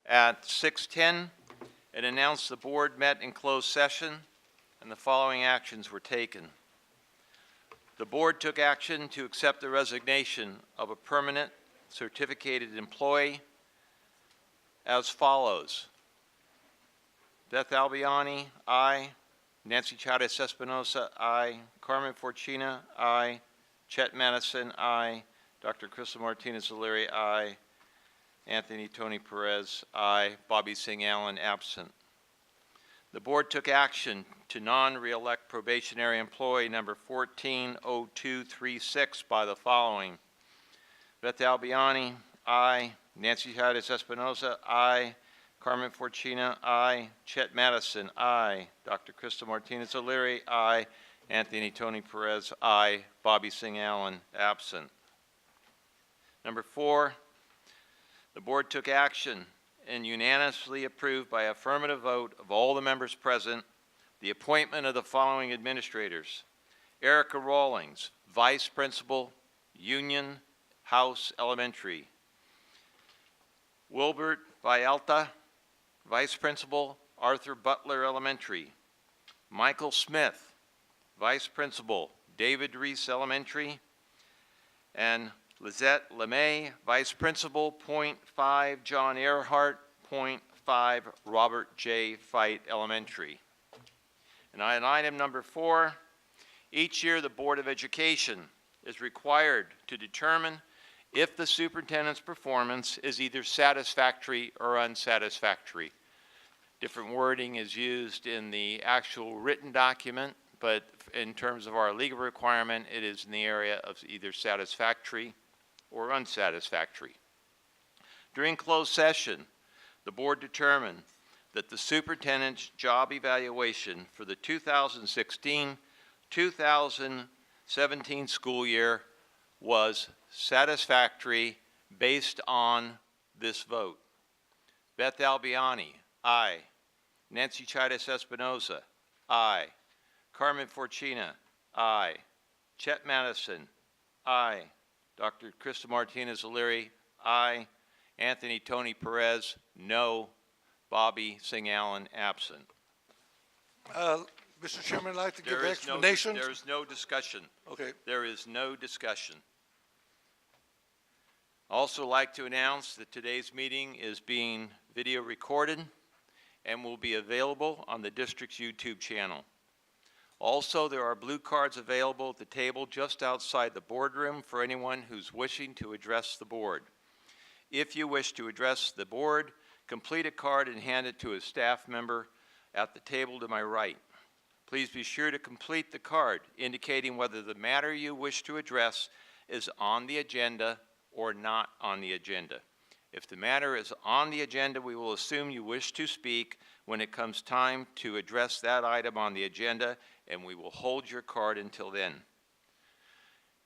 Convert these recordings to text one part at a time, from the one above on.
At 6:10, it announced the board met in closed session and the following actions were taken. The board took action to accept the resignation of a permanent certificated employee as follows. Beth Albiani, aye. Nancy Chavez Espinosa, aye. Carmen Forcina, aye. Chet Madison, aye. Dr. Crystal Martinez O'Leary, aye. Anthony Tony Perez, aye. Bobby Singh Allen, absent. The board took action to non-reelect probationary employee number 140236 by the following. Beth Albiani, aye. Nancy Chavez Espinosa, aye. Carmen Forcina, aye. Chet Madison, aye. Dr. Crystal Martinez O'Leary, aye. Anthony Tony Perez, aye. Bobby Singh Allen, absent. Number 4, the board took action and unanimously approved by affirmative vote of all the members present the appointment of the following administrators. Erica Rawlings, Vice Principal, Union House Elementary. Wilbert Vialta, Vice Principal, Arthur Butler Elementary. Michael Smith, Vice Principal, David Reese Elementary. And Lizette LeMay, Vice Principal, .5 John Earhart, .5 Robert J. Fite Elementary. And on item number 4, each year the Board of Education is required to determine if the superintendent's performance is either satisfactory or unsatisfactory. Different wording is used in the actual written document, but in terms of our legal requirement, it is in the area of either satisfactory or unsatisfactory. During closed session, the board determined that the superintendent's job evaluation for the 2016-2017 school year was satisfactory based on this vote. Beth Albiani, aye. Nancy Chavez Espinosa, aye. Carmen Forcina, aye. Chet Madison, aye. Dr. Crystal Martinez O'Leary, aye. Anthony Tony Perez, no. Bobby Singh Allen, absent. Mr. Chairman, I'd like to give explanations. There is no discussion. Okay. There is no discussion. Also like to announce that today's meeting is being video recorded and will be available on the district's YouTube channel. Also, there are blue cards available at the table just outside the boardroom for anyone who's wishing to address the board. If you wish to address the board, complete a card and hand it to a staff member at the table to my right. Please be sure to complete the card indicating whether the matter you wish to address is on the agenda or not on the agenda. If the matter is on the agenda, we will assume you wish to speak when it comes time to address that item on the agenda, and we will hold your card until then.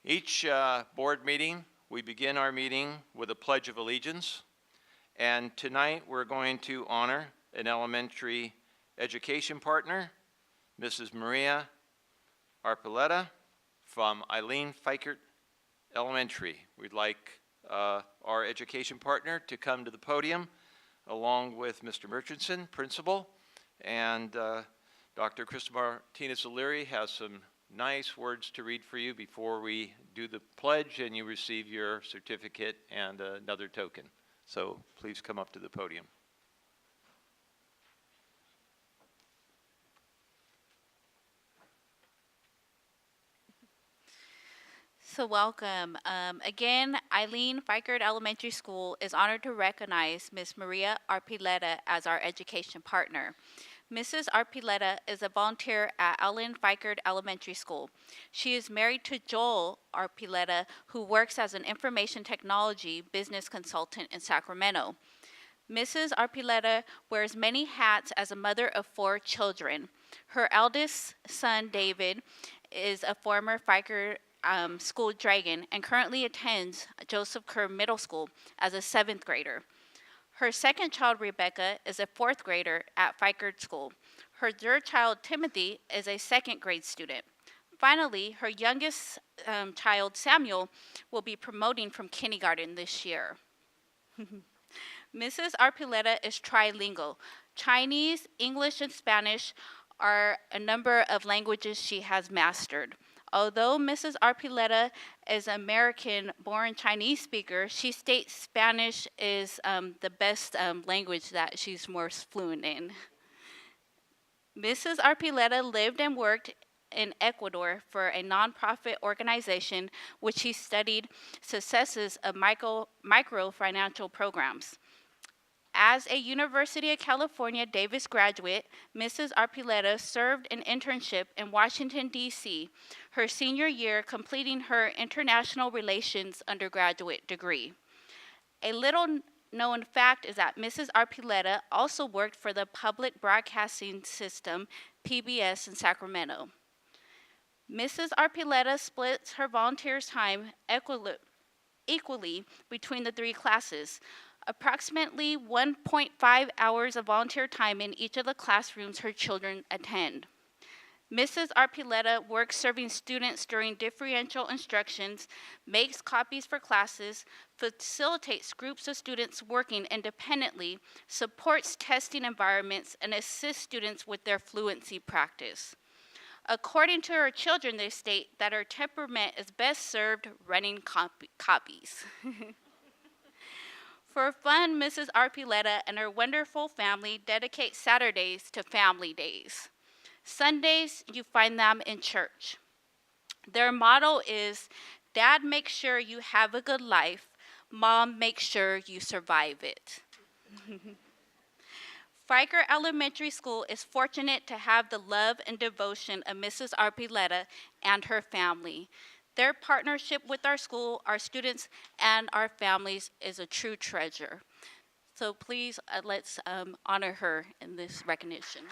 Each board meeting, we begin our meeting with a Pledge of Allegiance, and tonight we're going to honor an elementary education partner, Mrs. Maria RP Letta from Eileen Fikert Elementary. We'd like our education partner to come to the podium along with Mr. Murchison, principal, and Dr. Crystal Martinez O'Leary has some nice words to read for you before we do the pledge and you receive your certificate and another token. So please come up to the podium. So welcome. Again, Eileen Fikert Elementary School is honored to recognize Ms. Maria RP Letta as our education partner. Mrs. RP Letta is a volunteer at Eileen Fikert Elementary School. She is married to Joel RP Letta, who works as an information technology business consultant in Sacramento. Mrs. RP Letta wears many hats as a mother of 4 children. Her eldest son, David, is a former Fikert School Dragon and currently attends Joseph Kerr Middle School as a 7th grader. Her second child, Rebecca, is a 4th grader at Fikert School. Her third child, Timothy, is a 2nd grade student. Finally, her youngest child, Samuel, will be promoting from kindergarten this year. Mrs. Arpileta is trilingual. Chinese, English, and Spanish are a number of languages she has mastered. Although Mrs. Arpileta is an American-born Chinese speaker, she states Spanish is the best language that she's more fluent in. Mrs. Arpileta lived and worked in Ecuador for a nonprofit organization which she studied successes of microfinancial programs. As a University of California Davis graduate, Mrs. Arpileta served an internship in Washington, D.C., her senior year completing her international relations undergraduate degree. A little known fact is that Mrs. Arpileta also worked for the public broadcasting system, PBS, in Sacramento. Mrs. Arpileta splits her volunteer time equally between the three classes. Approximately 1.5 hours of volunteer time in each of the classrooms her children attend. Mrs. Arpileta works serving students during differential instructions, makes copies for classes, facilitates groups of students working independently, supports testing environments, and assists students with their fluency practice. According to her children, they state that her temperament is best served running copies. For fun, Mrs. Arpileta and her wonderful family dedicate Saturdays to family days. Sundays, you find them in church. Their motto is, Dad, make sure you have a good life. Mom, make sure you survive it. Fiker Elementary School is fortunate to have the love and devotion of Mrs. Arpileta and her family. Their partnership with our school, our students, and our families is a true treasure. So please, let's honor her in this recognition.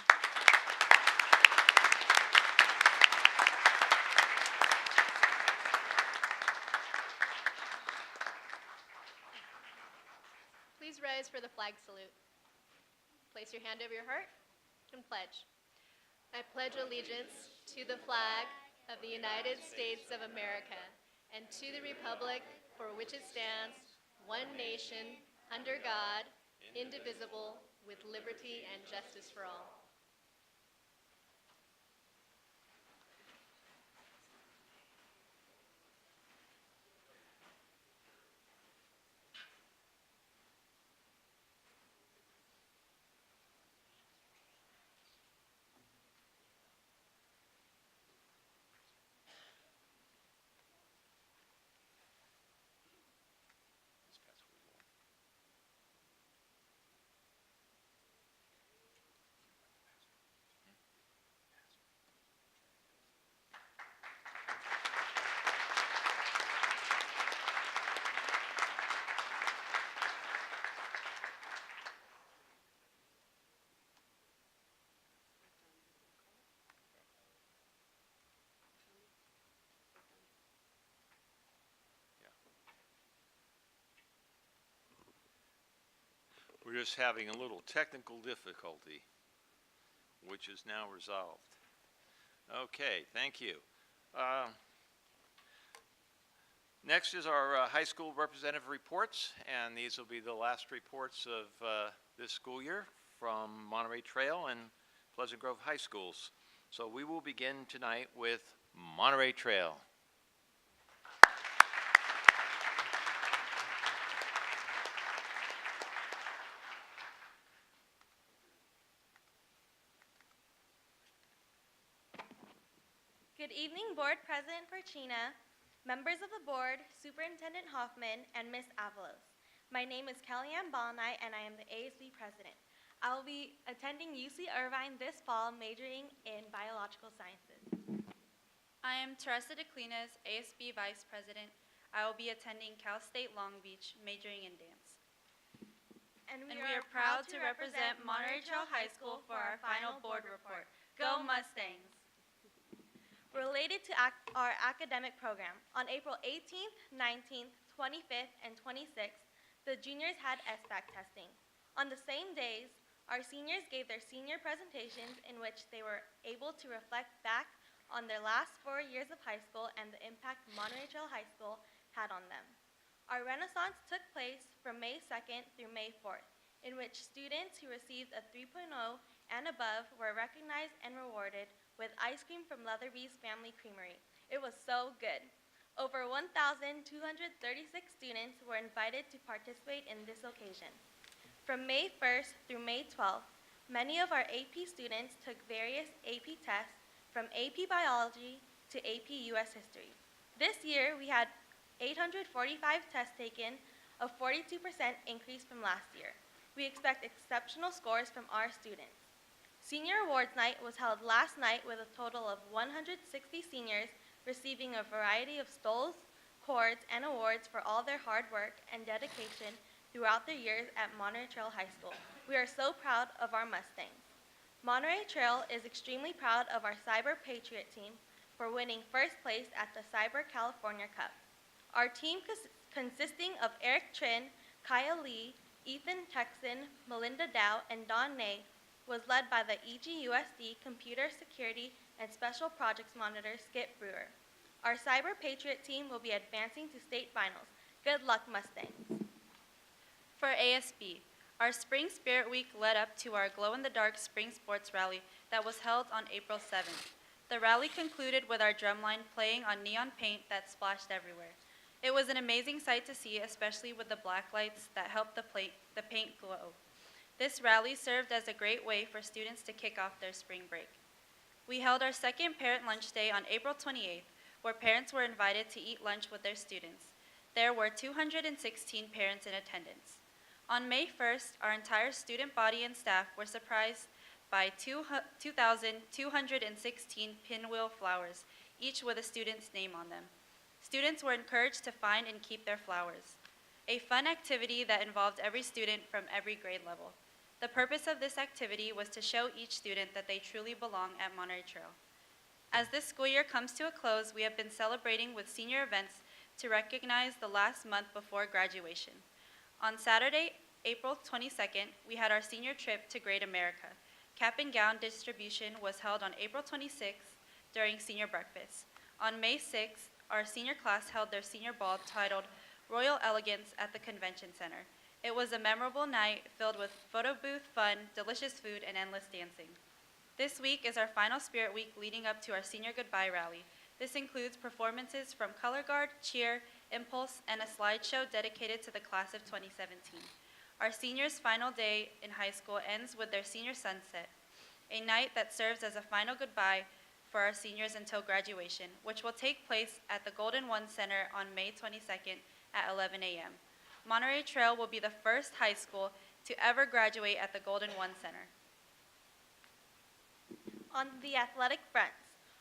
Please rise for the flag salute. Place your hand over your heart and pledge. I pledge allegiance to the flag of the United States of America and to the republic for which it stands, one nation, under God, indivisible, with liberty and justice for all. We're just having a little technical difficulty, which is now resolved. Okay, thank you. Next is our high school representative reports, and these will be the last reports of this school year from Monterey Trail and Pleasant Grove High Schools. So we will begin tonight with Monterey Trail. Good evening, Board President Perchina, members of the Board, Superintendent Hoffman, and Ms. Avalos. My name is Kellyanne Balnai, and I am the ASB President. I will be attending UC Irvine this fall, majoring in Biological Sciences. I am Teresa Declinas, ASB Vice President. I will be attending Cal State Long Beach, majoring in dance. And we are proud to represent Monterey Trail High School for our final board report. Go Mustangs! Related to our academic program, on April 18th, 19th, 25th, and 26th, the juniors had SBAC testing. On the same days, our seniors gave their senior presentations in which they were able to reflect back on their last 4 years of high school and the impact Monterey Trail High School had on them. Our Renaissance took place from May 2nd through May 4th, in which students who received a 3.0 and above were recognized and rewarded with ice cream from Leatherby's Family Creamery. It was so good. Over 1,236 students were invited to participate in this occasion. From May 1st through May 12th, many of our AP students took various AP tests from AP Biology to AP US History. This year, we had 845 tests taken, a 42% increase from last year. We expect exceptional scores from our students. Senior Awards Night was held last night with a total of 160 seniors receiving a variety of stoles, cords, and awards for all their hard work and dedication throughout their years at Monterey Trail High School. We are so proud of our Mustangs. Monterey Trail is extremely proud of our Cyber Patriot team for winning first place at the Cyber California Cup. Our team consisting of Eric Trin, Kaya Lee, Ethan Texan, Melinda Dow, and Don Ney was led by the EGUSD Computer Security and Special Projects Monitor Skip Brewer. Our Cyber Patriot team will be advancing to state finals. Good luck, Mustangs. For ASB, our Spring Spirit Week led up to our glow-in-the-dark Spring Sports Rally that was held on April 7th. The rally concluded with our drumline playing on neon paint that splashed everywhere. It was an amazing sight to see, especially with the black lights that helped the paint glow. This rally served as a great way for students to kick off their spring break. We held our second Parent Lunch Day on April 28th, where parents were invited to eat lunch with their students. There were 216 parents in attendance. On May 1st, our entire student body and staff were surprised by 2,216 pinwheel flowers, each with a student's name on them. Students were encouraged to find and keep their flowers, a fun activity that involved every student from every grade level. The purpose of this activity was to show each student that they truly belong at Monterey Trail. As this school year comes to a close, we have been celebrating with senior events to recognize the last month before graduation. On Saturday, April 22nd, we had our senior trip to Great America. Cap and gown distribution was held on April 26th during senior breakfast. On May 6th, our senior class held their senior ball titled Royal Elegance at the Convention Center. It was a memorable night filled with photo booth fun, delicious food, and endless dancing. This week is our final Spirit Week leading up to our senior goodbye rally. This includes performances from Color Guard, Cheer, Impulse, and a slideshow dedicated to the class of 2017. Our seniors' final day in high school ends with their senior sunset, a night that serves as a final goodbye for our seniors until graduation, which will take place at the Golden One Center on May 22nd at 11 a.m. Monterey Trail will be the first high school to ever graduate at the Golden One Center. On the athletic fronts,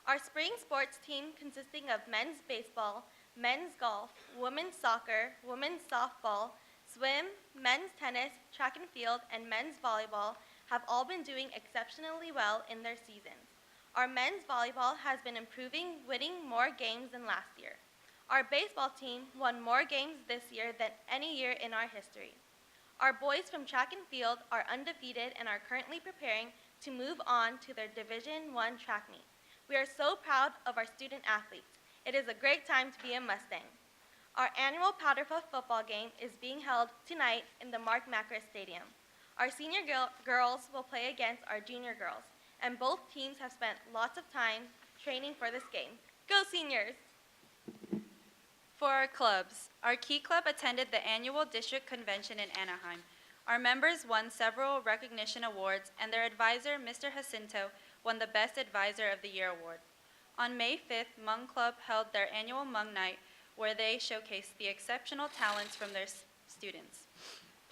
our spring sports team consisting of men's baseball, men's golf, women's soccer, women's softball, swim, men's tennis, track and field, and men's volleyball have all been doing exceptionally well in their seasons. Our men's volleyball has been improving, winning more games than last year. Our baseball team won more games this year than any year in our history. Our boys from track and field are undefeated and are currently preparing to move on to their Division I track meet. We are so proud of our student athletes. It is a great time to be a Mustang. Our annual Powder Puff football game is being held tonight in the Mark Macris Stadium. Our senior girls will play against our junior girls, and both teams have spent lots of time training for this game. Go Seniors! For our clubs, our Key Club attended the annual district convention in Anaheim. Our members won several recognition awards, and their advisor, Mr. Jacinto, won the Best Advisor of the Year award. On May 5th, Hmong Club held their annual Hmong Night, where they showcased the exceptional talents from their students.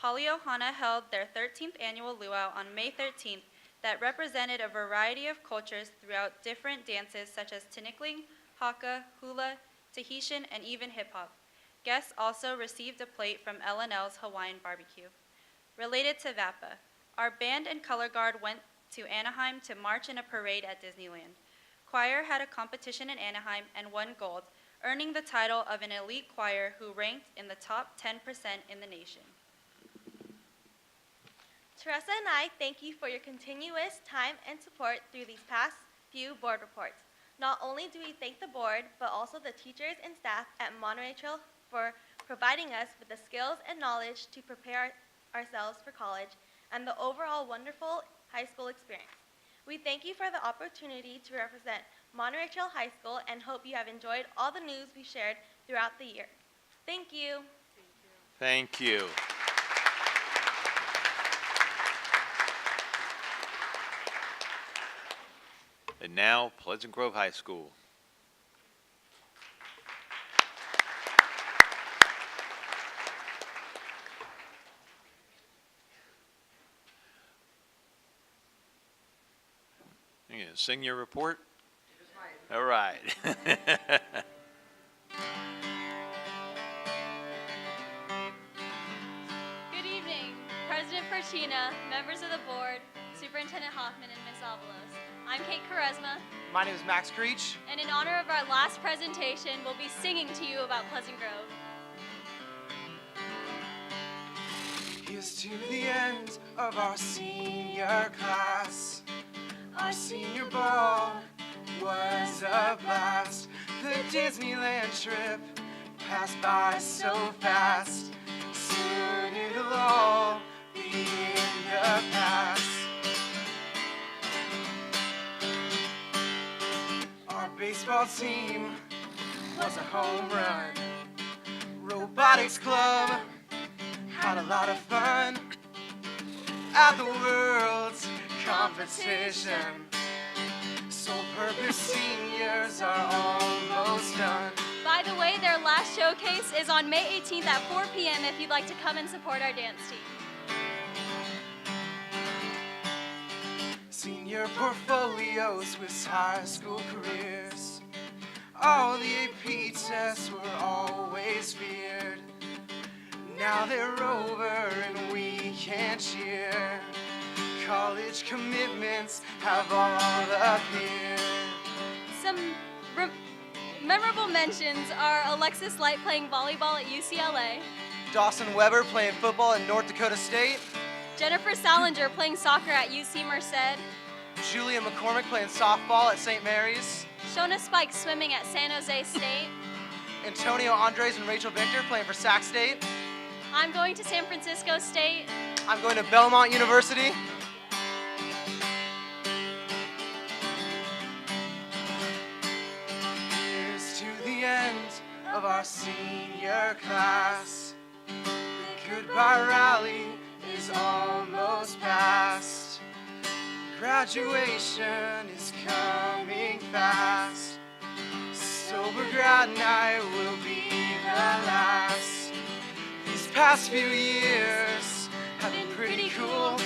Paliohana held their 13th annual luau on May 13th that represented a variety of cultures throughout different dances such as tinikling, haka, hula, Tahitian, and even hip-hop. Guests also received a plate from L&L's Hawaiian barbecue. Related to VAPA, our band and color guard went to Anaheim to march in a parade at Disneyland. Choir had a competition in Anaheim and won gold, earning the title of an elite choir who ranked in the top 10% in the nation. Teresa and I thank you for your continuous time and support through these past few board reports. Not only do we thank the board, but also the teachers and staff at Monterey Trail for providing us with the skills and knowledge to prepare ourselves for college and the overall wonderful high school experience. We thank you for the opportunity to represent Monterey Trail High School and hope you have enjoyed all the news we shared throughout the year. Thank you. Thank you. And now, Pleasant Grove High School. You gonna sing your report? All right. Good evening, President Fortuna, members of the board, Superintendent Hoffman, and Ms. Avalos. I'm Kate Quaresma, My name is Max Creech. and in honor of our last presentation, we'll be singing to you about Pleasant Grove. Here's to the end of our senior class. Our senior ball was a blast. The Disneyland trip passed by so fast. Soon it'll all be in the past. Our baseball team was a home run. Robotics club had a lot of fun at the world's competition. Sole purpose seniors are almost done. By the way, their last showcase is on May 18th at 4 p.m. if you'd like to come and support our dance team. Senior portfolios with high school careers. All the AP tests were always feared. Now they're over and we can cheer. College commitments have all appeared. Some memorable mentions are Alexis Light playing volleyball at UCLA, Dawson Weber playing football at North Dakota State. Jennifer Salinger playing soccer at UC Merced, Julia McCormick playing softball at St. Mary's. Shona Spike swimming at San Jose State. Antonio Andres and Rachel Victor playing for Sac State. I'm going to San Francisco State. I'm going to Belmont University. Here's to the end of our senior class. The goodbye rally is almost past. Graduation is coming fast. Sober grad night will be the last. These past few years have been pretty cool.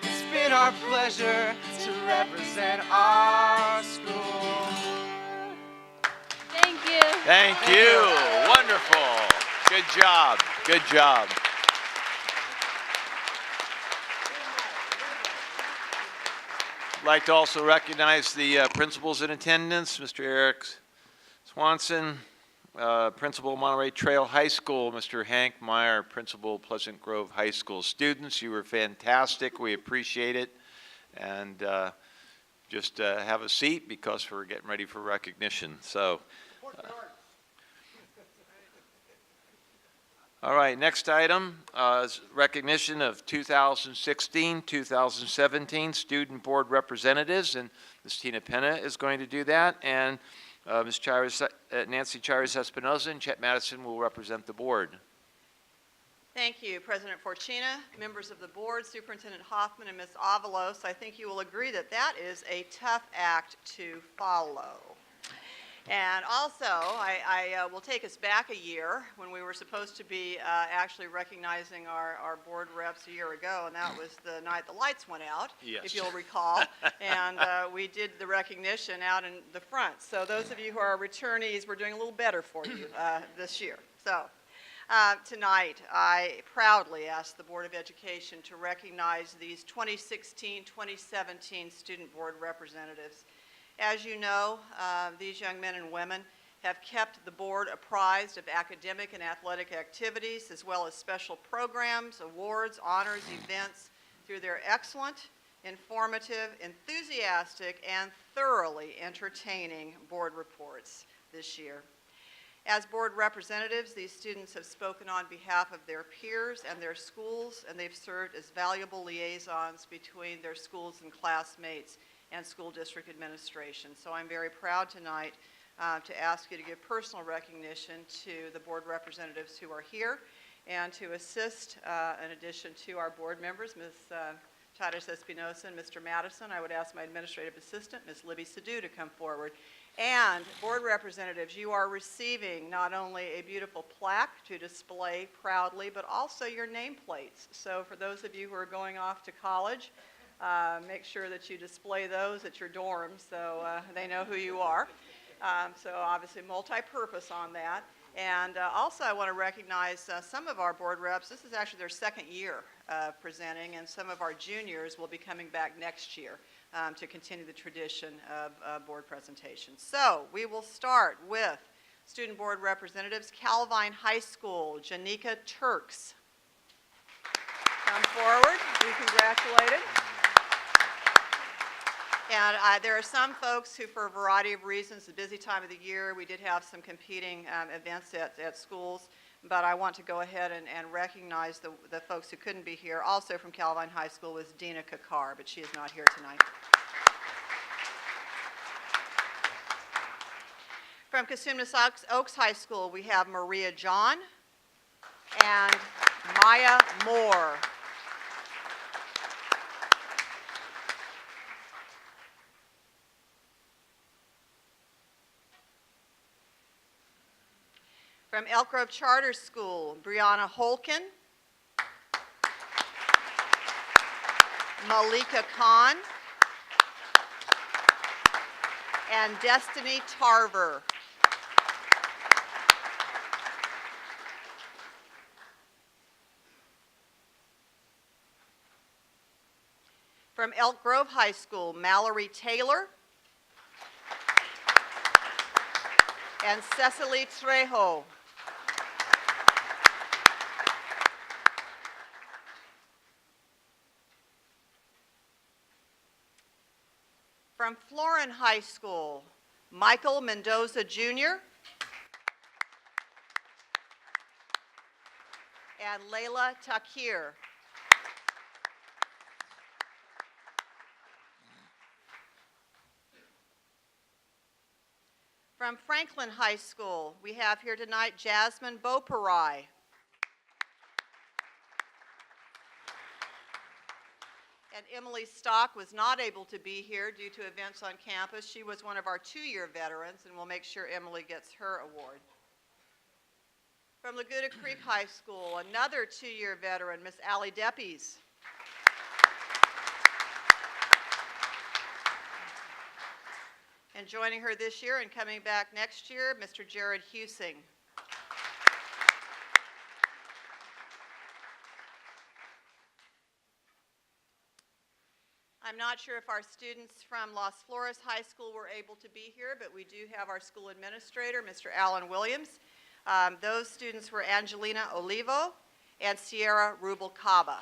It's been our pleasure to represent our school. Thank you. Thank you. Wonderful. Good job. Good job. I'd like to also recognize the principals in attendance, Mr. Eric Swanson, Principal Monterey Trail High School, Mr. Hank Meyer, Principal Pleasant Grove High School. Students, you were fantastic. We appreciate it. And just have a seat because we're getting ready for recognition. So, all right, next item is recognition of 2016-2017 Student Board Representatives, and Ms. Tina Penna is going to do that, and Ms. Nancy Chaires-Espinoza and Chet Madison will represent the board. Thank you, President Fortuna, members of the board, Superintendent Hoffman, and Ms. Avalos. I think you will agree that that is a tough act to follow. And also, I will take us back a year when we were supposed to be actually recognizing our board reps a year ago, and that was the night the lights went out, Yes. if you'll recall. And we did the recognition out in the front. So those of you who are returnees, we're doing a little better for you this year. So tonight, I proudly ask the Board of Education to recognize these 2016-2017 student board representatives. As you know, these young men and women have kept the board apprised of academic and athletic activities, as well as special programs, awards, honors, events, through their excellent, informative, enthusiastic, and thoroughly entertaining board reports this year. As board representatives, these students have spoken on behalf of their peers and their schools, and they've served as valuable liaisons between their schools and classmates and school district administration. So I'm very proud tonight to ask you to give personal recognition to the board representatives who are here, and to assist, in addition to our board members, Ms. Titus Espinosa and Mr. Madison, I would ask my administrative assistant, Ms. Libby Sadu, to come forward. And board representatives, you are receiving not only a beautiful plaque to display proudly, but also your nameplates. So for those of you who are going off to college, make sure that you display those at your dorms so they know who you are. So obviously multi-purpose on that. And also I want to recognize some of our board reps. This is actually their second year presenting, and some of our juniors will be coming back next year to continue the tradition of board presentations. So we will start with student board representatives. Calvine High School, Janika Turks. Come forward, be congratulated. And there are some folks who, for a variety of reasons, a busy time of the year, we did have some competing events at schools, but I want to go ahead and recognize the folks who couldn't be here. Also from Calvine High School was Dina Kakar, but she is not here tonight. From Cosumnes Oaks High School, we have Maria John and Maya Moore. From Elk Grove Charter School, Brianna Holkin, Malika Khan, and Destiny Tarver. From Elk Grove High School, Mallory Taylor and Cecily Trejo. From Florin High School, Michael Mendoza Jr. and Layla Takir. From Franklin High School, we have here tonight Jasmine Boparai. And Emily Stock was not able to be here due to events on campus. She was one of our two-year veterans, and we'll make sure Emily gets her award. From Laguna Creek High School, another two-year veteran, Miss Allie Deppies. And joining her this year and coming back next year, Mr. Jared Husing. I'm not sure if our students from Las Flores High School were able to be here, but we do have our school administrator, Mr. Alan Williams. Those students were Angelina Olivo and Sierra Rubalcaba.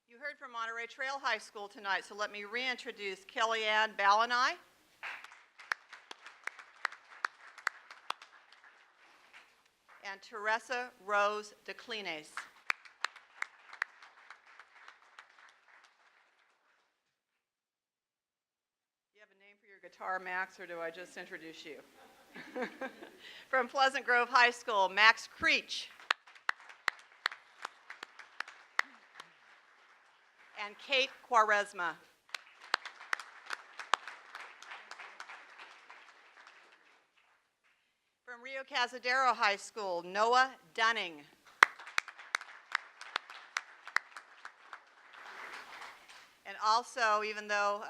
You heard from Monterey Trail High School tonight, so let me reintroduce Kellyanne Ballanai. And Teresa Rose Declines. Do you have a name for your guitar, Max, or do I just introduce you? From Pleasant Grove High School, Max Creech. And Kate Quaresma. From Rio Cazadero High School, Noah Dunning. And also, even though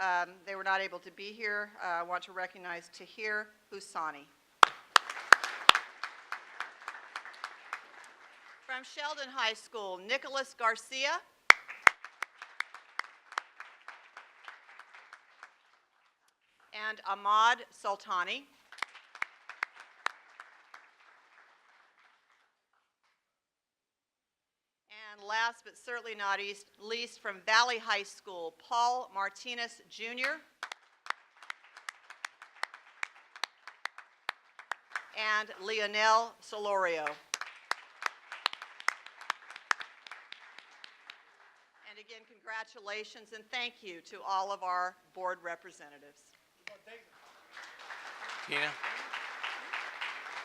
they were not able to be here, I want to recognize Tahir Husani. From Sheldon High School, Nicholas Garcia. And Ahmad Sultani. And And last but certainly not least, from Valley High School, Paul Martinez Jr. and Leonel Solorio. And again, congratulations and thank you to all of our board representatives. Tina?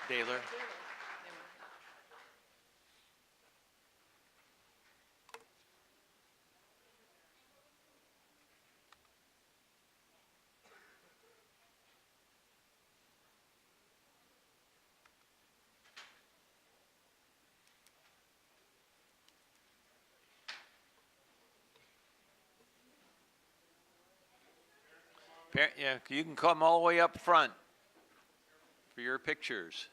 Daler? Yeah, you can come all the way up front for your pictures.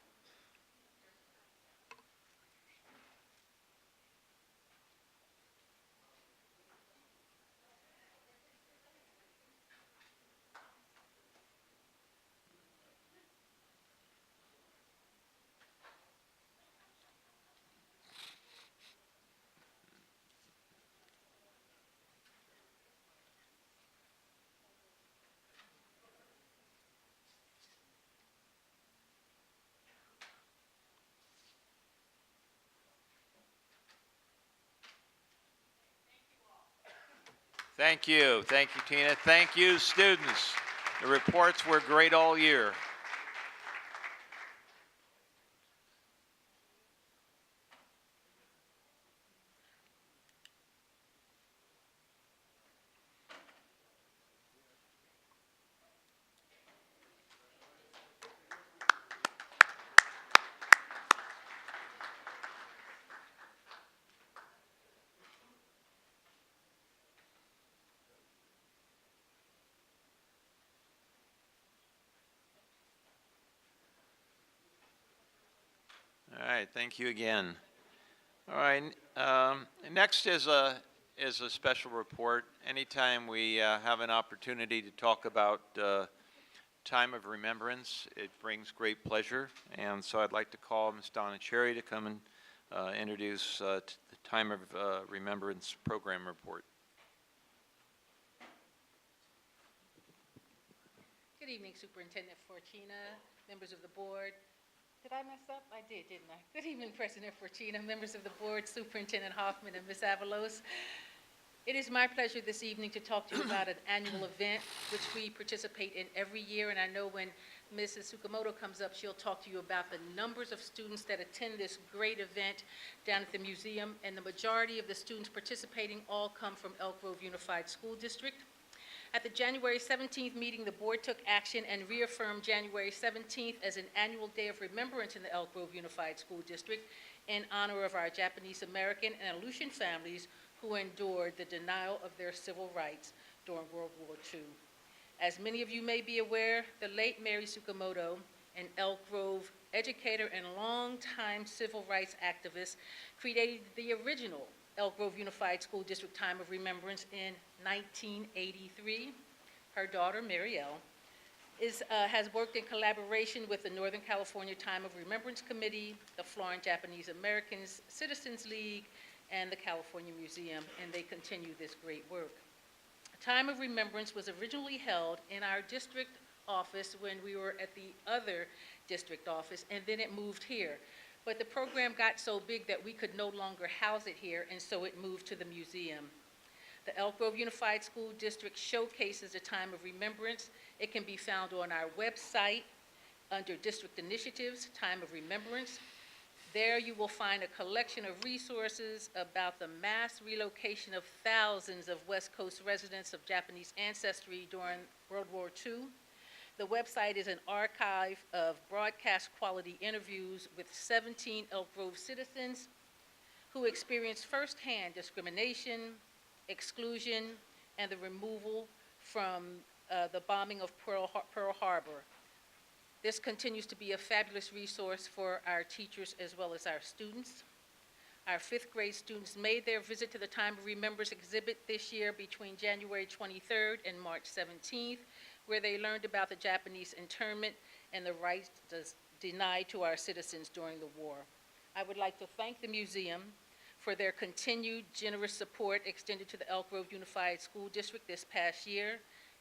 Thank you, Tina. Thank you, students. The reports were great all year. All right, thank you again. All right, next is a special report. Anytime we have an opportunity to talk about time of remembrance, it brings great pleasure. And so I'd like to call Ms. Donna Cherry to come and introduce the time of remembrance program report. Good evening, Superintendent Fortuna, members of the board. Did I mess up? I did, didn't I? Good evening, President Fortuna, members of the board, Superintendent Hoffman, and Ms. Avalos. It is my pleasure this evening to talk to you about an annual event which we participate in every year, and I know when Mrs. Tsukamoto comes up, she'll talk to you about the numbers of students that attend this great event down at the museum, and the majority of the students participating all come from Elk Grove Unified School District. At the January 17th meeting, the board took action and reaffirmed January 17th as an annual day of remembrance in the Elk Grove Unified School District in honor of our Japanese American and Aleutian families who endured the denial of their civil rights during World War II. As many of you may be aware, the late Mary Tsukamoto, an Elk Grove educator and longtime civil rights activist, created the original Elk Grove Unified School District Time of Remembrance in 1983. Her daughter, Marielle, has worked in collaboration with the Northern California Time of Remembrance Committee, the Florida Japanese Americans Citizens League, and the California Museum, and they continue this great work. Time of Remembrance was originally held in our district office when we were at the other district office, and then it moved here. But the program got so big that we could no longer house it here, and so it moved to the museum. The Elk Grove Unified School District showcases a time of remembrance. It can be found on our website under District Initiatives, Time of Remembrance. There you will find a collection of resources about the mass relocation of thousands of West Coast residents of Japanese ancestry during World War II. The website is an archive of broadcast quality interviews with 17 Elk Grove citizens who experienced firsthand discrimination, exclusion, and the removal from the bombing of Pearl Harbor. This continues to be a fabulous resource for our teachers as well as our students. Our fifth grade students made their visit to the Time of Remembrance exhibit this year between January 23rd and March 17th, where they learned about the Japanese internment and the rights denied to our citizens during the war. I would like to thank the museum for their continued generous support extended to the Elk Grove Unified School District this past year.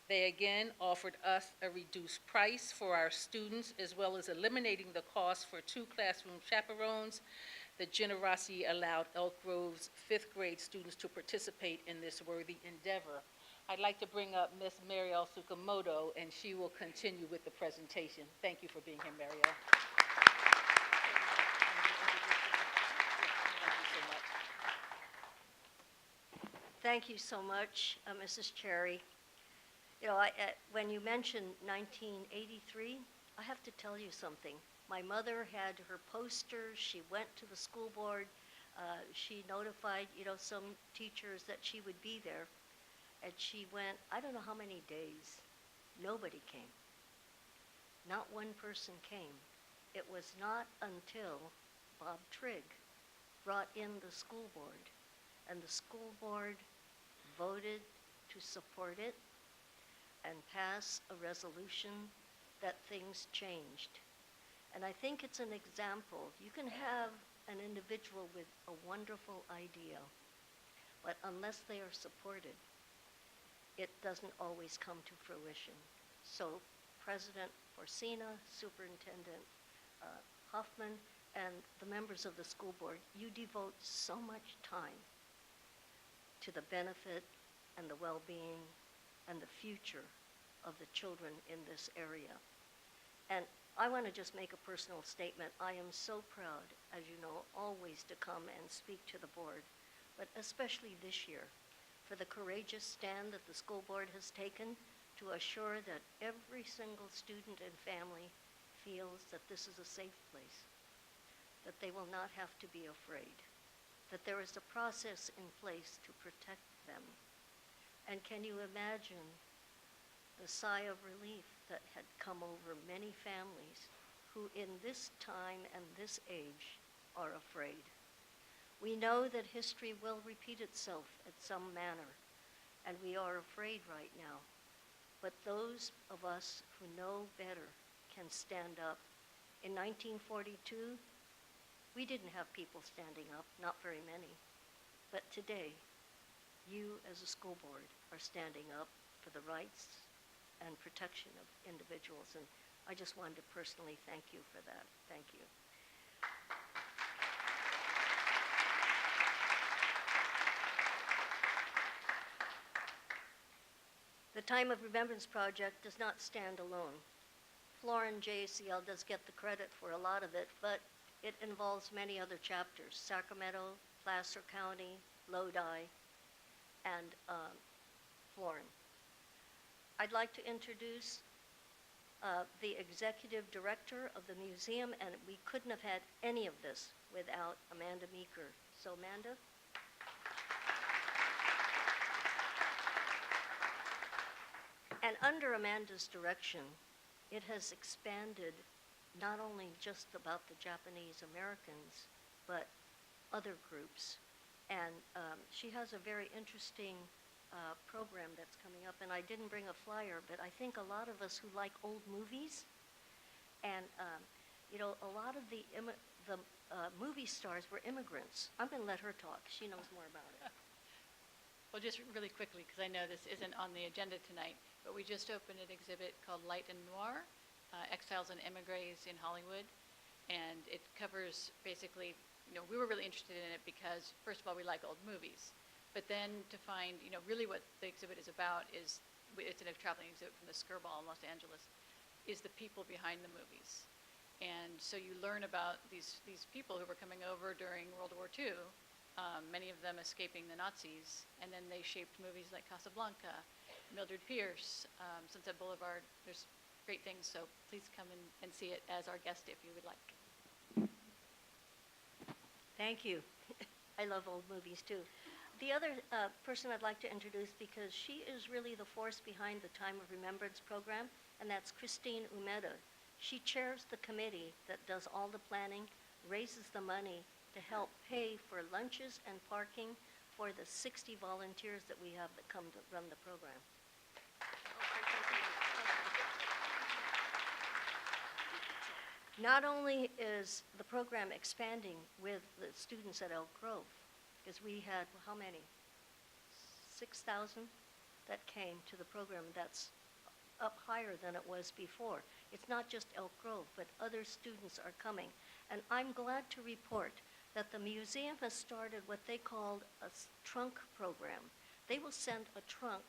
They again offered us a reduced price for our students, as well as eliminating the cost for 2 classroom chaperones. The generosity allowed Elk Grove's 5th grade students to participate in this worthy endeavor. I'd like to bring up Ms. Mariel Tsukamoto, and she will continue with the presentation. Thank you for being here, Mariel. Thank you so much, Mrs. Cherry. You know, when you mentioned 1983, I have to tell you something. My mother had her posters. She went to the school board. She notified, some teachers that she would be there. And she went, I don't know how many days. Nobody came. Not one person came. It was not until Bob Trigg brought in the school board, and the school board voted to support it and pass a resolution that things changed. And I think it's an example. You can have an individual with a wonderful idea, but unless they are supported, it doesn't always come to fruition. So President Forcina, Superintendent Hoffman, and the members of the school board, you devote so much time to the benefit and the well-being and the future of the children in this area. And I want to just make a personal statement. I am so proud, as you know, always to come and speak to the board, but especially this year, for the courageous stand that the school board has taken to assure that every single student and family feels that this is a safe place, that they will not have to be afraid, that there is a process in place to protect them. And can you imagine the sigh of relief that had come over many families who in this time and this age are afraid? We know that history will repeat itself at some manner, and we are afraid right now. But those of us who know better can stand up. In 1942, we didn't have people standing up, not very many. But today, you as a school board are standing up for the rights and protection of individuals. And I just wanted to personally thank you for that. Thank you. The Time of Remembrance project does not stand alone. Florin JACL does get the credit for a lot of it, but it involves many other chapters: Sacramento, Placer County, Lodi, and Florin. I'd like to introduce the executive director of the museum, and we couldn't have had any of this without Amanda Meeker. So Amanda? And under Amanda's direction, it has expanded not only just about the Japanese Americans, but other groups. And she has a very interesting program that's coming up. And I didn't bring a flyer, but I think a lot of us who like old movies, and a lot of the movie stars were immigrants. I'm going to let her talk. She knows more about it. Well, just really quickly, because I know this isn't on the agenda tonight, but we just opened an exhibit called Light and Noir, Exiles and Emigres in Hollywood. And it covers basically, we were really interested in it because, first of all, we like old movies. But then to find, really what the exhibit is about is, it's a traveling exhibit from the Skirball in Los Angeles, is the people behind the movies. And so you learn about these people who were coming over during World War II, many of them escaping the Nazis, and then they shaped movies like Casablanca, Mildred Pierce, Sunset Boulevard. There's great things, so please come and see it as our guest if you would like. Thank you. I love old movies too. The other person I'd like to introduce, because she is really the force behind the Time of Remembrance program, and that's Christine Umeda. She chairs the committee that does all the planning, raises the money to help pay for lunches and parking for the 60 volunteers that we have that come to run the program. Not only is the program expanding with the students at Elk Grove, because we had, how many? 6,000 that came to the program. That's up higher than it was before. It's not just Elk Grove, but other students are coming. And I'm glad to report that the museum has started what they called a trunk program. They will send a trunk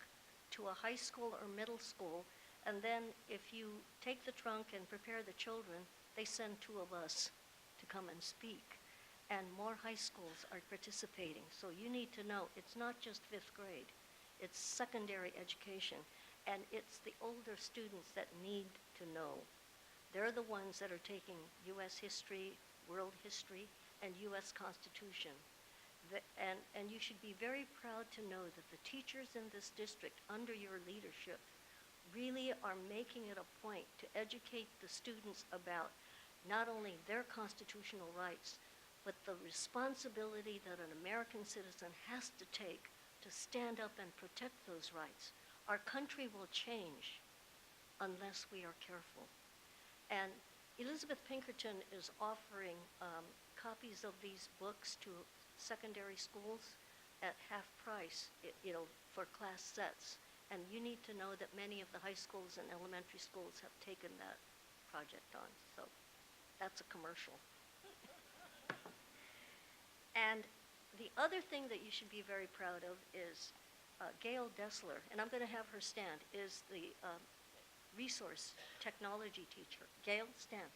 to a high school or middle school, and then if you take the trunk and prepare the children, they send 2 of us to come and speak. And more high schools are participating. So you need to know, it's not just 5th grade, it's secondary education. And it's the older students that need to know. They're the ones that are taking U.S. history, world history, and U.S. Constitution. And you should be very proud to know that the teachers in this district, under your leadership, really are making it a point to educate the students about not only their constitutional rights, but the responsibility that an American citizen has to take to stand up and protect those rights. Our country will change unless we are careful. And Elizabeth Pinkerton is offering copies of these books to secondary schools at half price, for class sets. And you need to know that many of the high schools and elementary schools have taken that project on. So that's a commercial. And the other thing that you should be very proud of is Gail Dessler, and I'm going to have her stand, is the resource technology teacher. Gail, stand.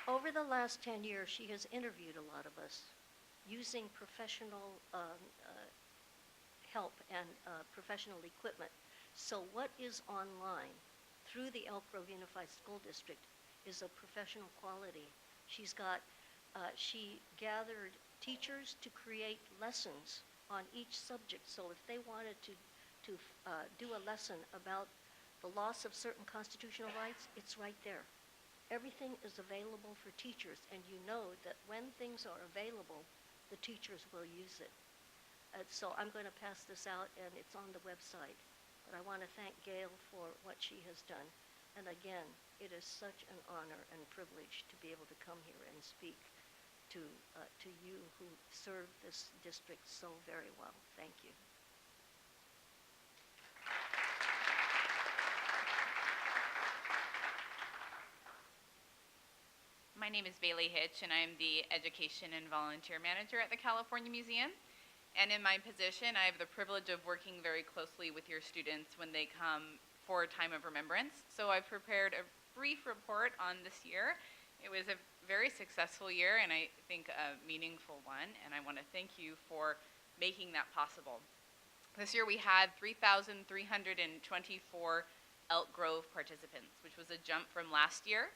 Over the last 10 years, she has interviewed a lot of us using professional help and professional equipment. So what is online through the Elk Grove Unified School District is of professional quality. She gathered teachers to create lessons on each subject. So if they wanted to do a lesson about the loss of certain constitutional rights, it's right there. Everything is available for teachers, and you know that when things are available, the teachers will use it. So I'm going to pass this out, and it's on the website. But I want to thank Gail for what she has done. And again, it is such an honor and privilege to be able to come here and speak to you who serve this district so very well. Thank you. My name is Bailey Hitch, and I'm the Education and Volunteer Manager at the California Museum. And in my position, I have the privilege of working very closely with your students when they come for a time of remembrance. So I've prepared a brief report on this year. It was a very successful year, and I think a meaningful one, and I want to thank you for making that possible. This year we had 3,324 Elk Grove participants, which was a jump from last year.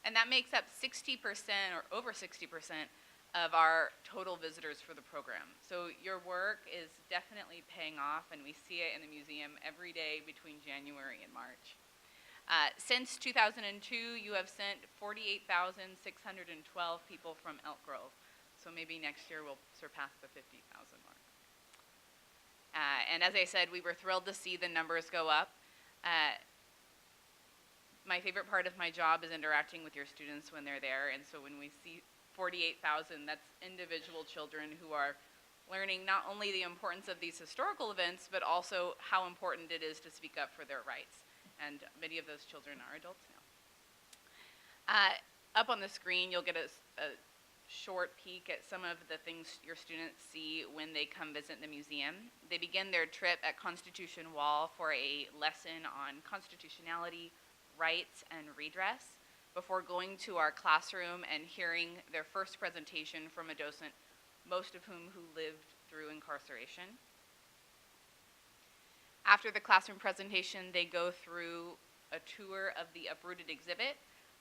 And that makes up 60% or over 60% of our total visitors for the program. So your work is definitely paying off, and we see it in the museum every day between January and March. Since 2002, you have sent 48,612 people from Elk Grove. So maybe next year we'll surpass the 50,000 mark. And as I said, we were thrilled to see the numbers go up. My favorite part of my job is interacting with your students when they're there, and so when we see 48,000, that's individual children who are learning not only the importance of these historical events, but also how important it is to speak up for their rights. And many of those children are adults now. Up on the screen, you'll get a short peek at some of the things your students see when they come visit the museum. They begin their trip at Constitution Wall for a lesson on constitutionality, rights, and redress before going to our classroom and hearing their first presentation from a docent, most of whom who lived through incarceration. After the classroom presentation, they go through a tour of the uprooted exhibit.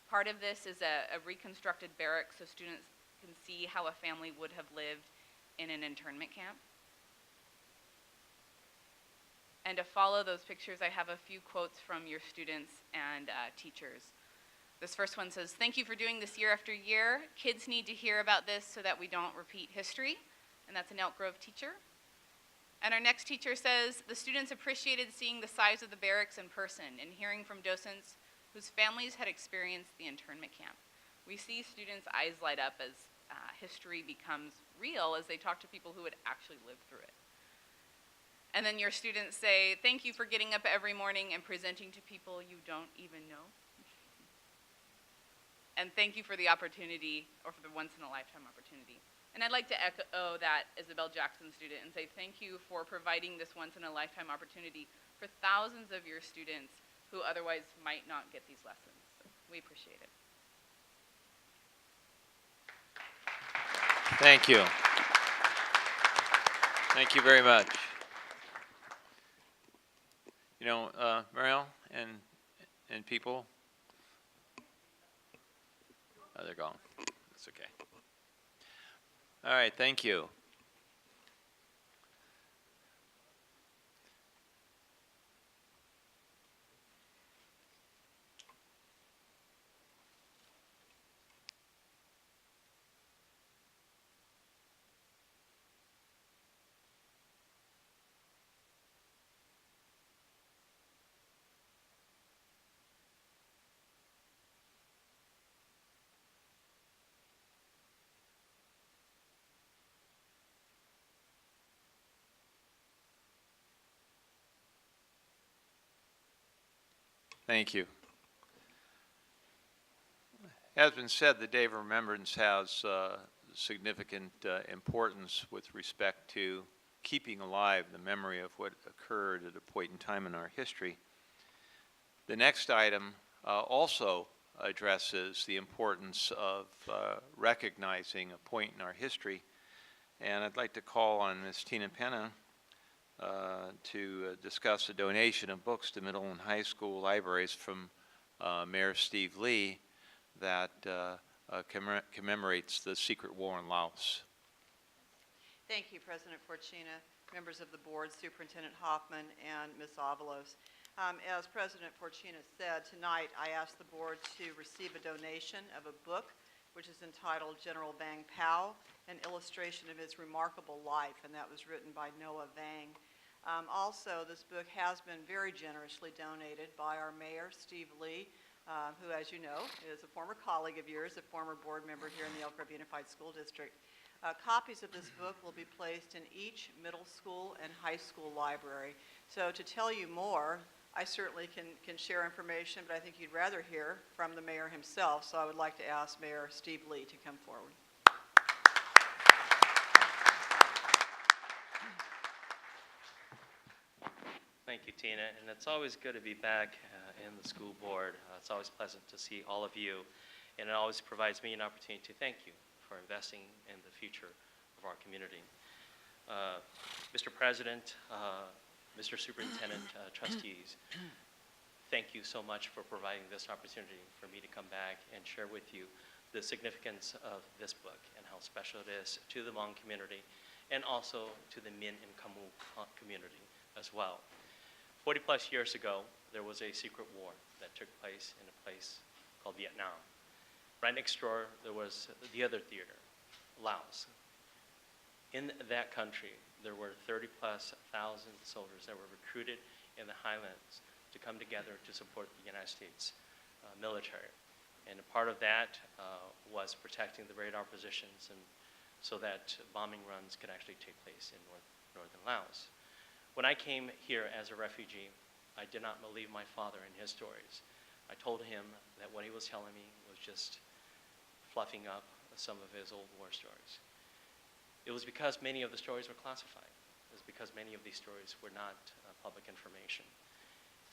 Part of this is a reconstructed barracks so students can see how a family would have lived in an internment camp. And to follow those pictures, I have a few quotes from your students and teachers. This first one says, "Thank you for doing this year after year. Kids need to hear about this so that we don't repeat history." And that's an Elk Grove teacher. And our next teacher says, "The students appreciated seeing the size of the barracks in person and hearing from docents whose families had experienced the internment camp. We see students' eyes light up as history becomes real as they talk to people who had actually lived through it. And then your students say, thank you for getting up every morning and presenting to people you don't even know. And thank you for the opportunity, or for the once-in-a-lifetime opportunity. And I'd like to echo that Isabel Jackson student and say thank you for providing this once-in-a-lifetime opportunity for thousands of your students who otherwise might not get these lessons. So we appreciate it. Thank you. Thank you very much. You know, Mariel and people, oh, they're gone. That's okay. All right, thank you. Thank you. As been said, the Day of Remembrance has significant importance with respect to keeping alive the memory of what occurred at a point in time in our history. The next item also addresses the importance of recognizing a point in our history, and I'd like to call on Ms. Tina Penna to discuss a donation of books to middle and high school libraries from Mayor Steve Lee that commemorates the secret war in Laos. Thank you, President Fortuna, members of the board, Superintendent Hoffman, and Ms. Avalos. As President Fortuna said, tonight I asked the board to receive a donation of a book which is entitled General Vang Pao, an illustration of his remarkable life, and that was written by Noah Vang. Also, this book has been very generously donated by our mayor, Steve Lee, who, as you know, is a former colleague of yours, a former board member here in the Elk Grove Unified School District. Copies of this book will be placed in each middle school and high school library. So to tell you more, I certainly can share information, but I think you'd rather hear from the mayor himself, so I would like to ask Mayor Steve Lee to come forward. Thank you, Tina, and it's always good to be back in the school board. It's always pleasant to see all of you, and it always provides me an opportunity to thank you for investing in the future of our community. Mr. President, Mr. Superintendent, trustees, thank you so much for providing this opportunity for me to come back and share with you the significance of this book and how special it is to the Hmong community and also to the Min and Kamu community as well. 40 plus years ago, there was a secret war that took place in a place called Vietnam. Right next door, there was the other theater, Laos. In that country, there were 30 plus thousand soldiers that were recruited in the highlands to come together to support the United States military. And a part of that was protecting the radar positions and so that bombing runs could actually take place in northern Laos. When I came here as a refugee, I did not believe my father and his stories. I told him that what he was telling me was just fluffing up some of his old war stories. It was because many of the stories were classified. It was because many of these stories were not public information.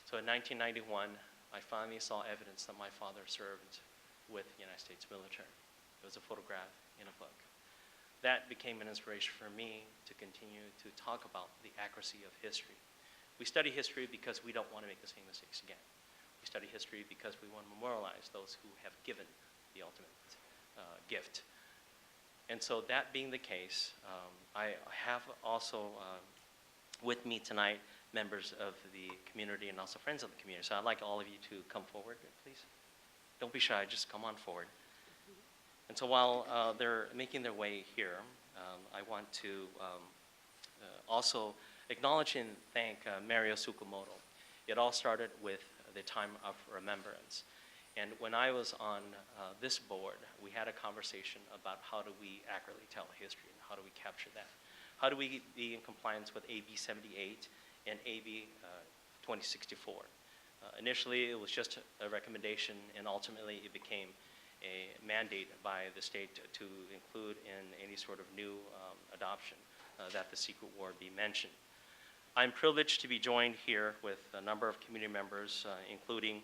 So in 1991, I finally saw evidence that my father served with the United States military. It was a photograph in a book. That became an inspiration for me to continue to talk about the accuracy of history. We study history because we don't want to make the same mistakes again. We study history because we want to memorialize those who have given the ultimate gift. And so that being the case, I have also with me tonight members of the community and also friends of the community. So I'd like all of you to come forward, please. Don't be shy, just come on forward. And so while they're making their way here, I want to also acknowledge and thank Mario Tsukamoto. It all started with the time of Remembrance. And when I was on this board, we had a conversation about how do we accurately tell history and how do we capture that? How do we be in compliance with AB 78 and AB 2064? Initially, it was just a recommendation, and ultimately it became a mandate by the state to include in any sort of new adoption that the secret war be mentioned. I'm privileged to be joined here with a number of community members, including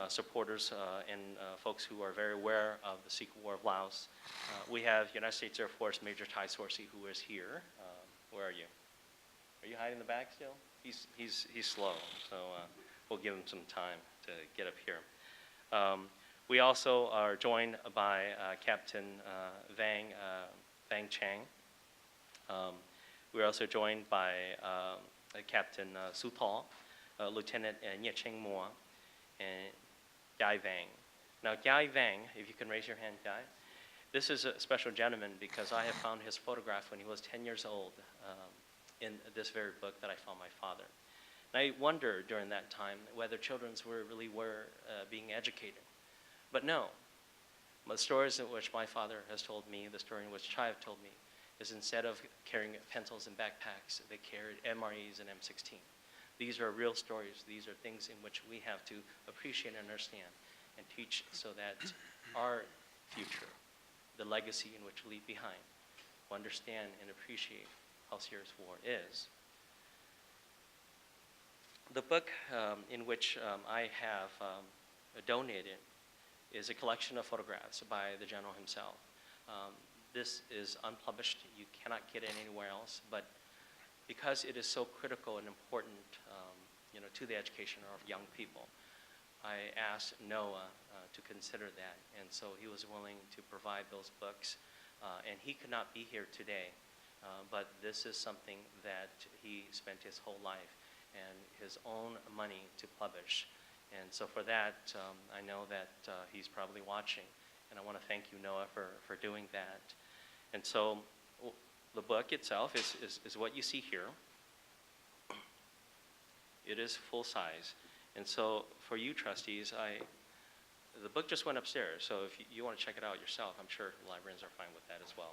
supporters and folks who are very aware of the secret war of Laos. We have United States Air Force Major Tai Sorcy, who is here. Where are you? Are you hiding in the back still? He's slow, so we'll give him some time to get up here. We also are joined by Captain Vang Chang. We're also joined by Captain Su Tao, Lieutenant Nye Cheng Mua, and Guy Vang. Now, Guy Vang, if you can raise your hand, Guy, this is a special gentleman because I have found his photograph when he was 10 years old in this very book that I found my father. And I wondered during that time whether children really were being educated. But no, the stories in which my father has told me, the story in which Chai have told me, is instead of carrying pencils and backpacks, they carried MREs and M16. These are real stories. These are things in which we have to appreciate and understand and teach so that our future, the legacy in which we leave behind, will understand and appreciate how serious war is. The book in which I have donated is a collection of photographs by the general himself. This is unpublished. You cannot get it anywhere else, but because it is so critical and important to the education of young people, I asked Noah to consider that, and so he was willing to provide those books, and he could not be here today, but this is something that he spent his whole life and his own money to publish. And so for that, I know that he's probably watching, and I want to thank you, Noah, for doing that. And so the book itself is what you see here. It is full size. And so for you trustees, the book just went upstairs, so if you want to check it out yourself, I'm sure librarians are fine with that as well.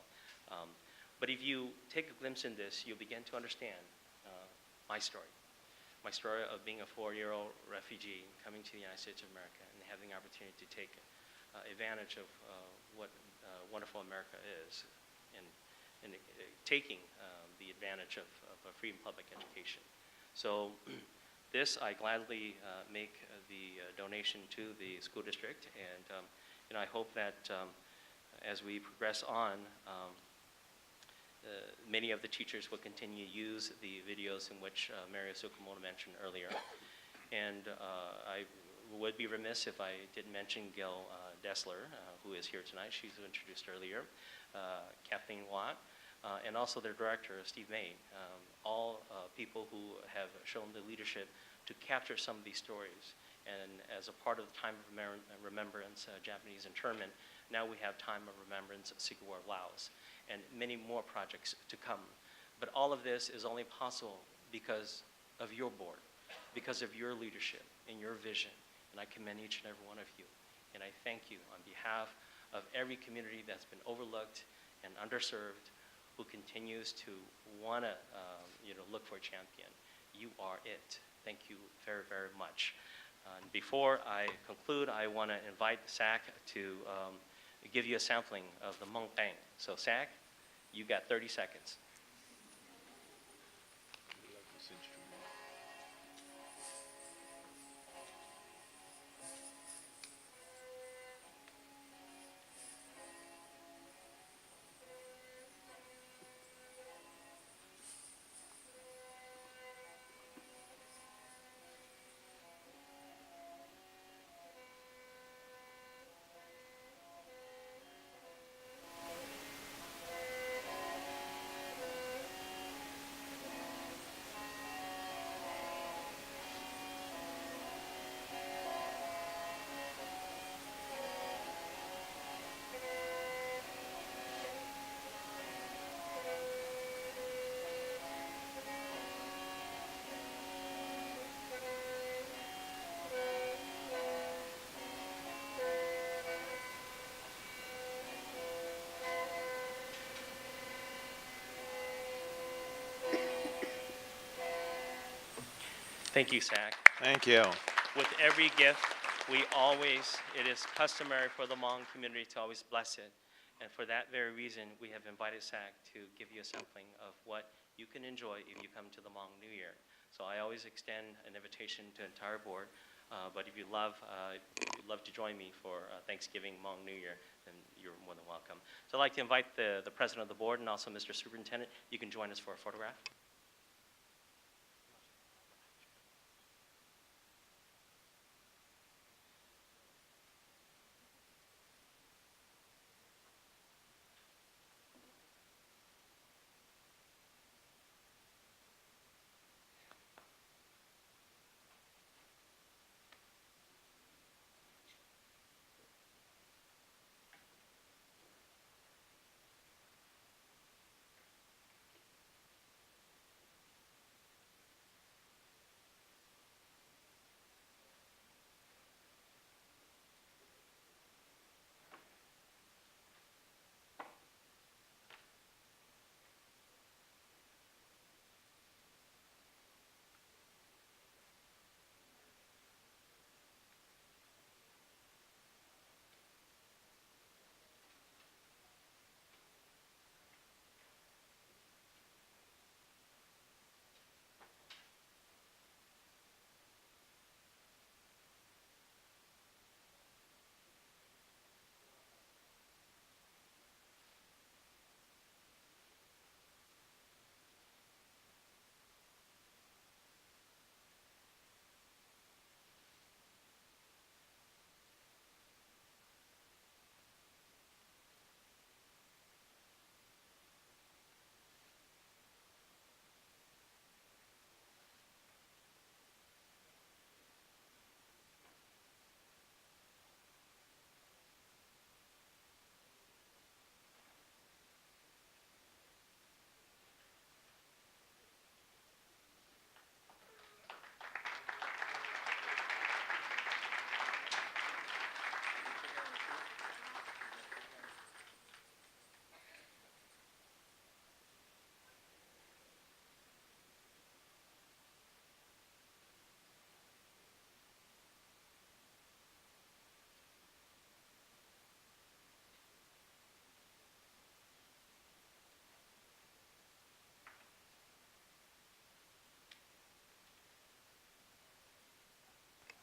But if you take a glimpse in this, you'll begin to understand my story of being a 4-year-old refugee coming to the United States of America and having the opportunity to take advantage of what wonderful America is and taking the advantage of a free and public education. So this, I gladly make the donation to the school district, and I hope that as we progress on, many of the teachers will continue to use the videos in which Mario Tsukamoto mentioned earlier. And I would be remiss if I didn't mention Gil Dessler, who is here tonight. She's introduced earlier, Kathleen Watt, and also their director, Steve May, all people who have shown the leadership to capture some of these stories. And as a part of the Time of Remembrance, Japanese internment, now we have Time of Remembrance, Secret War of Laos, and many more projects to come. But all of this is only possible because of your board, because of your leadership and your vision. And I commend each and every one of you. And I thank you on behalf of every community that's been overlooked and underserved, who continues to want to look for a champion. You are it. Thank you very, very much. And before I conclude, I want to invite SAC to give you a sampling of the Hmong Tang. So SAC, you got 30 seconds. Thank you, Zach. Thank you. With every gift, it is customary for the Hmong community to always bless it. And for that very reason, we have invited Zach to give you a sampling of what you can enjoy if you come to the Hmong New Year. So I always extend an invitation to the entire board, but if you'd love to join me for Thanksgiving Hmong New Year, then you're more than welcome. So I'd like to invite the president of the board and also Mr. Superintendent. You can join us for a photograph.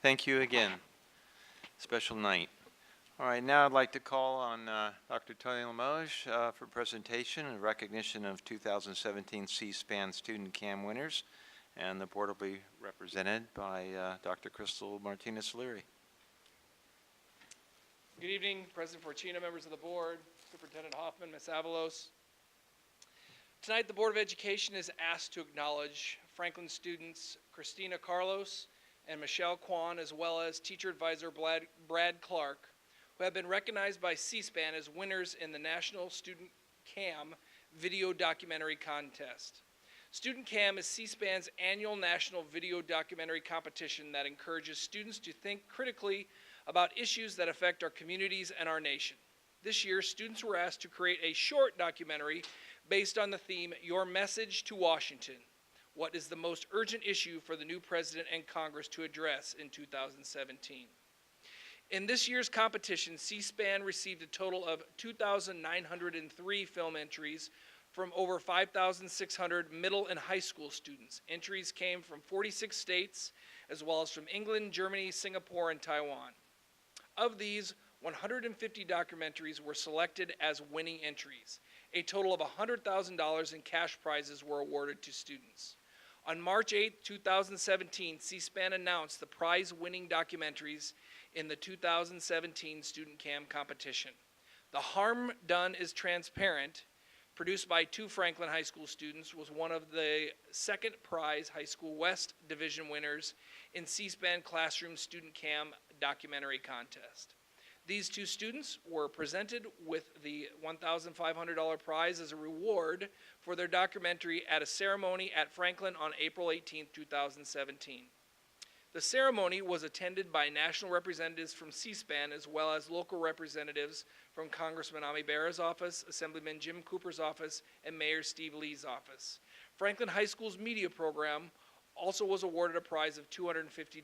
Thank you again. Special night. All right, now I'd like to call on Dr. Tony Limoges for presentation and recognition of 2017 C-SPAN Student CAM winners, and the board will be represented by Dr. Crystal Martinez-Leary. Good evening, President Fortuna, members of the board, Superintendent Hoffman, Ms. Avalos. Tonight, the Board of Education is asked to acknowledge Franklin students Christina Carlos and Michelle Kwan, as well as teacher advisor Brad Clark, who have been recognized by C-SPAN as winners in the National Student CAM Video Documentary Contest. Student CAM is C-SPAN's annual national video documentary competition that encourages students to think critically about issues that affect our communities and our nation. This year, students were asked to create a short documentary based on the theme, Your Message to Washington. What is the most urgent issue for the new president and Congress to address in 2017? In this year's competition, C-SPAN received a total of 2,903 film entries from over 5,600 middle and high school students. Entries came from 46 states, as well as from England, Germany, Singapore, and Taiwan. Of these, 150 documentaries were selected as winning entries. A total of $100,000 in cash prizes were awarded to students. On March 8, 2017, C-SPAN announced the prize-winning documentaries in the 2017 Student CAM competition. The Harm Done is Transparent, produced by 2 Franklin High School students, was one of the second prize High School West Division winners in C-SPAN Classroom Student CAM documentary contest. These 2 students were presented with the $1,500 prize as a reward for their documentary at a ceremony at Franklin on April 18, 2017. The ceremony was attended by national representatives from C-SPAN as well as local representatives from Congressman Ami Bera's office, Assemblyman Jim Cooper's office, and Mayor Steve Lee's office. Franklin High School's media program also was awarded a prize of $250.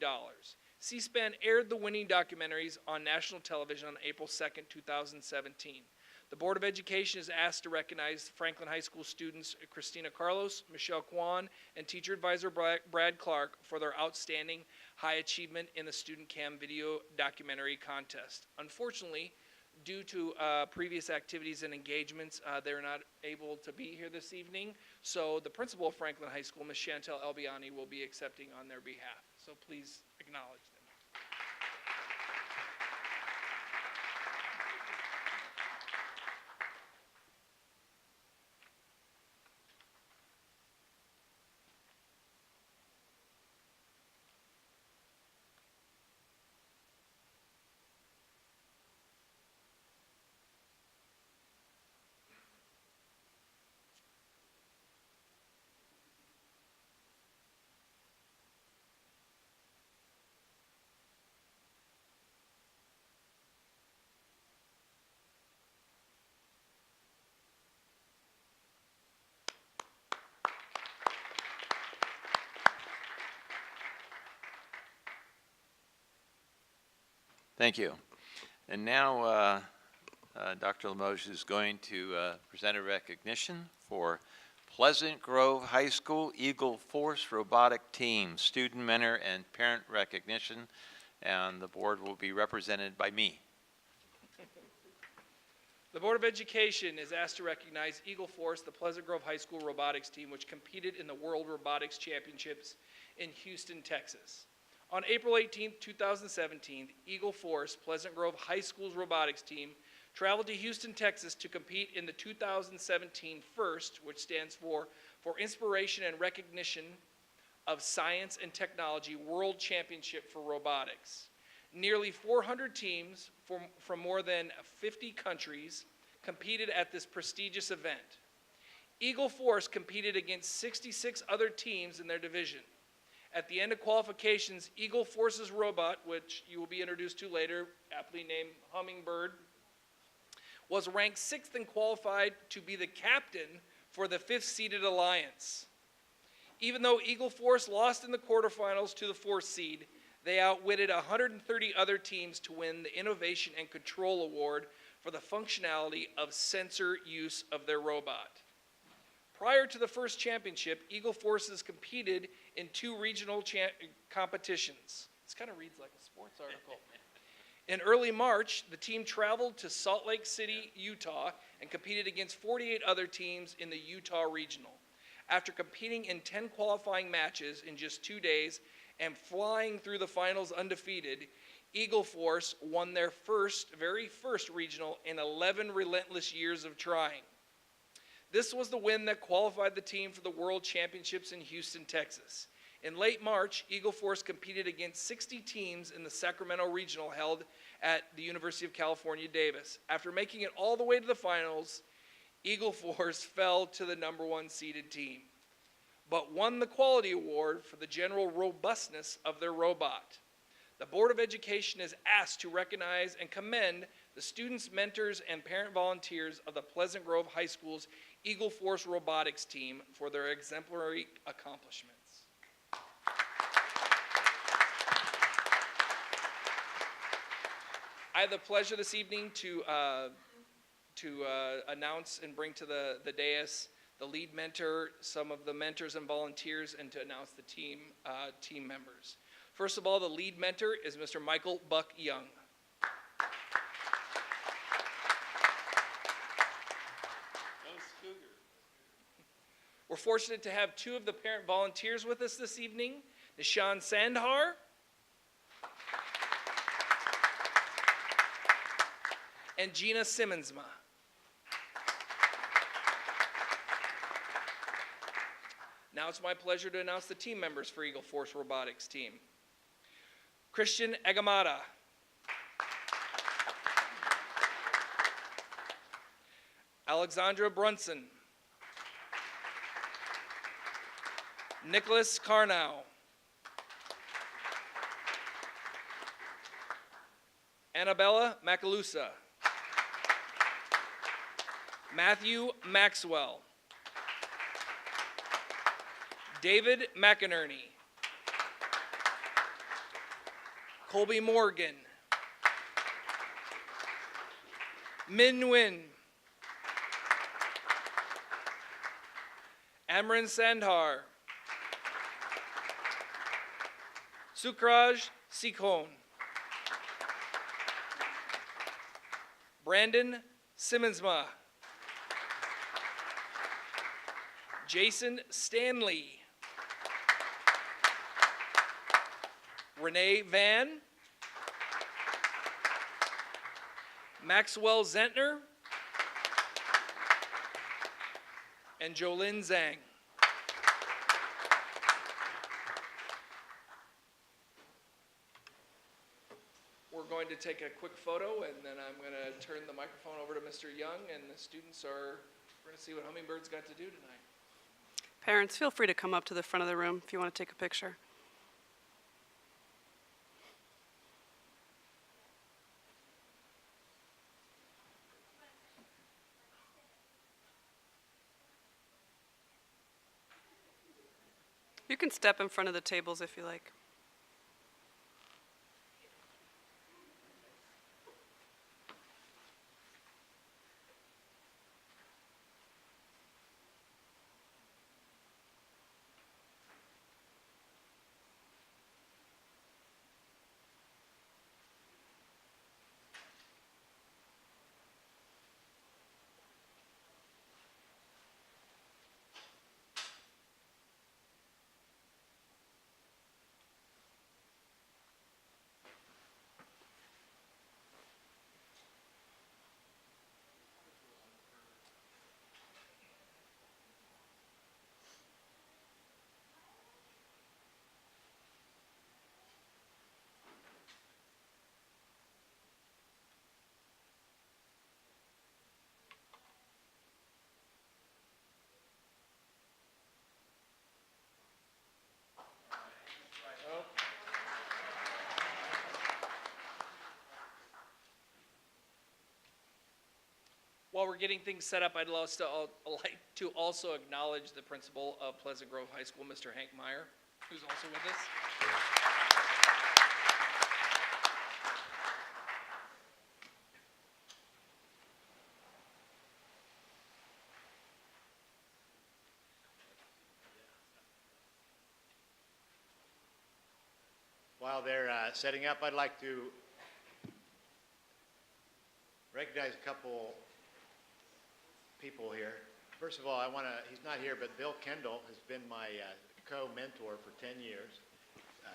C-SPAN aired the winning documentaries on national television on April 2nd, 2017. The Board of Education is asked to recognize Franklin High School students Christina Carlos, Michelle Kwan, and teacher advisor Brad Clark for their outstanding high achievement in the Student Cam Video Documentary Contest. Unfortunately, due to previous activities and engagements, they're not able to be here this evening. So the principal of Franklin High School, Ms. Chantel Albiani, will be accepting on their behalf. So please acknowledge them. Thank you. And now Dr. Limoges is going to present a recognition for Pleasant Grove High School Eagle Force Robotic Team, student mentor and parent recognition, and the board will be represented by me. The Board of Education is asked to recognize Eagle Force, the Pleasant Grove High School robotics team, which competed in the World Robotics Championships in Houston, Texas. On April 18, 2017, Eagle Force, Pleasant Grove High School's robotics team, traveled to Houston, Texas to compete in the 2017 FIRST, which stands for Inspiration and Recognition of Science and Technology World Championship for Robotics. Nearly 400 teams from more than 50 countries competed at this prestigious event. Eagle Force competed against 66 other teams in their division. At the end of qualifications, Eagle Force's robot, which you will be introduced to later, aptly named Hummingbird, was ranked 6th and qualified to be the captain for the 5th-seeded alliance. Even though Eagle Force lost in the quarterfinals to the 4th seed, they outwitted 130 other teams to win the Innovation and Control Award for the functionality of sensor use of their robot. Prior to the first championship, Eagle Forces competed in 2 regional competitions. This kind of reads like a sports article. In early March, the team traveled to Salt Lake City, Utah, and competed against 48 other teams in the Utah Regional. After competing in 10 qualifying matches in just 2 days and flying through the finals undefeated, Eagle Force won their very first regional in 11 relentless years of trying. This was the win that qualified the team for the World Championships in Houston, Texas. In late March, Eagle Force competed against 60 teams in the Sacramento Regional held at the University of California, Davis. After making it all the way to the finals, Eagle Force fell to the #1 seeded team, but won the quality award for the general robustness of their robot. The Board of Education is asked to recognize and commend the students, mentors, and parent volunteers of the Pleasant Grove High School's Eagle Force robotics team for their exemplary accomplishments. I have the pleasure this evening to announce and bring to the dais the lead mentor, some of the mentors and volunteers, and to announce the team members. First of all, the lead mentor is Mr. Michael Buck Young. We're fortunate to have 2 of the parent volunteers with us this evening, Nishan Sandhar and Gina Simmonsma. Now it's my pleasure to announce the team members for Eagle Force Robotics team. Christian Egamata. Alexandra Brunson. Nicholas Carnow. Annabella Macalusa. Matthew Maxwell. David McInerney. Colby Morgan, Min Nguyen, Amran Sandhar, Sukraj Sikhon, Brandon Simmonsma, Jason Stanley, Renee Van, Maxwell Zentner, and Jolyn Zhang. We're going to take a quick photo, and then I'm going to turn the microphone over to Mr. Young, and the students are going to see what Hummingbirds got to do tonight. Parents, feel free to come up to the front of the room if you want to take a picture. You can step in front of the tables if you like. While we're getting things set up, I'd like to also acknowledge the principal of Pleasant Grove High School, Mr. Hank Meyer, who's also with us. While they're setting up, I'd like to recognize a couple people here. First of all, he's not here, but Bill Kendall has been my co-mentor for 10 years.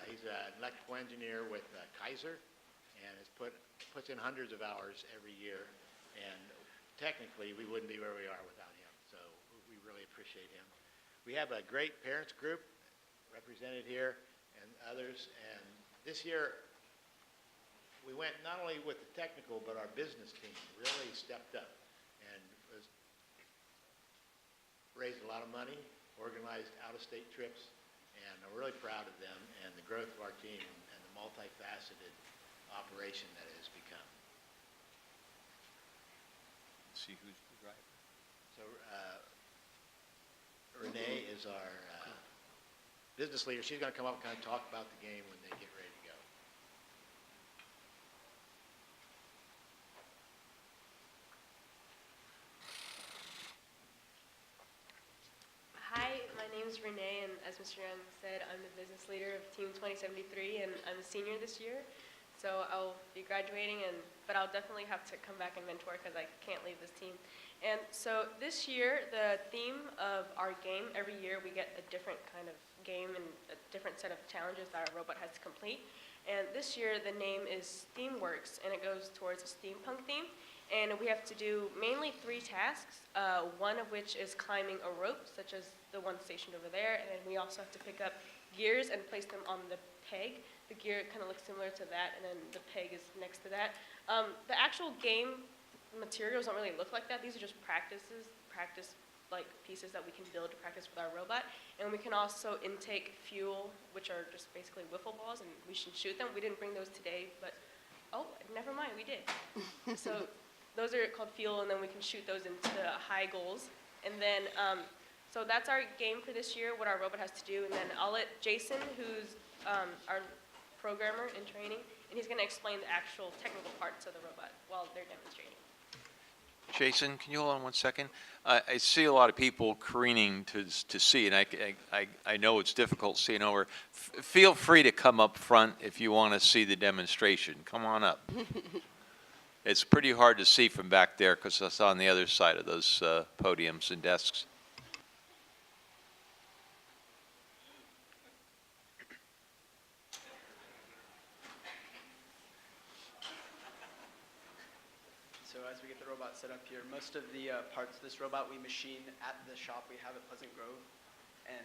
He's an electrical engineer with Kaiser and puts in hundreds of hours every year. And technically, we wouldn't be where we are without him. So we really appreciate him. We have a great parents group represented here and others. And this year, we went not only with the technical, but our business team really stepped up and raised a lot of money, organized out-of-state trips, and I'm really proud of them and the growth of our team and the multifaceted operation that it has become. Let's see who's the driver. So Renee is our business leader. She's going to come up and kind of talk about the game when they get ready to go. Hi, my name is Renee, and as Mr. Young said, I'm the business leader of Team 2073, and I'm a senior this year. So I'll be graduating, but I'll definitely have to come back and mentor because I can't leave this team. And so this year, the theme of our game, every year we get a different kind of game and a different set of challenges that our robot has to complete. And this year, the name is Steamworks, and it goes towards a steampunk theme. And we have to do mainly 3 tasks, one of which is climbing a rope, such as the one stationed over there, and then we also have to pick up gears and place them on the peg. The gear kind of looks similar to that, and then the peg is next to that. The actual game materials don't really look like that. These are just practice like pieces that we can build to practice with our robot. And we can also intake fuel, which are just basically wiffle balls, and we should shoot them. We didn't bring those today, but oh, never mind, we did. So those are called fuel, and then we can shoot those into high goals. And then, so that's our game for this year, what our robot has to do. And then I'll let Jason, who's our programmer in training, and he's going to explain the actual technical parts of the robot while they're demonstrating. Jason, can you hold on 1 second? I see a lot of people careening to see, and I know it's difficult seeing over. Feel free to come up front if you want to see the demonstration. Come on up. It's pretty hard to see from back there because it's on the other side of those podiums and desks. So as we get the robot set up here, most of the parts of this robot we machine at the shop we have at Pleasant Grove. And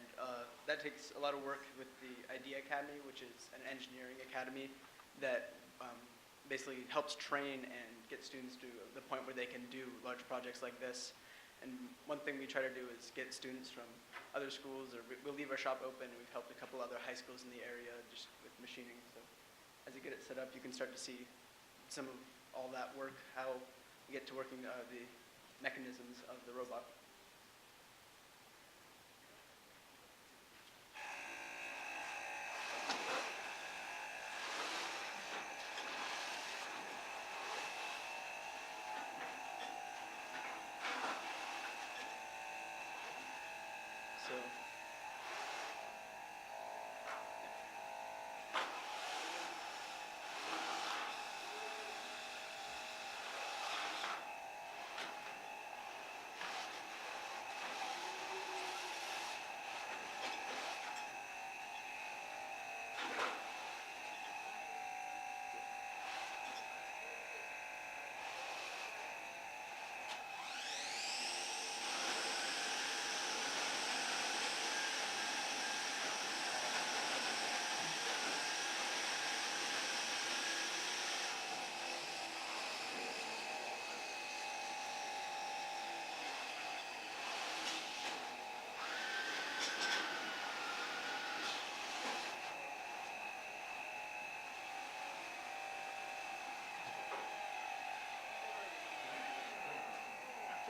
that takes a lot of work with the Idea Academy, which is an engineering academy that basically helps train and get students to the point where they can do large projects like this. And one thing we try to do is get students from other schools, or we'll leave our shop open, and we've helped a couple other high schools in the area just with machining. So as you get it set up, you can start to see some of all that work, how you get to working the mechanisms of the robot. So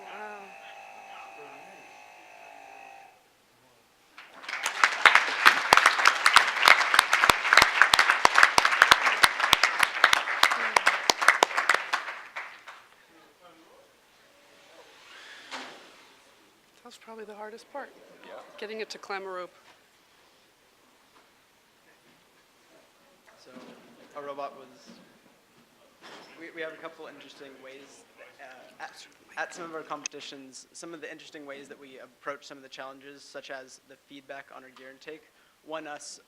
Wow. That's probably the hardest part. Yeah. Getting it to climb a rope. So our robot was, we have a couple interesting ways at some of our competitions, some of the interesting ways that we approach some of the challenges, such as the feedback on our gear intake, won us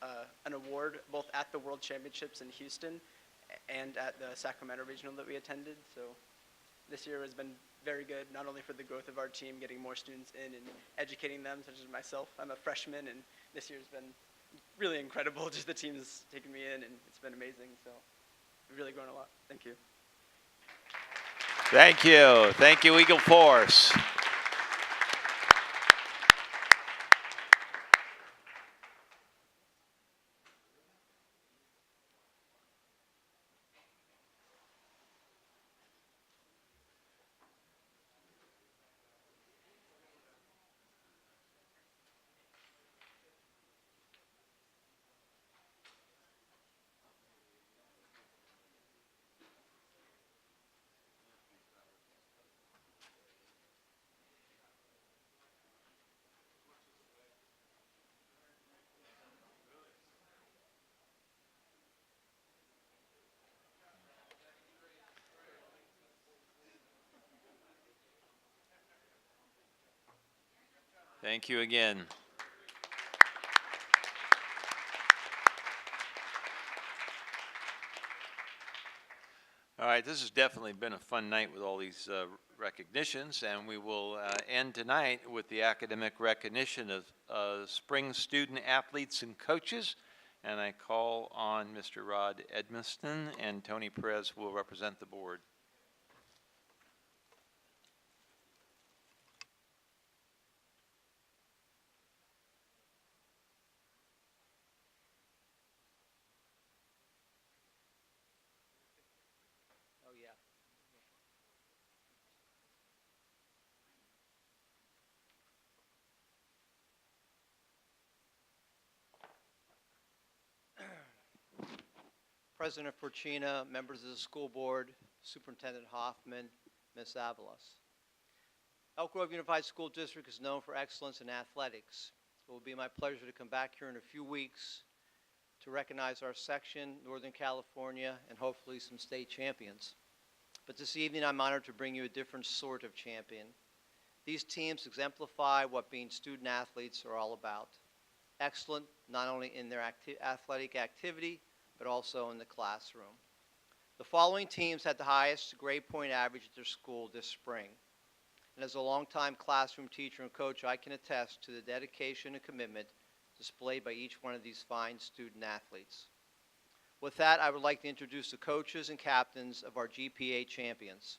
an award both at the World Championships in Houston and at the Sacramento Regional that we attended. So this year has been very good, not only for the growth of our team, getting more students in and educating them, such as myself. I'm a freshman, and this year's been really incredible. Just the team's taken me in, and it's been amazing. So we've really grown a lot. Thank you. Thank you. Thank you, Eagle Force. Thank you again. All right, this has definitely been a fun night with all these recognitions, and we will end tonight with the academic recognition of spring student athletes and coaches. And I call on Mr. Rod Edmiston, and Tony Perez will represent the board. Oh, yeah. President Fortuna, members of the school board, Superintendent Hoffman, Ms. Avalos. Elk Grove Unified School District is known for excellence in athletics. It will be my pleasure to come back here in a few weeks to recognize our section, Northern California, and hopefully some state champions. But this evening, I'm honored to bring you a different sort of champion. These teams exemplify what being student athletes are all about. Excellent, not only in their athletic activity, but also in the classroom. The following teams had the highest grade point average at their school this spring. And as a longtime classroom teacher and coach, I can attest to the dedication and commitment displayed by each one of these fine student athletes. With that, I would like to introduce the coaches and captains of our GPA champions.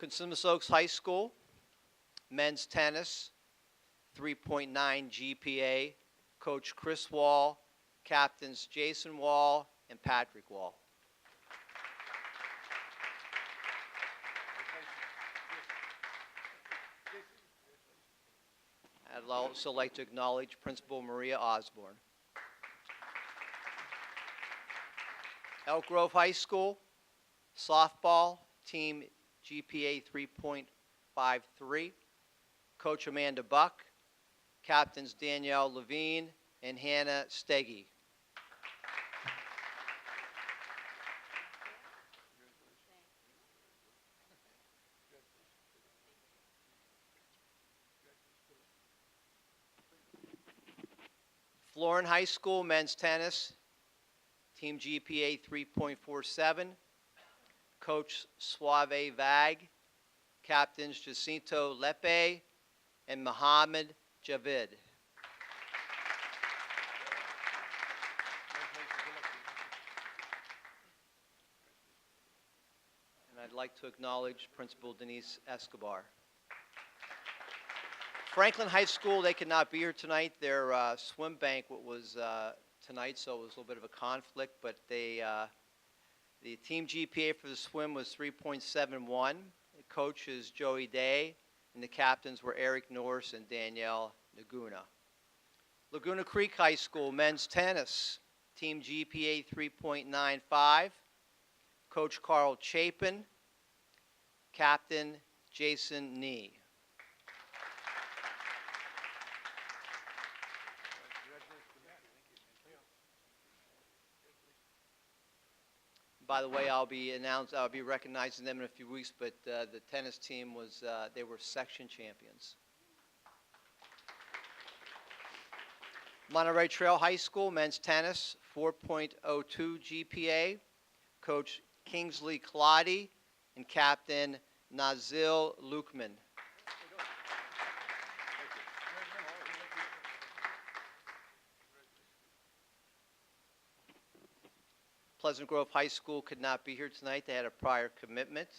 Cosumnes Oaks High School, men's tennis, 3.9 GPA, Coach Chris Wall, captains Jason Wall and Patrick Wall. I'd also like to acknowledge Principal Maria Osborne. Elk Grove High School, softball, team GPA 3.53, Coach Amanda Buck, captains Danielle Levine and Hannah Steggy. Florin High School men's tennis, team GPA 3.47, Coach Suave Vag, captains Jacinto Lepe and Mohammed Javid. And I'd like to acknowledge Principal Denise Escobar. Franklin High School, they could not be here tonight. Their swim banquet was tonight, so it was a little bit of a conflict, but the team GPA for the swim was 3.71. The coach is Joey Day, and the captains were Eric Norse and Danielle Laguna. Laguna Creek High School men's tennis, team GPA 3.95. Coach Carl Chapin, captain Jason Nee. By the way, I'll be recognizing them in a few weeks, but the tennis team was, they were section champions. Monterey Trail High School men's tennis, 4.02 GPA. Coach Kingsley Claudy and captain Nazil Lukman. Pleasant Grove High School could not be here tonight. They had a prior commitment,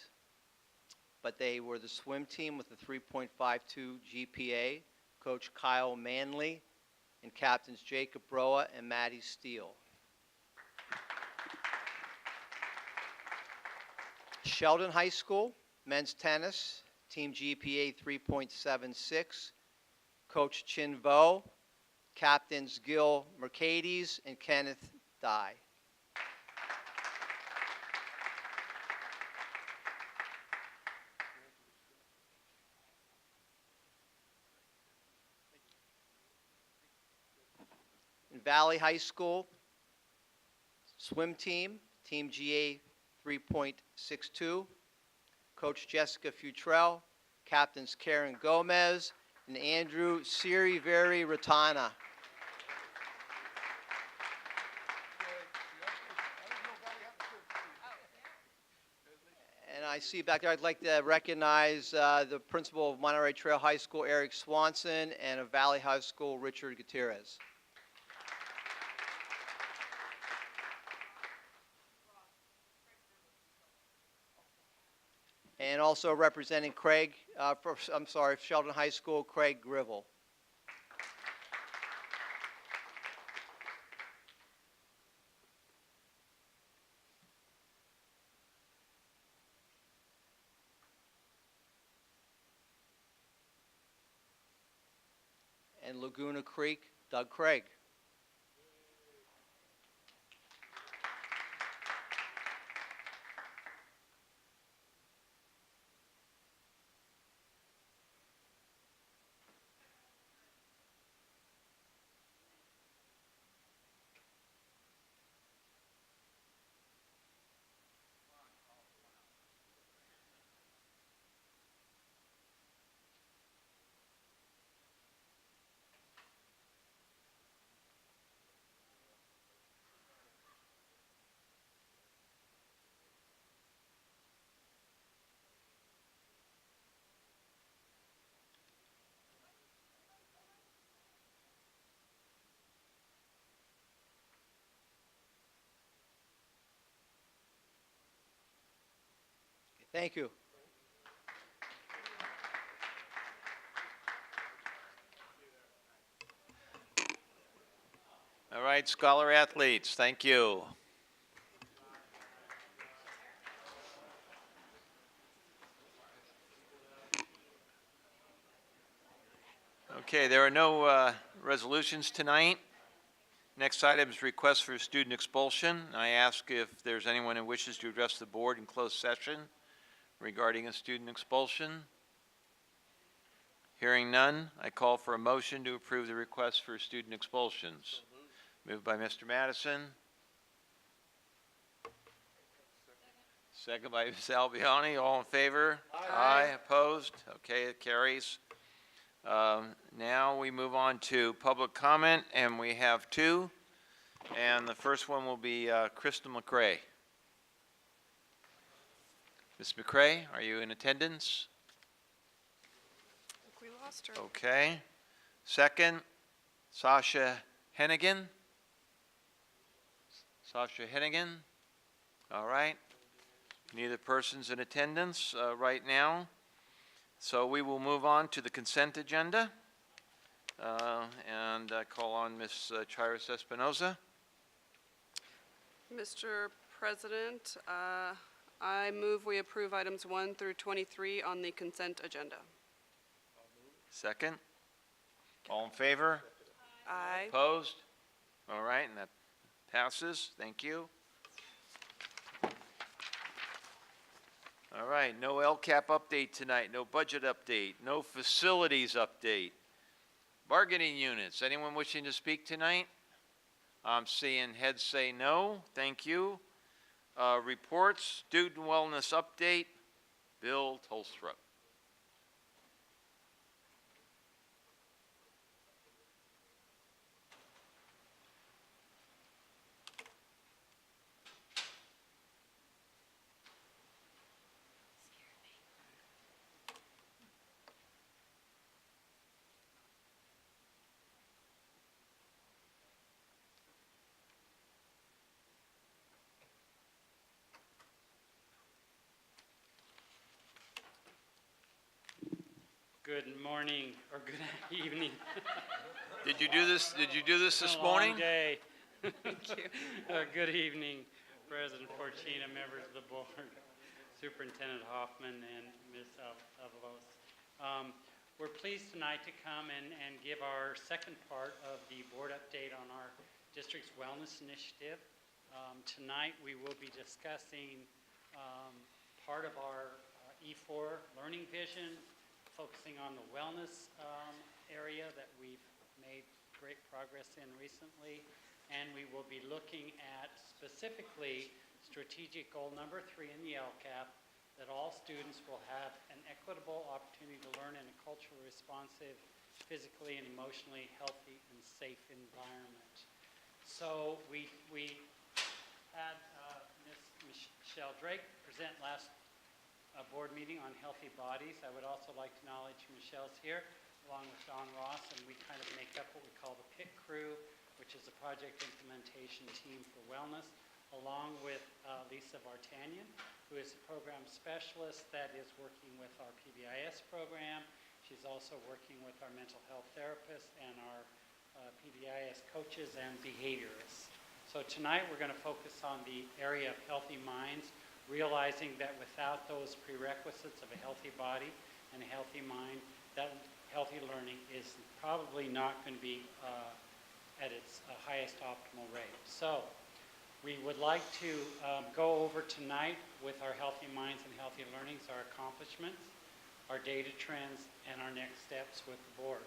but they were the swim team with a 3.52 GPA. Coach Kyle Manley and captains Jacob Broa and Maddie Steele. Sheldon High School, men's tennis, team GPA 3.76. Coach Chin Vo, captains Gil Mercedes and Kenneth Dye. In Valley High School, swim team, team GA 3.62. Coach Jessica Futrell, captains Karen Gomez and Andrew Siriveri Ratana. And I see back there, I'd like to recognize the principal of Monterey Trail High School, Eric Swanson, and of Valley High School, Richard Gutierrez. And also representing Sheldon High School, Craig Grivell. And Laguna Creek, Doug Craig. Thank you. All right, scholar athletes, thank you. Okay, there are no resolutions tonight. Next item is request for student expulsion. I ask if there's anyone who wishes to address the board in closed session regarding a student expulsion. Hearing none, I call for a motion to approve the request for student expulsions. Moved by Mr. Madison. Second by Ms. Albiani. All in favor? Aye. Opposed? Okay, it carries. Now we move on to public comment, and we have two. And the first one will be Crystal McRae. Ms. McRae, are you in attendance? We lost her. Okay. Second, Sasha Hennigan. Sasha Hennigan. All right. Neither person's in attendance right now. So we will move on to the consent agenda. And call on Ms. Chiris Espinoza. Mr. President, I move we approve items 1 through 23 on the consent agenda. Second. All in favor? Aye. Opposed? All right, and that passes. Thank you. All right, no LCAP update tonight, no budget update, no facilities update. Bargaining units, anyone wishing to speak tonight? I'm seeing heads say no, thank you. Reports, student wellness update, Bill Tolstrup. Good morning or good evening. Did you do this this morning? Long day. Thank you. Good evening, President Fortuna, members of the board, Superintendent Hoffman, and Ms. Avalos. We're pleased tonight to come and give our second part of the board update on our district's wellness initiative. Tonight we will be discussing part of our E4 learning vision, focusing on the wellness area that we've made great progress in recently, and we will be looking at specifically strategic goal number 3 in the LCAP, that all students will have an equitable opportunity to learn in a culturally responsive, physically and emotionally healthy and safe environment. So we had Ms. Michelle Drake present last board meeting on healthy bodies. I would also like to acknowledge Michelle's here, along with Don Ross, and we kind of make up what we call the PIC crew, which is a project implementation team for wellness, along with Lisa Vartanian, who is a program specialist that is working with our PBIS program. She's also working with our mental health therapists and our PBIS coaches and behaviorists. So tonight we're going to focus on the area of healthy minds, realizing that without those prerequisites of a healthy body and a healthy mind, that healthy learning is probably not going to be at its highest optimal rate. So we would like to go over tonight with our healthy minds and healthy learnings, our accomplishments, our data trends, and our next steps with the board.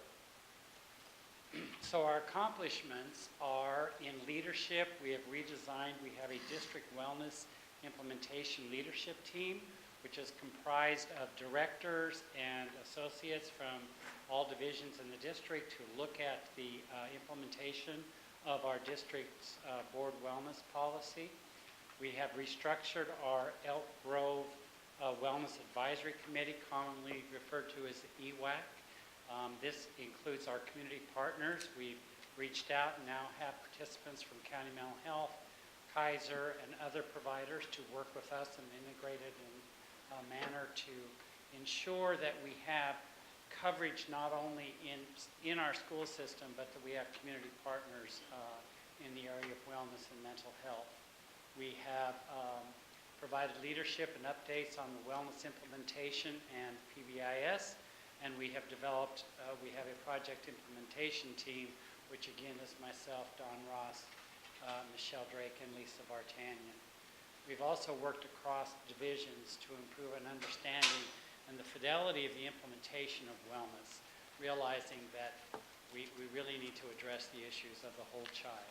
So our accomplishments are in leadership. We have redesigned, we have a district wellness implementation leadership team, which is comprised of directors and associates from all divisions in the district to look at the implementation of our district's board wellness policy. We have restructured our Elk Grove Wellness Advisory Committee, commonly referred to as the EWAC. This includes our community partners. We've reached out and now have participants from County Mental Health, Kaiser, and other providers to work with us in an integrated and manner to ensure that we have coverage not only in our school system, but that we have community partners in the area of wellness and mental health. We have provided leadership and updates on the wellness implementation and PBIS, and we have developed, we have a project implementation team, which again is myself, Don Ross, Michelle Drake, and Lisa Vartanian. We've also worked across divisions to improve an understanding and the fidelity of the implementation of wellness, realizing that we really need to address the issues of the whole child.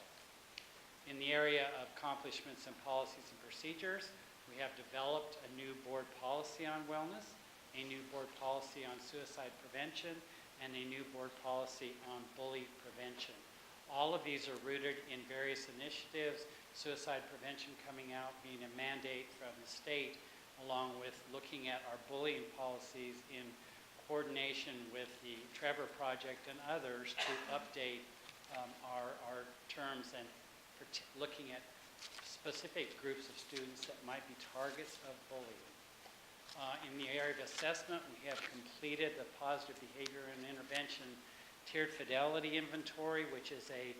In the area of accomplishments and policies and procedures, we have developed a new board policy on wellness, a new board policy on suicide prevention, and a new board policy on bully prevention. All of these are rooted in various initiatives, suicide prevention coming out being a mandate from the state, along with looking at our bullying policies in coordination with the Trevor Project and others to update our terms and looking at specific groups of students that might be targets of bullying. In the area of assessment, we have completed the positive behavior and intervention tiered fidelity inventory, which is a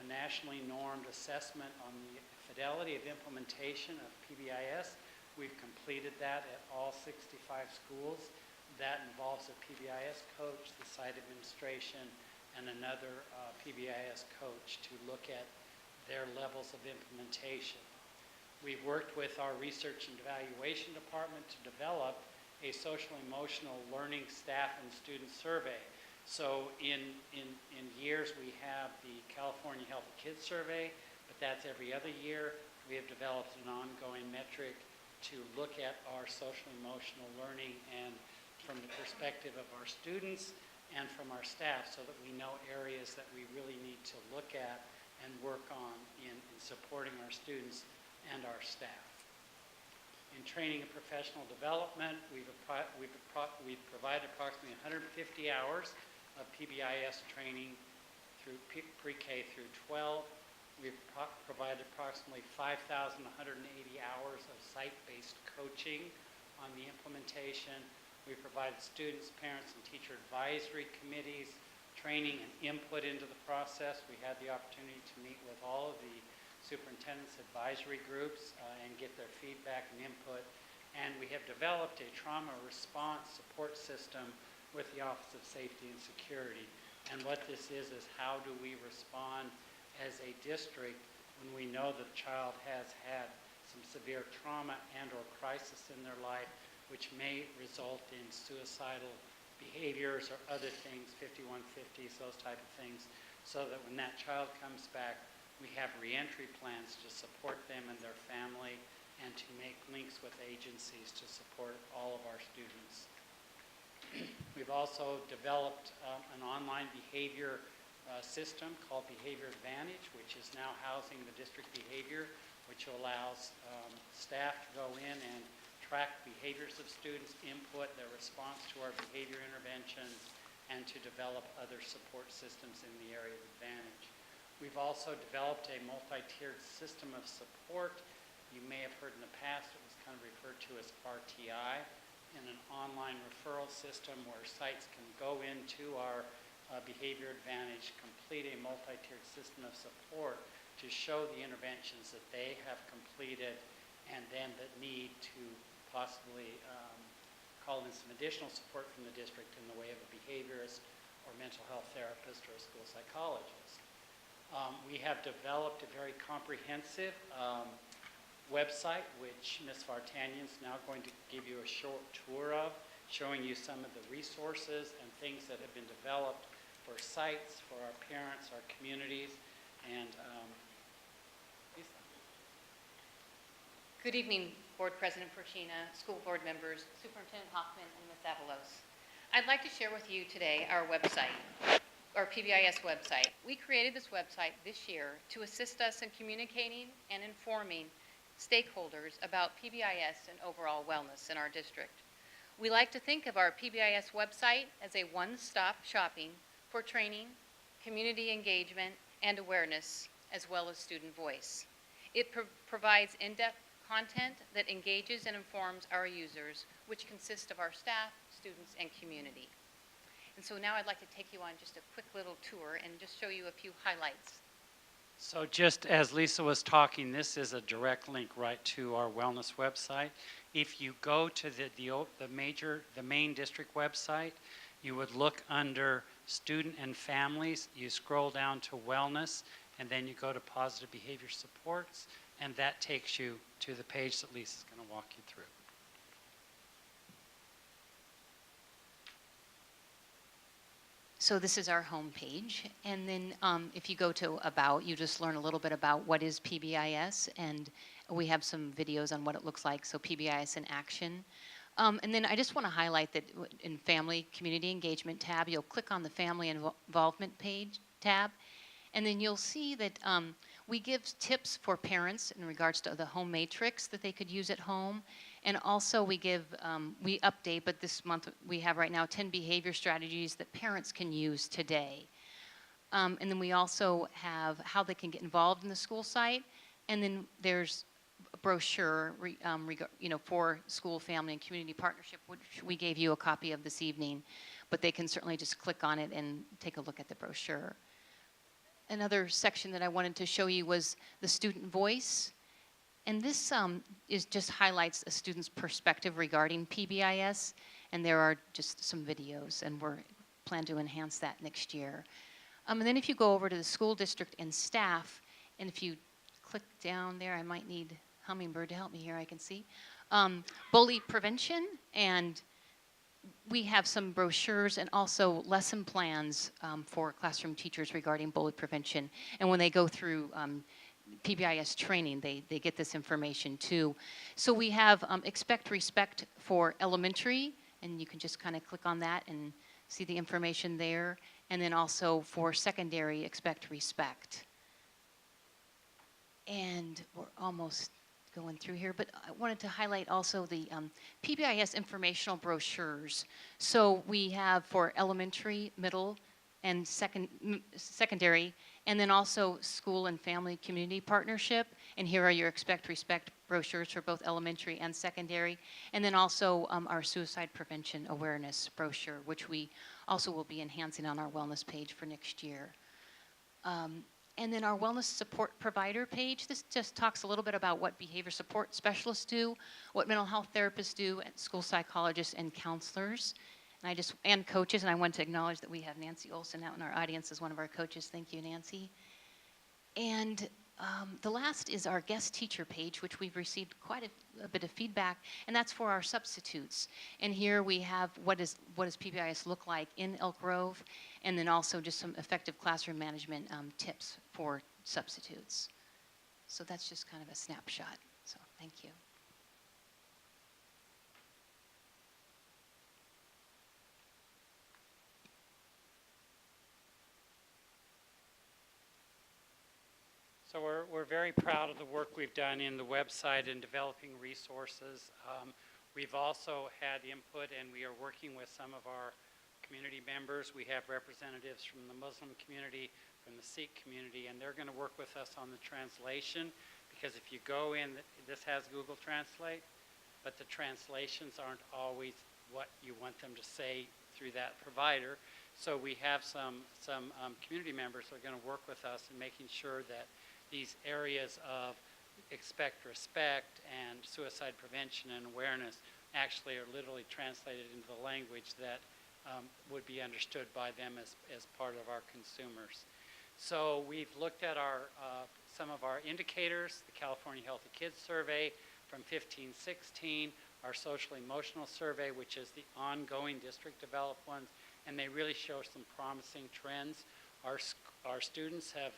nationally normed assessment on the fidelity of implementation of PBIS. We've completed that at all 65 schools. That involves a PBIS coach, the site administration, and another PBIS coach to look at their levels of implementation. We've worked with our research and evaluation department to develop a social emotional learning staff and student survey. So in years we have the California Healthy Kids Survey, but that's every other year. We have developed an ongoing metric to look at our social emotional learning and from the perspective of our students and from our staff so that we know areas that we really need to look at and work on in supporting our students and our staff. In training and professional development, we've provided approximately 150 hours of PBIS training through pre-K through 12. We've provided approximately 5,180 hours of site-based coaching on the implementation. We've provided students, parents, and teacher advisory committees training and input into the process. We had the opportunity to meet with all of the superintendent's advisory groups and get their feedback and input. And we have developed a trauma response support system with the Office of Safety and Security. And what this is how do we respond as a district when we know that a child has had some severe trauma and or crisis in their life, which may result in suicidal behaviors or other things, 5150s, those type of things, so that when that child comes back, we have reentry plans to support them and their family and to make links with agencies to support all of our students. We've also developed an online behavior system called Behavior Advantage, which is now housing the district behavior, which allows staff to go in and track behaviors of students, input their response to our behavior interventions, and to develop other support systems in the area of Advantage. We've also developed a multi-tiered system of support. You may have heard in the past it was kind of referred to as RTI, in an online referral system where sites can go into our Behavior Advantage, complete a multi-tiered system of support to show the interventions that they have completed and then that need to possibly call in some additional support from the district in the way of a behaviorist or mental health therapist or a school psychologist. We have developed a very comprehensive website, which Ms. Vartanian is now going to give you a short tour of, showing you some of the resources and things that have been developed for sites, for our parents, our communities, and Lisa. Good evening, Board President Fortuna, school board members, Superintendent Hoffman, and Ms. Avalos. I'd like to share with you today our website, our PBIS website. We created this website this year to assist us in communicating and informing stakeholders about PBIS and overall wellness in our district. We like to think of our PBIS website as a one-stop shopping for training, community engagement, and awareness, as well as student voice. It provides in-depth content that engages and informs our users, which consist of our staff, students, and community. And so now I'd like to take you on just a quick little tour and just show you a few highlights. So just as Lisa was talking, this is a direct link right to our wellness website. If you go to the main district website, you would look under student and families, you scroll down to wellness, and then you go to positive behavior supports, and that takes you to the page that Lisa's going to walk you through. So this is our home page, and then if you go to About, you just learn a little bit about what is PBIS, and we have some videos on what it looks like, so PBIS in action. And then I just want to highlight that in Family Community Engagement tab, you'll click on the Family Involvement page tab, and then you'll see that we give tips for parents in regards to the home matrix that they could use at home. And also we give, we update, but this month we have right now 10 behavior strategies that parents can use today. And then we also have how they can get involved in the school site. And then there's a brochure for school, family, and community partnership, which we gave you a copy of this evening. But they can certainly just click on it and take a look at the brochure. Another section that I wanted to show you was the student voice. And this just highlights a student's perspective regarding PBIS. And there are just some videos, and we're plan to enhance that next year. And then if you go over to the school district and staff, and if you click down there, I might need Hummingbird to help me here, I can see. Bully prevention, and we have some brochures and also lesson plans for classroom teachers regarding bully prevention. And when they go through PBIS training, they get this information too. So we have Expect Respect for elementary, and you can just kind of click on that and see the information there. And then also for secondary, Expect Respect. And we're almost going through here, but I wanted to highlight also the PBIS informational brochures. So we have for elementary, middle, and secondary, and then also school and family community partnership. And here are your Expect Respect brochures for both elementary and secondary. And then also our suicide prevention awareness brochure, which we also will be enhancing on our wellness page for next year. And then our wellness support provider page, this just talks a little bit about what behavior support specialists do, what mental health therapists do, and school psychologists and counselors. And coaches, and I want to acknowledge that we have Nancy Olson out in our audience as one of our coaches. Thank you, Nancy. And the last is our guest teacher page, which we've received quite a bit of feedback, and that's for our substitutes. And here we have what does PBIS look like in Elk Grove, and then also just some effective classroom management tips for substitutes. So that's just kind of a snapshot. So thank you. So we're very proud of the work we've done in the website and developing resources. We've also had input, and we are working with some of our community members. We have representatives from the Muslim community, from the Sikh community, and they're going to work with us on the translation, because if you go in, this has Google Translate, but the translations aren't always what you want them to say through that provider. So we have some community members that are going to work with us in making sure that these areas of expect respect and suicide prevention and awareness actually are literally translated into the language that would be understood by them as part of our consumers. So we've looked at some of our indicators, the California Healthy Kids Survey from 15-16, our social emotional survey, which is the ongoing district developed ones, and they really show some promising trends. Our students have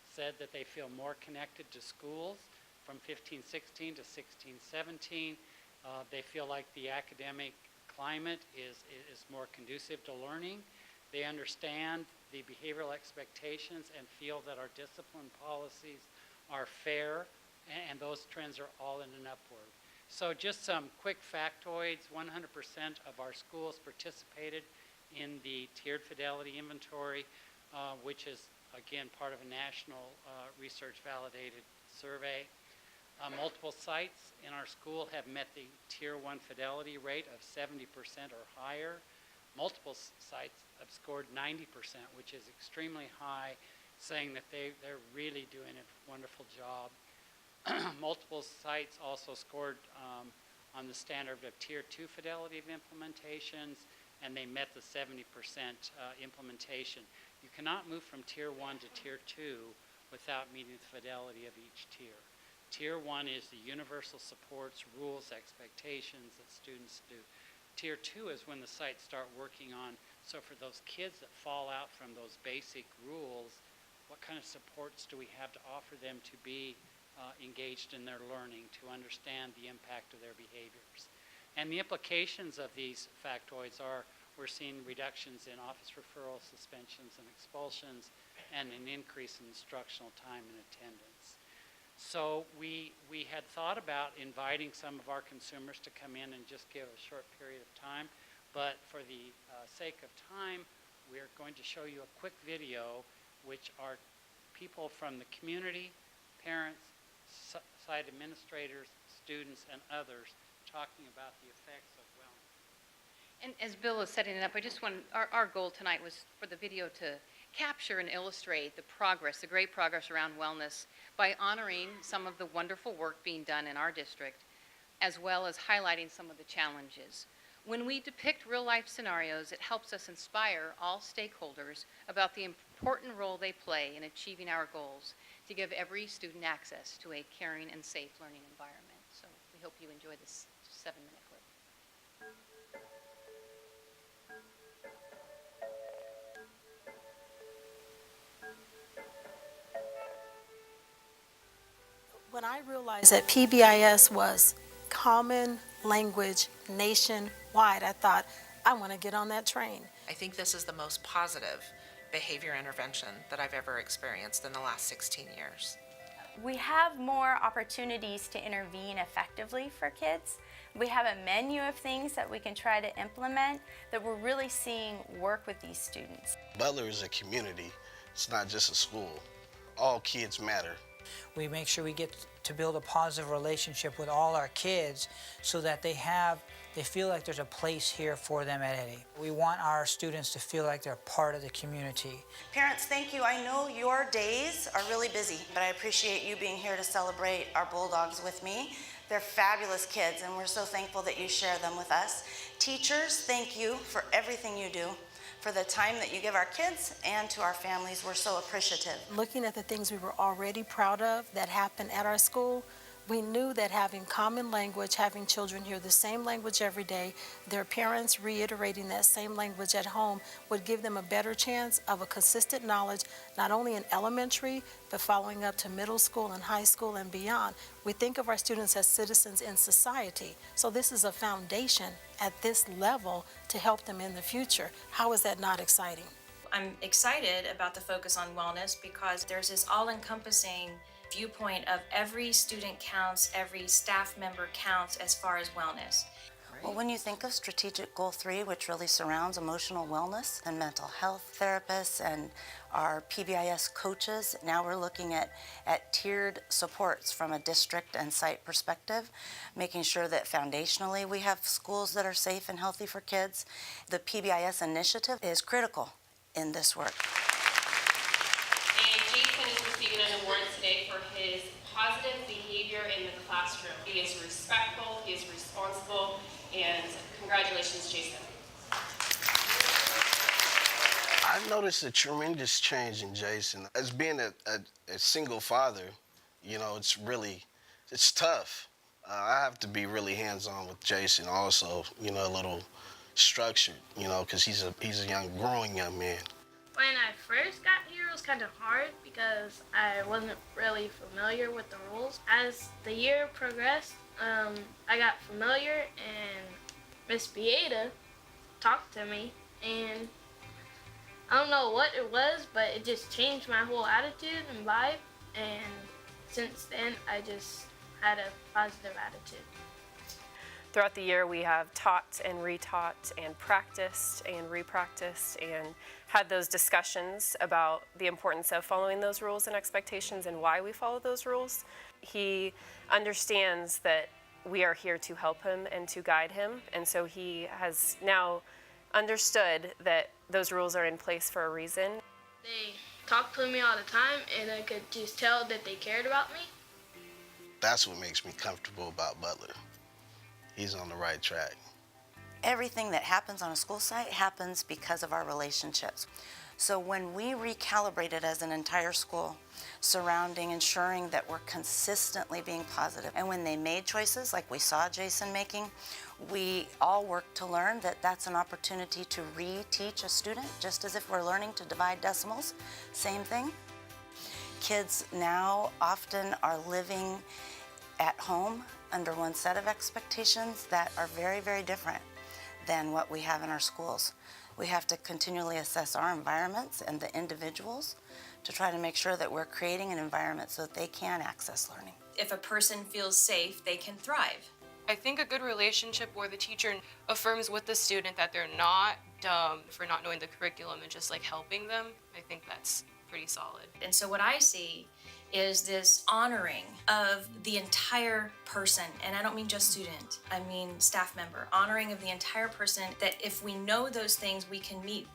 said that they feel more connected to schools from 15-16 to 16-17. They feel like the academic climate is more conducive to learning. They understand the behavioral expectations and feel that our discipline policies are fair, and those trends are all in an upward. So just some quick factoids. 100% of our schools participated in the tiered fidelity inventory, which is, again, part of a national research validated survey. Multiple sites in our school have met the Tier 1 fidelity rate of 70% or higher. Multiple sites have scored 90%, which is extremely high, saying that they're really doing a wonderful job. Multiple sites also scored on the standard of Tier 2 fidelity of implementations, and they met the 70% implementation. You cannot move from Tier 1 to Tier 2 without meeting the fidelity of each tier. Tier 1 is the universal supports, rules, expectations that students do. Tier 2 is when the sites start working on, so for those kids that fall out from those basic rules, what kind of supports do we have to offer them to be engaged in their learning, to understand the impact of their behaviors. And the implications of these factoids are we're seeing reductions in office referrals, suspensions, and expulsions, and an increase in instructional time and attendance. So we had thought about inviting some of our consumers to come in and just give a short period of time, but for the sake of time, we're going to show you a quick video, which are people from the community, parents, site administrators, students, and others talking about the effects of wellness. And as Bill is setting it up, I just want, our goal tonight was for the video to capture and illustrate the progress, the great progress around wellness by honoring some of the wonderful work being done in our district, as well as highlighting some of the challenges. When we depict real-life scenarios, it helps us inspire all stakeholders about the important role they play in achieving our goals to give every student access to a caring and safe learning environment. So we hope you enjoy this 7-minute clip. When I realized that PBIS was common language nationwide, I thought, I want to get on that train. I think this is the most positive behavior intervention that I've ever experienced in the last 16 years. We have more opportunities to intervene effectively for kids. We have a menu of things that we can try to implement that we're really seeing work with these students. Butler is a community. It's not just a school. All kids matter. We make sure we get to build a positive relationship with all our kids so that they feel like there's a place here for them at Eddie. We want our students to feel like they're part of the community. Parents, thank you. I know your days are really busy, but I appreciate you being here to celebrate our Bulldogs with me. They're fabulous kids, and we're so thankful that you share them with us. Teachers, thank you for everything you do, for the time that you give our kids and to our families. We're so appreciative. Looking at the things we were already proud of that happened at our school, we knew that having common language, having children hear the same language every day, their parents reiterating that same language at home would give them a better chance of a consistent knowledge, not only in elementary, but following up to middle school and high school and beyond. We think of our students as citizens in society, so this is a foundation at this level to help them in the future. How is that not exciting? I'm excited about the focus on wellness because there's this all-encompassing viewpoint of every student counts, every staff member counts as far as wellness. Well, when you think of strategic goal 3, which really surrounds emotional wellness and mental health therapists and our PBIS coaches, now we're looking at tiered supports from a district and site perspective, making sure that foundationally we have schools that are safe and healthy for kids. The PBIS initiative is critical in this work. And Jason is receiving an award today for his positive behavior in the classroom. He is respectful, he is responsible, and congratulations, Jason. I've noticed a tremendous change in Jason. As being a single father, you know, it's tough. I have to be really hands-on with Jason also, you know, a little structured, you know, because he's a growing young man. When I first got here, it was kind of hard because I wasn't really familiar with the rules. As the year progressed, I got familiar, and Miss Beata talked to me, and I don't know what it was, but it just changed my whole attitude and vibe, and since then, I just had a positive attitude. Throughout the year, we have taught and retaught and practiced and repracticed and had those discussions about the importance of following those rules and expectations and why we follow those rules. He understands that we are here to help him and to guide him, and so he has now understood that those rules are in place for a reason. They talked to me all the time, and I could just tell that they cared about me. That's what makes me comfortable about Butler. He's on the right track. Everything that happens on a school site happens because of our relationships. So when we recalibrated as an entire school surrounding ensuring that we're consistently being positive, and when they made choices like we saw Jason making, we all worked to learn that that's an opportunity to re-teach a student, just as if we're learning to divide decimals, same thing. Kids now often are living at home under one set of expectations that are very, very different than what we have in our schools. We have to continually assess our environments and the individuals to try to make sure that we're creating an environment so that they can access learning. If a person feels safe, they can thrive. I think a good relationship where the teacher affirms with the student that they're not dumb for not knowing the curriculum and just like helping them, I think that's pretty solid. And so what I see is this honoring of the entire person, and I don't mean just student, I mean staff member, honoring of the entire person, that if we know those things, we can meet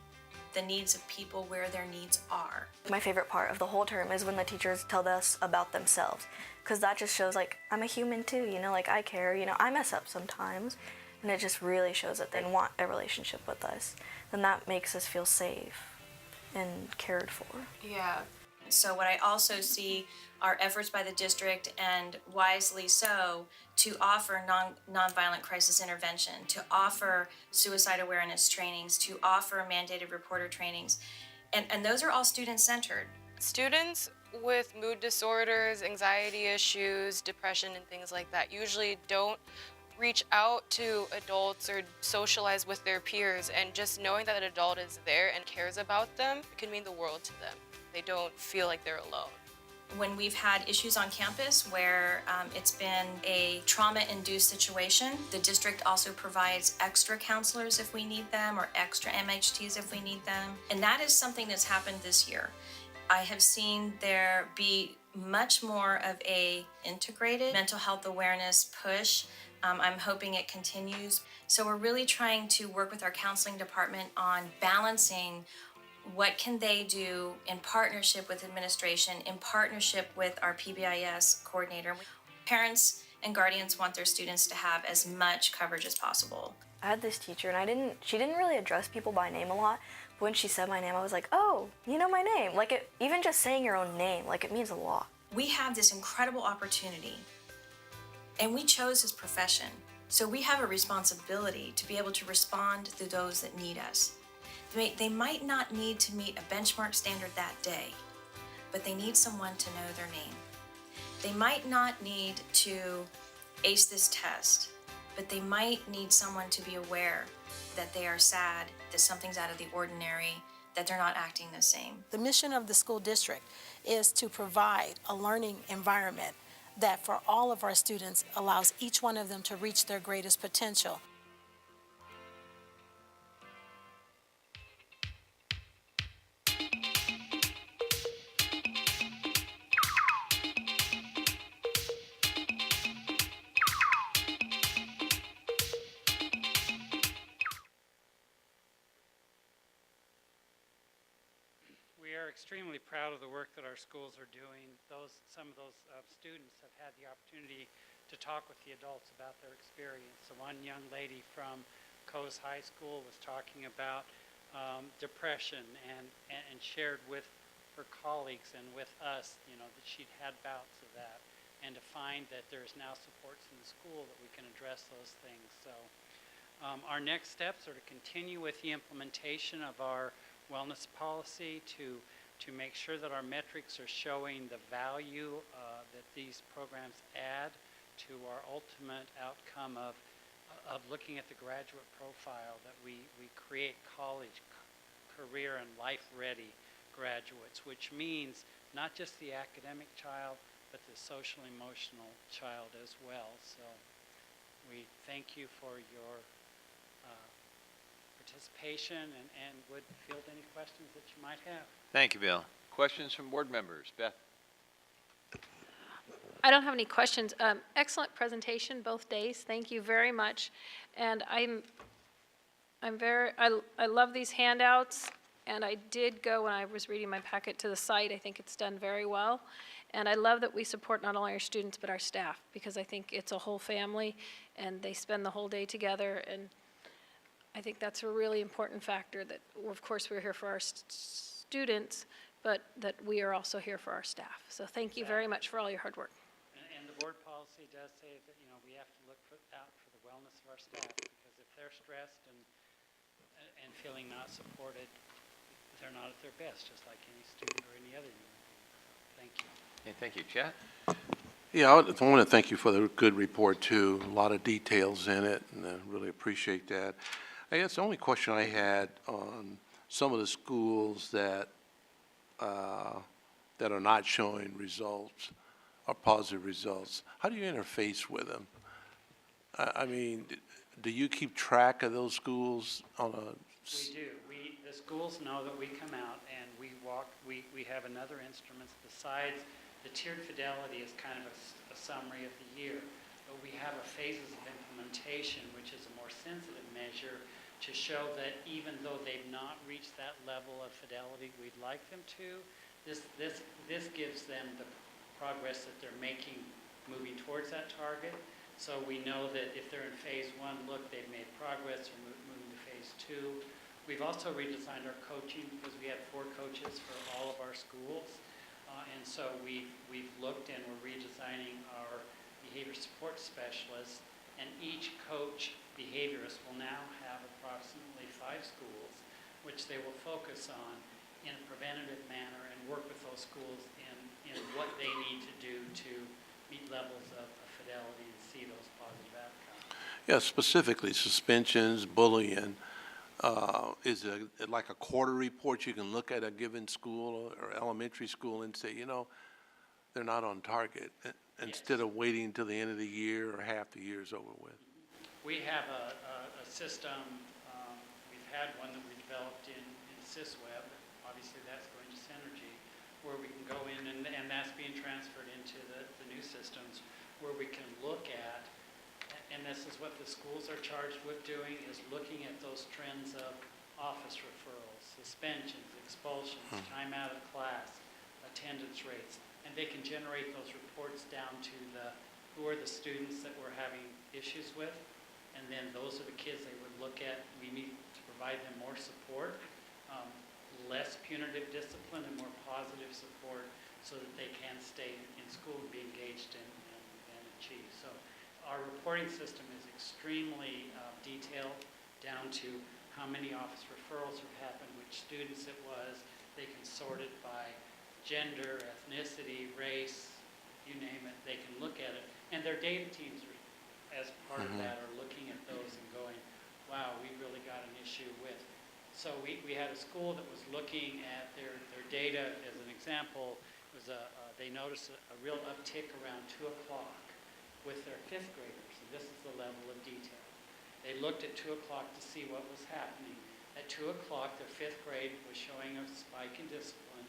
the needs of people where their needs are. My favorite part of the whole term is when the teachers tell us about themselves, because that just shows like I'm a human too, you know, like I care, you know, I mess up sometimes, and it just really shows that they want a relationship with us. And that makes us feel safe and cared for. Yeah. So what I also see are efforts by the district, and wisely so, to offer nonviolent crisis intervention, to offer suicide awareness trainings, to offer mandated reporter trainings. And those are all student-centered. Students with mood disorders, anxiety issues, depression, and things like that usually don't reach out to adults or socialize with their peers, and just knowing that an adult is there and cares about them can mean the world to them. They don't feel like they're alone. When we've had issues on campus where it's been a trauma-induced situation, the district also provides extra counselors if we need them, or extra MHTs if we need them. And that is something that's happened this year. I have seen there be much more of a integrated mental health awareness push. I'm hoping it continues. So we're really trying to work with our counseling department on balancing what can they do in partnership with administration, in partnership with our PBIS coordinator. Parents and guardians want their students to have as much coverage as possible. I had this teacher, and she didn't really address people by name a lot, but when she said my name, I was like, oh, you know my name. Like, even just saying your own name, like, it means a lot. We have this incredible opportunity, and we chose this profession. So we have a responsibility to be able to respond to those that need us. They might not need to meet a benchmark standard that day, but they need someone to know their name. They might not need to ace this test, but they might need someone to be aware that they are sad, that something's out of the ordinary, that they're not acting the same. The mission of the school district is to provide a learning environment that for all of our students allows each one of them to reach their greatest potential. We are extremely proud of the work that our schools are doing. Some of those students have had the opportunity to talk with the adults about their experience. So one young lady from Coes High School was talking about depression and shared with her colleagues and with us, you know, that she'd had bouts of that, and to find that there's now supports in the school that we can address those things. So our next steps are to continue with the implementation of our wellness policy, to make sure that our metrics are showing the value that these programs add to our ultimate outcome of looking at the graduate profile, that we create college, career, and life-ready graduates, which means not just the academic child, but the social-emotional child as well. So we thank you for your participation and would field any questions that you might have. Thank you, Bill. Questions from board members? Beth? I don't have any questions. Excellent presentation both days. Thank you very much. And I love these handouts, and I did go when I was reading my packet to the site. I think it's done very well. And I love that we support not only our students but our staff, because I think it's a whole family and they spend the whole day together, and I think that's a really important factor that, of course, we're here for our students, but that we are also here for our staff. So thank you very much for all your hard work. And the board policy does say that, you know, we have to look out for the wellness of our staff, because if they're stressed and feeling not supported, they're not at their best, just like any student or any other human being. Thank you. Okay, thank you. Chat? Yeah, I want to thank you for the good report, too. A lot of details in it, and I really appreciate that. I guess the only question I had on some of the schools that are not showing results or positive results, how do you interface with them? I mean, do you keep track of those schools on a... We do. The schools know that we come out and we have another instrument besides the tiered fidelity is kind of a summary of the year. But we have a phases of implementation, which is a more sensitive measure to show that even though they've not reached that level of fidelity we'd like them to, this gives them the progress that they're making moving towards that target. So we know that if they're in phase 1, look, they've made progress, or moving to phase 2. We've also redesigned our coaching because we have 4 coaches for all of our schools. And so we've looked and we're redesigning our behavior support specialists, and each coach behaviorist will now have approximately 5 schools, which they will focus on in a preventative manner and work with those schools in what they need to do to meet levels of fidelity and see those positive outcomes. Yeah, specifically suspensions, bullying. Is it like a quarter report you can look at a given school or elementary school and say, you know, they're not on target, instead of waiting until the end of the year or half the year's over with? We have a system, we've had one that we developed in SysWeb, obviously that's going to Synergy, where we can go in and that's being transferred into the new systems, where we can look at, and this is what the schools are charged with doing, is looking at those trends of office referrals, suspensions, expulsions, time out of class, attendance rates, and they can generate those reports down to who are the students that we're having issues with, and then those are the kids they would look at. We need to provide them more support, less punitive discipline and more positive support so that they can stay in school and be engaged and achieve. So our reporting system is extremely detailed, down to how many office referrals have happened, which students it was. They can sort it by gender, ethnicity, race, you name it. They can look at it. And their data teams, as part of that, are looking at those and going, wow, we really got an issue with. So we had a school that was looking at their data. As an example, it was they noticed a real uptick around 2 o'clock with their 5th graders, and this is the level of detail. They looked at 2 o'clock to see what was happening. At 2 o'clock, their 5th grade was showing a spike in discipline,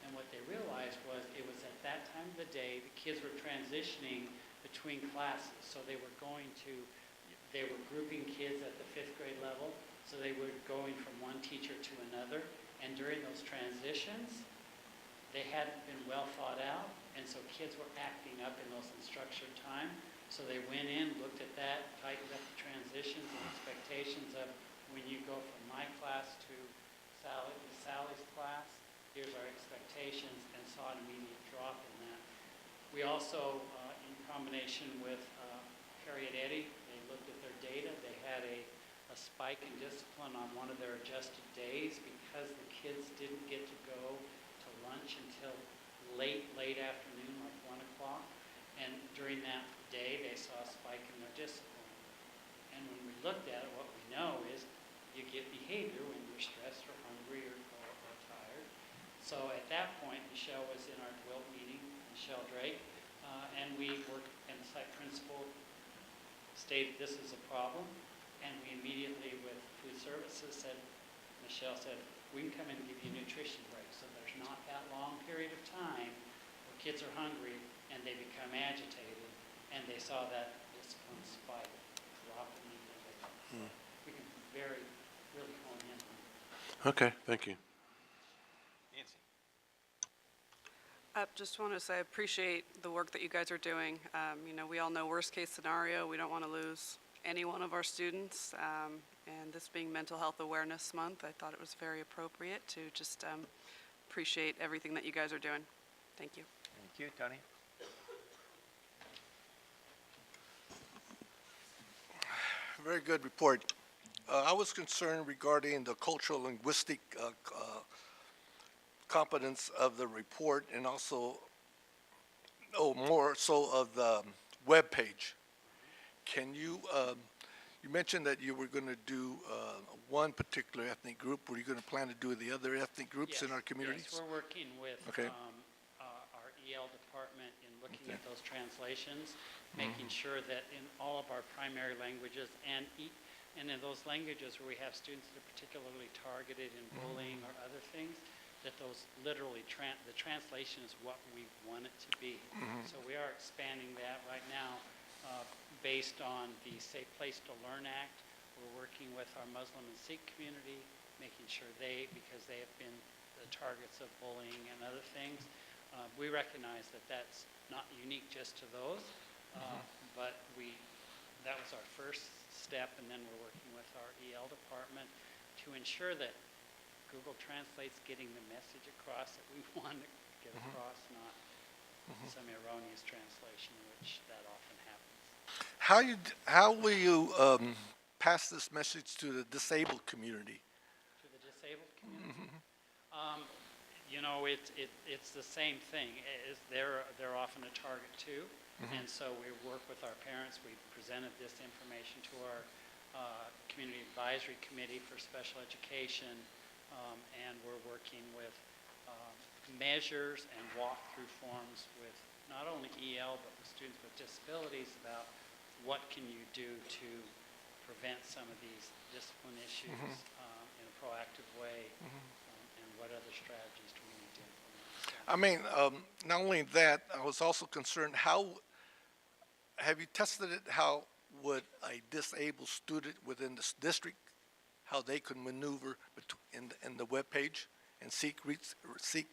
and what they realized was it was at that time of the day the kids were transitioning between classes. So they were grouping kids at the 5th grade level, so they were going from one teacher to another, and during those transitions, they hadn't been well thought out, and so kids were acting up in those instruction time. So they went in, looked at that, tightened up the transitions and expectations of when you go from my class to Sally's class, here's our expectations, and saw an immediate drop in that. We also, in combination with Harriet Eddy, they looked at their data. They had a spike in discipline on one of their adjusted days because the kids didn't get to go to lunch until late afternoon, like 1 o'clock. And during that day, they saw a spike in their discipline. And when we looked at it, what we know is you get behavior when you're stressed or hungry or tired. So at that point, Michelle was in our DWILT meeting, Michelle Drake, and we worked, and the site principal stated this is a problem. And we immediately, with food services, Michelle said, we can come in and give you a nutrition break. So there's not that long period of time where kids are hungry and they become agitated, and they saw that discipline spike drop immediately. We can really hone in on it. Okay, thank you. Nancy? I just want to say I appreciate the work that you guys are doing. We all know worst case scenario, we don't want to lose any one of our students. And this being Mental Health Awareness Month, I thought it was very appropriate to just appreciate everything that you guys are doing. Thank you. Thank you, Tony. Very good report. I was concerned regarding the cultural linguistic competence of the report, and also, more so of the web page. Can you, you mentioned that you were going to do one particular ethnic group. Were you going to plan to do the other ethnic groups in our communities? Yes, we're working with Okay. Our EL department in looking at those translations, making sure that in all of our primary languages and in those languages where we have students that are particularly targeted in bullying or other things, that those literally, the translation is what we want it to be. So we are expanding that right now based on the Safe Place to Learn Act. We're working with our Muslim and Sikh community, making sure because they have been the targets of bullying and other things, we recognize that that's not unique just to those, but that was our first step, and then we're working with our EL department to ensure that Google Translate's getting the message across that we want to get across, not some erroneous translation, which that often happens. How will you pass this message to the disabled community? To the disabled community? It's the same thing. They're often a target too, and so we work with our parents. We presented this information to our Community Advisory Committee for Special Education, and we're working with measures and walkthrough forms with not only EL but with students with disabilities about what can you do to prevent some of these discipline issues in a proactive way, and what other strategies do we need to implement. I mean, not only that, I was also concerned, have you tested it, how would a disabled student within this district, how they could maneuver in the web page and seek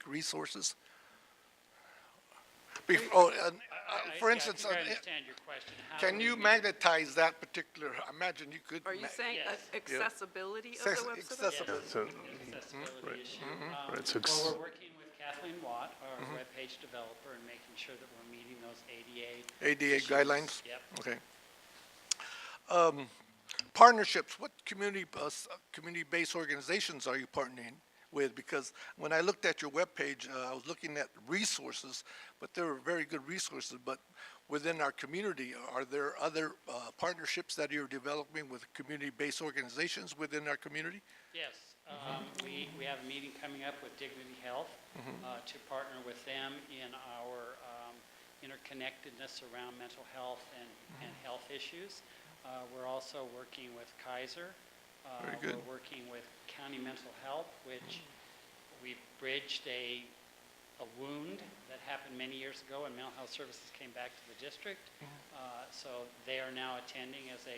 resources? For instance, I understand your question. can you magnetize that particular? I imagine you could. Are you saying accessibility of the website? Accessibility. Accessibility issue. So We're working with Kathleen Watt, our webpage developer, and making sure that we're meeting those ADA issues. Guidelines? Yep. Okay. Partnerships, what community-based organizations are you partnering with? Because when I looked at your webpage, I was looking at resources, but there were very good resources. But within our community, are there other partnerships that you're developing with community-based organizations within our community? Yes. We have a meeting coming up with Dignity Health to partner with them in our interconnectedness around mental health and health issues. We're also working with Kaiser. Very good. We're working with County Mental Health, which we bridged a wound that happened many years ago when mental health services came back to the district. So they are now attending as a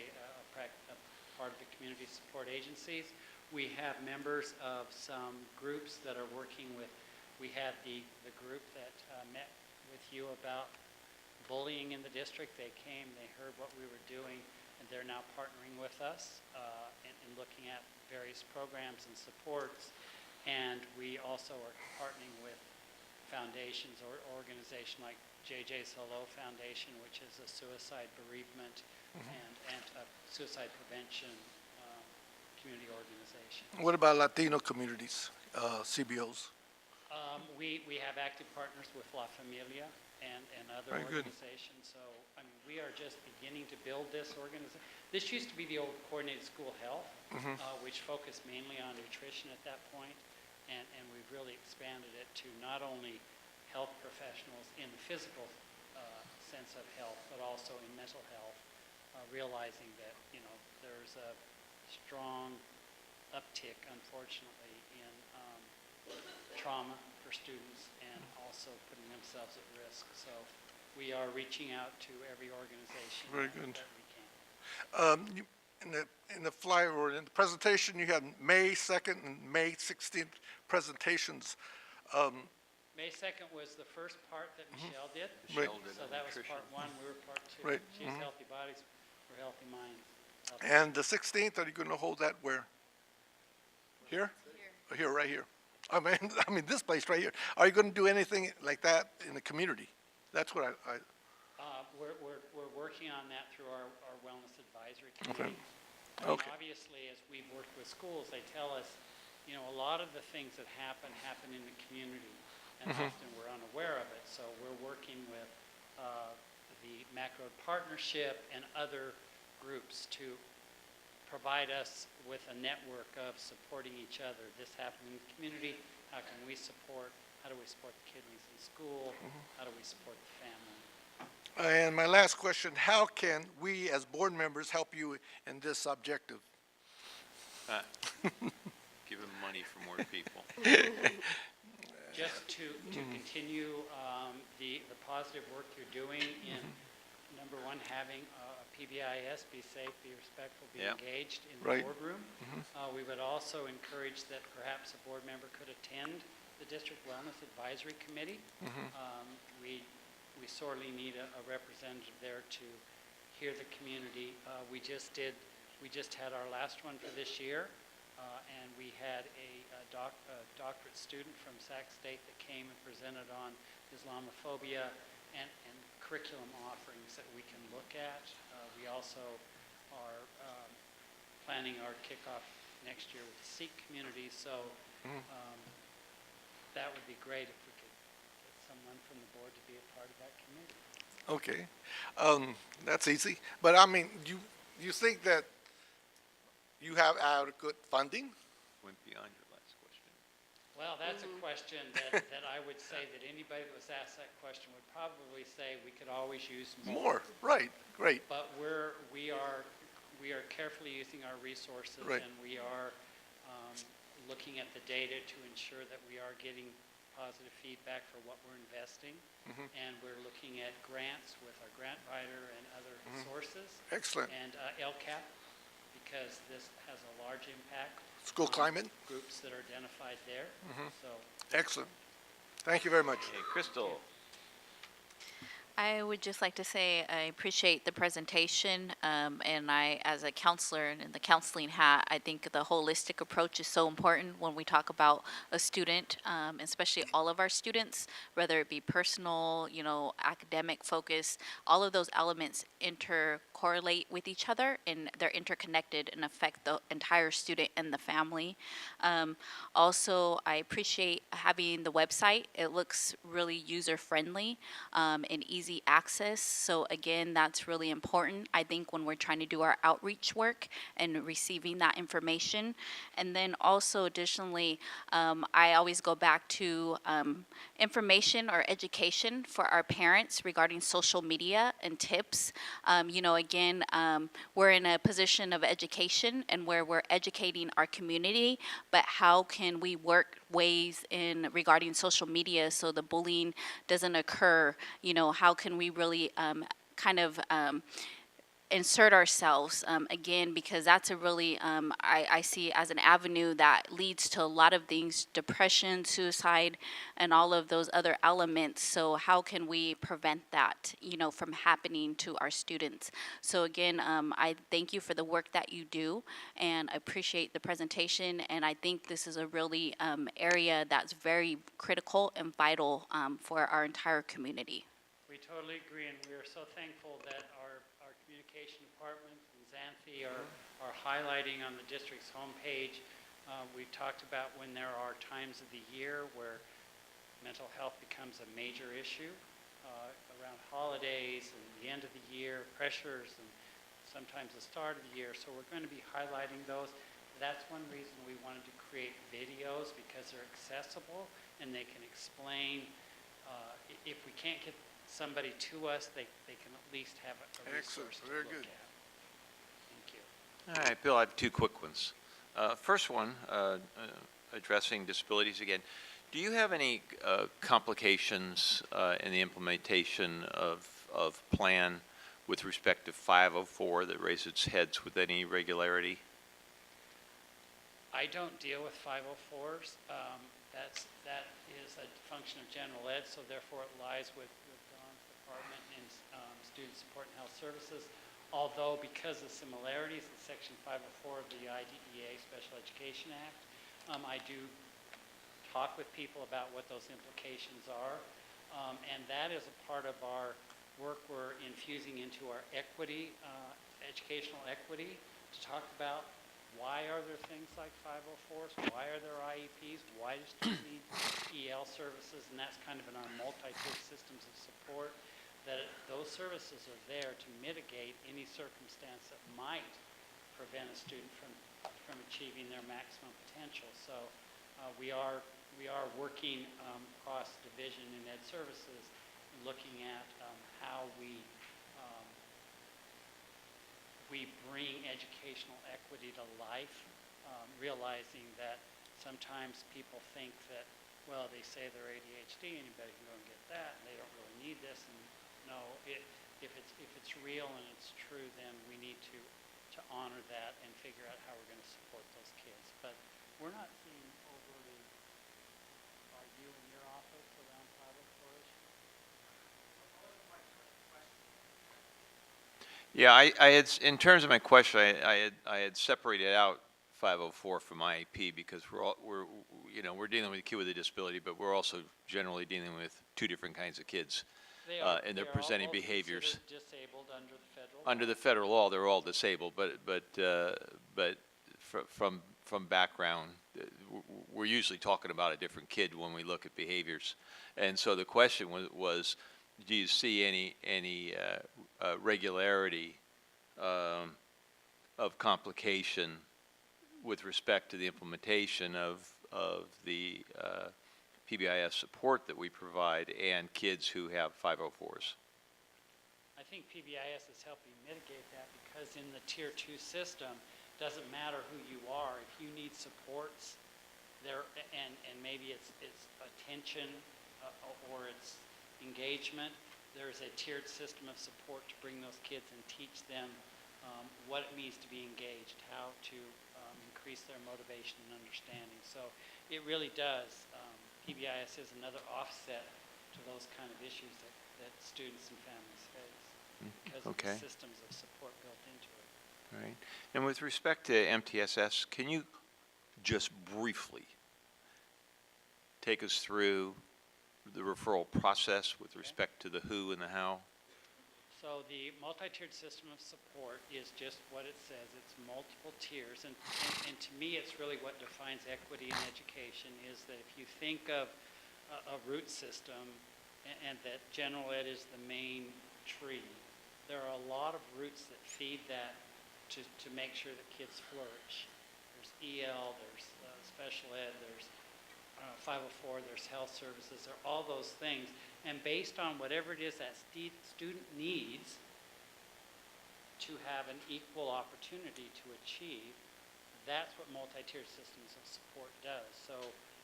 part of the community support agencies. We have members of some groups that are working with, we had the group that met with you about bullying in the district. They came, they heard what we were doing, and they're now partnering with us in looking at various programs and supports. And we also are partnering with foundations or organizations like JJ's Hello Foundation, which is a suicide bereavement and a suicide prevention community organization. What about Latino communities, CBOs? We have active partners with La Familia and other Very good. organizations. So, I mean, we are just beginning to build this organization. This used to be the old coordinated school health, which focused mainly on nutrition at that point, and we've really expanded it to not only health professionals in the physical sense of health, but also in mental health, realizing that, there's a strong uptick, unfortunately, in trauma for students and also putting themselves at risk. So we are reaching out to every organization Very that good. we can. In the flyer or in the presentation, you had May 2nd and May 16th presentations. May 2nd was the first part that Michelle did. Right. So that was part one, we were part two. Right. She's healthy bodies, we're healthy minds. And the 16th, are you going to hold that where? Here? Here, right here. I mean, this place right here. Are you going to do anything like that in the community? That's what I We're working on that through our wellness advisory committee. I mean, Okay. obviously, as we've worked with schools, they tell us, you know, a lot of the things that happen in the community, and often we're unaware of it. So we're working with the Mac Road Partnership and other groups to provide us with a network of supporting each other. This happened in the community, how do we support the kiddies in school, how do we support the family? And my last question, how can we as board members help you in this objective? Give them money for more people. Just to continue the positive work you're doing in, number one, having PBIS, be safe, be respectful, be engaged in the Right. boardroom. We would also encourage that perhaps a board member could attend the District Wellness Advisory Committee. We sorely need a representative there to hear the community. We just had our last one for this year, and we had a doctorate student from Sac State that came and presented on Islamophobia and curriculum offerings that we can look at. We also are planning our kickoff next year with the Sikh community, so that would be great if we could get someone from the board to be a part of that committee. Okay, that's easy. But I mean, you think that you have adequate funding? Went beyond your last question. Well, that's a question that I would say that anybody that was asked that question would probably say we could always use more. More, right, great. But we are carefully using our resources, Right. and we are looking at the data to ensure that we are getting positive feedback for what we're investing. And we're looking at grants with our grant writer and other sources. Excellent. And LCAP, because this has a large impact. School on climate? Groups that are identified there. So Excellent. Thank you very much. Hey, Crystal. I would just like to say I appreciate the presentation, and I, as a counselor and in the counseling hat, I think the holistic approach is so important when we talk about a student, especially all of our students, whether it be personal, you know, academic focus, all of those elements intercorrelate with each other, and they're interconnected and affect the entire student and the family. Also, I appreciate having the website. It looks really user-friendly and easy access. So again, that's really important, I think, when we're trying to do our outreach work and receiving that information. And then also additionally, I always go back to information or education for our parents regarding social media and tips. You know, again, we're in a position of education and where we're educating our community, but how can we work ways in regarding social media so the bullying doesn't occur? You know, how can we really kind of insert ourselves again, because that's a really I see as an avenue that leads to a lot of things: depression, suicide, and all of those other elements. So how can we prevent that, you know, from happening to our students? So again, I thank you for the work that you do, and I appreciate the presentation, and I think this is a really area that's very critical and vital for our entire community. we totally agree, and we are so thankful that our communication department and Xanthi are highlighting on the district's homepage. We've talked about when there are times of the year where mental health becomes a major issue, around holidays and the end of the year, pressures, and sometimes the start of the year. So we're going to be highlighting those. That's one reason we wanted to create videos, because they're accessible and they can explain. If we can't get somebody to us, they can at least have a resource to Very look good. at. Thank you. All right, Bill, I have two quick ones. First one, addressing disabilities again. Do you have any complications in the implementation of plan with respect to 504 that raises its heads with any regularity? I don't deal with 504s. That is a function of general ed, so therefore it lies with Dawn's department in Student Support and Health Services. Although because of similarities in Section 504 of the IDEA Special Education Act, I do talk with people about what those implications are. And that is a part of our work we're infusing into our equity, educational equity, to talk about why are there things like 504s, why are there IEPs, why do students need EL services, and that's kind of in our multi-tier systems of support, that those services are there to mitigate any circumstance that might prevent a student from achieving their maximum potential. So we are working across division in ed services, looking at how we bring educational equity to life, realizing that sometimes people think that, well, they say they're ADHD, anybody can go and get that, and they don't really need this. And no, if it's real and it's true, then we need to honor that and figure out how we're going to support those kids. But we're not seeing overly, are you in your office around 504 issues? Yeah, I had, in terms of my question, I had separated out 504 from IEP because we're dealing with a kid with a disability, but we're also generally dealing with two different kinds of kids, and they're presenting behaviors. Disabled under the federal. Under the federal law, they're all disabled, but from background, we're usually talking about a different kid when we look at behaviors, and so the question was do you see any regularity of complication with respect to the implementation of the PBIS support that we provide and kids who have 504s? I think PBIS is helping mitigate that because in the Tier 2 system, doesn't matter who you are, if you need supports there, and maybe it's attention or it's engagement, there's a tiered system of support to bring those kids and teach them what it means to be engaged, how to increase their motivation and understanding. So it really does. PBIS is another offset to those kind of issues that students and families face because of the systems of support built into it. All right. And with respect to MTSS, can you just briefly take us through the referral process with respect to the who and the how? So the multi-tiered system of support is just what it says. It's multiple tiers. And to me, it's really what defines equity in education is that if you think of a root system and that general ed is the main tree, there are a lot of roots that feed that to make sure that kids flourish. There's EL, there's special ed, there's 504, there's health services, there are all those things. And based on whatever it is that student needs to have an equal opportunity to achieve, that's what multi-tiered systems of support does. So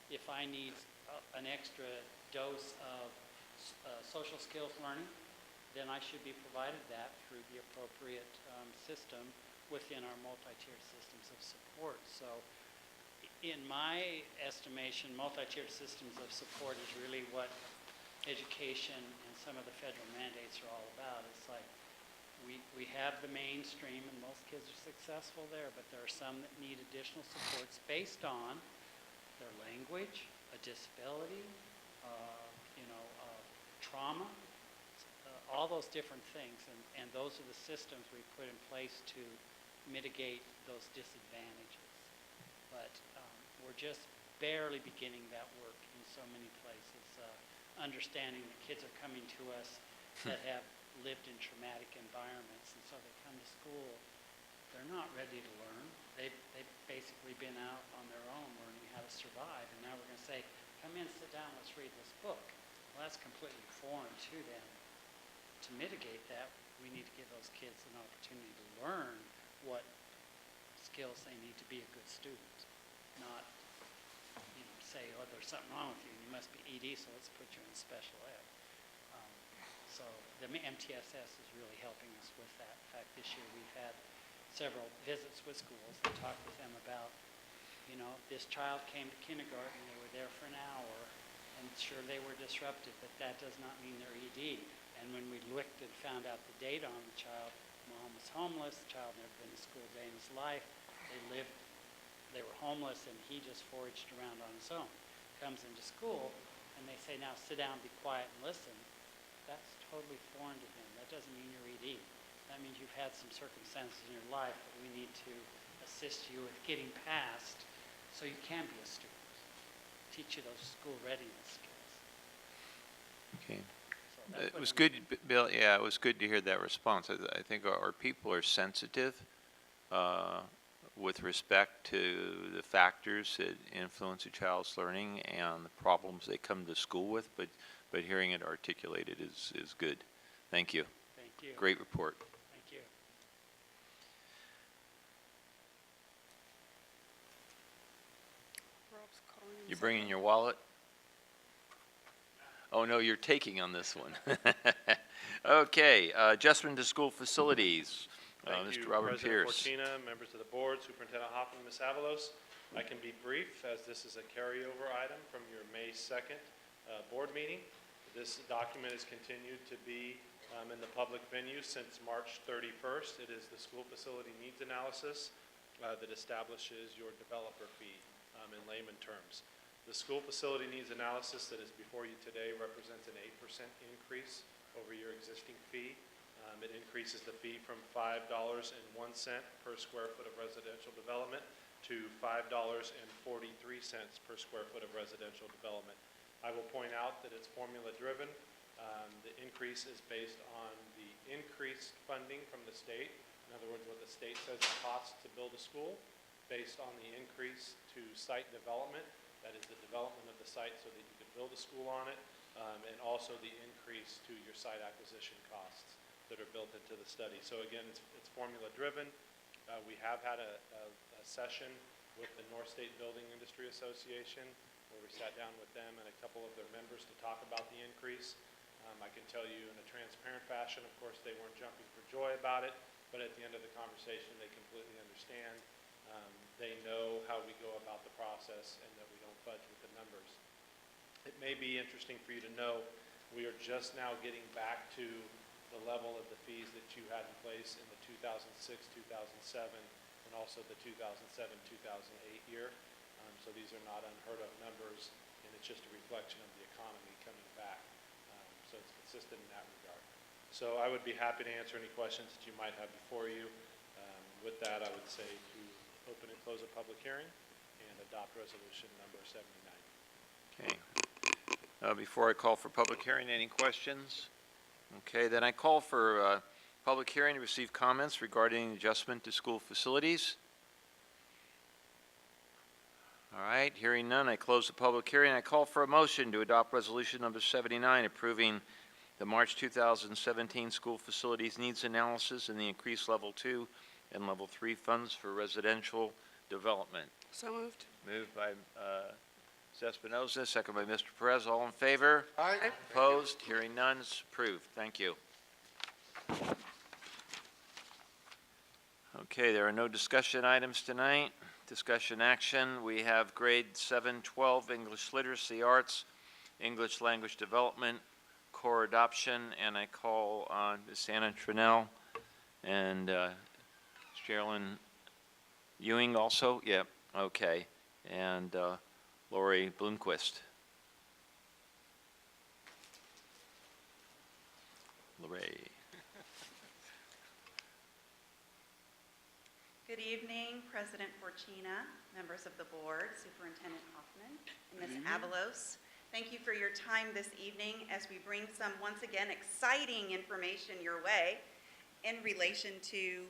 if I need an extra dose of social skills learning, then I should be provided that through the appropriate system within our multi-tiered systems of support. So in my estimation, multi-tiered systems of support is really what education and some of the federal mandates are all about. It's like we have the mainstream and most kids are successful there, but there are some that need additional supports based on their language, a disability, trauma, all those different things. And those are the systems we put in place to mitigate those disadvantages. But we're just barely beginning that work in so many places, understanding that kids are coming to us that have lived in traumatic environments, and so they come to school, they're not ready to learn. They've basically been out on their own learning how to survive, and now we're going to say, come in, sit down, let's read this book. Well, that's completely foreign to them. To mitigate that, we need to give those kids an opportunity to learn what skills they need to be a good student, not say, oh, there's something wrong with you, and you must be ED, so let's put you in special ed. So the MTSS is really helping us with that. In fact, this year we've had several visits with schools and talked with them about, you know, this child came to kindergarten, they were there for an hour, and sure they were disruptive, but that does not mean they're ED. And when we looked and found out the data on the child, mom was homeless, the child never been to school a day in his life, they were homeless, and he just foraged around on his own. Comes into school, and they say, now sit down, be quiet, and listen. That's totally foreign to him. That doesn't mean you're ED. That means you've had some circumstances in your life that we need to assist you with getting past so you can be a student. Teach you those school readiness skills. Okay. So that's It what was I'm- good, Bill, yeah, it was good to hear that response. I think our people are sensitive with respect to the factors that influence a child's learning and the problems they come to school with, but hearing it articulated is good. Thank you. Thank you. Great report. Thank you. Rob's calling You bringing your wallet? Oh, no, you're taking on this one. Okay, adjustment to school facilities. Thank you, Mr. Robert President Pierce. Fortuna, members of the board, Superintendent Hoffman, Ms. Avalos. I can be brief, as this is a carryover item from your May 2nd board meeting. This document has continued to be in the public venue since March 31st. It is the school facility needs analysis that establishes your developer fee in layman terms. The school facility needs analysis that is before you today represents an 8% increase over your existing fee. It increases the fee from $5.01 per square foot of residential development to $5.43 per square foot of residential development. I will point out that it's formula driven. The increase is based on the increased funding from the state. In other words, what the state says it costs to build a school, based on the increase to site development. That is the development of the site so that you can build a school on it, and also the increase to your site acquisition costs that are built into the study. So again, it's formula driven. We have had a session with the North State Building Industry Association where we sat down with them and a couple of their members to talk about the increase. I can tell you in a transparent fashion, of course, they weren't jumping for joy about it, but at the end of the conversation, they completely understand. They know how we go about the process and that we don't fudge with the numbers. It may be interesting for you to know we are just now getting back to the level of the fees that you had in place in the 2006-2007 and also the 2007-2008 year. So these are not unheard of numbers, and it's just a reflection of the economy coming back. So it's consistent in that regard. So I would be happy to answer any questions that you might have before you. With that, I would say to open and close a public hearing and adopt resolution number 79. Okay. Before I call for public hearing, any questions? Okay, then I call for public hearing to receive comments regarding adjustment to school facilities. All right, hearing none, I close the public hearing. I call for a motion to adopt resolution number 79, approving the March 2017 school facilities needs analysis and the increased level 2 and level 3 funds for residential development. So moved. Moved by Ms. Espinoza, second by Mr. Perez. All in favor? Aye. Opposed? Hearing none, it's approved. Thank you. Okay, there are no discussion items tonight. Discussion action, we have grade 7-12 English literacy arts, English language development, core adoption, and I call on Ms. Anna Trinnell and Sherilyn Ewing also? Yep, okay. And Lori Bloomquist. Lori. Good evening, President Fortuna, members of the board, Superintendent Hoffman, and Ms. Avalos. Thank you for your time this evening as we bring some, once again, exciting information your way in relation to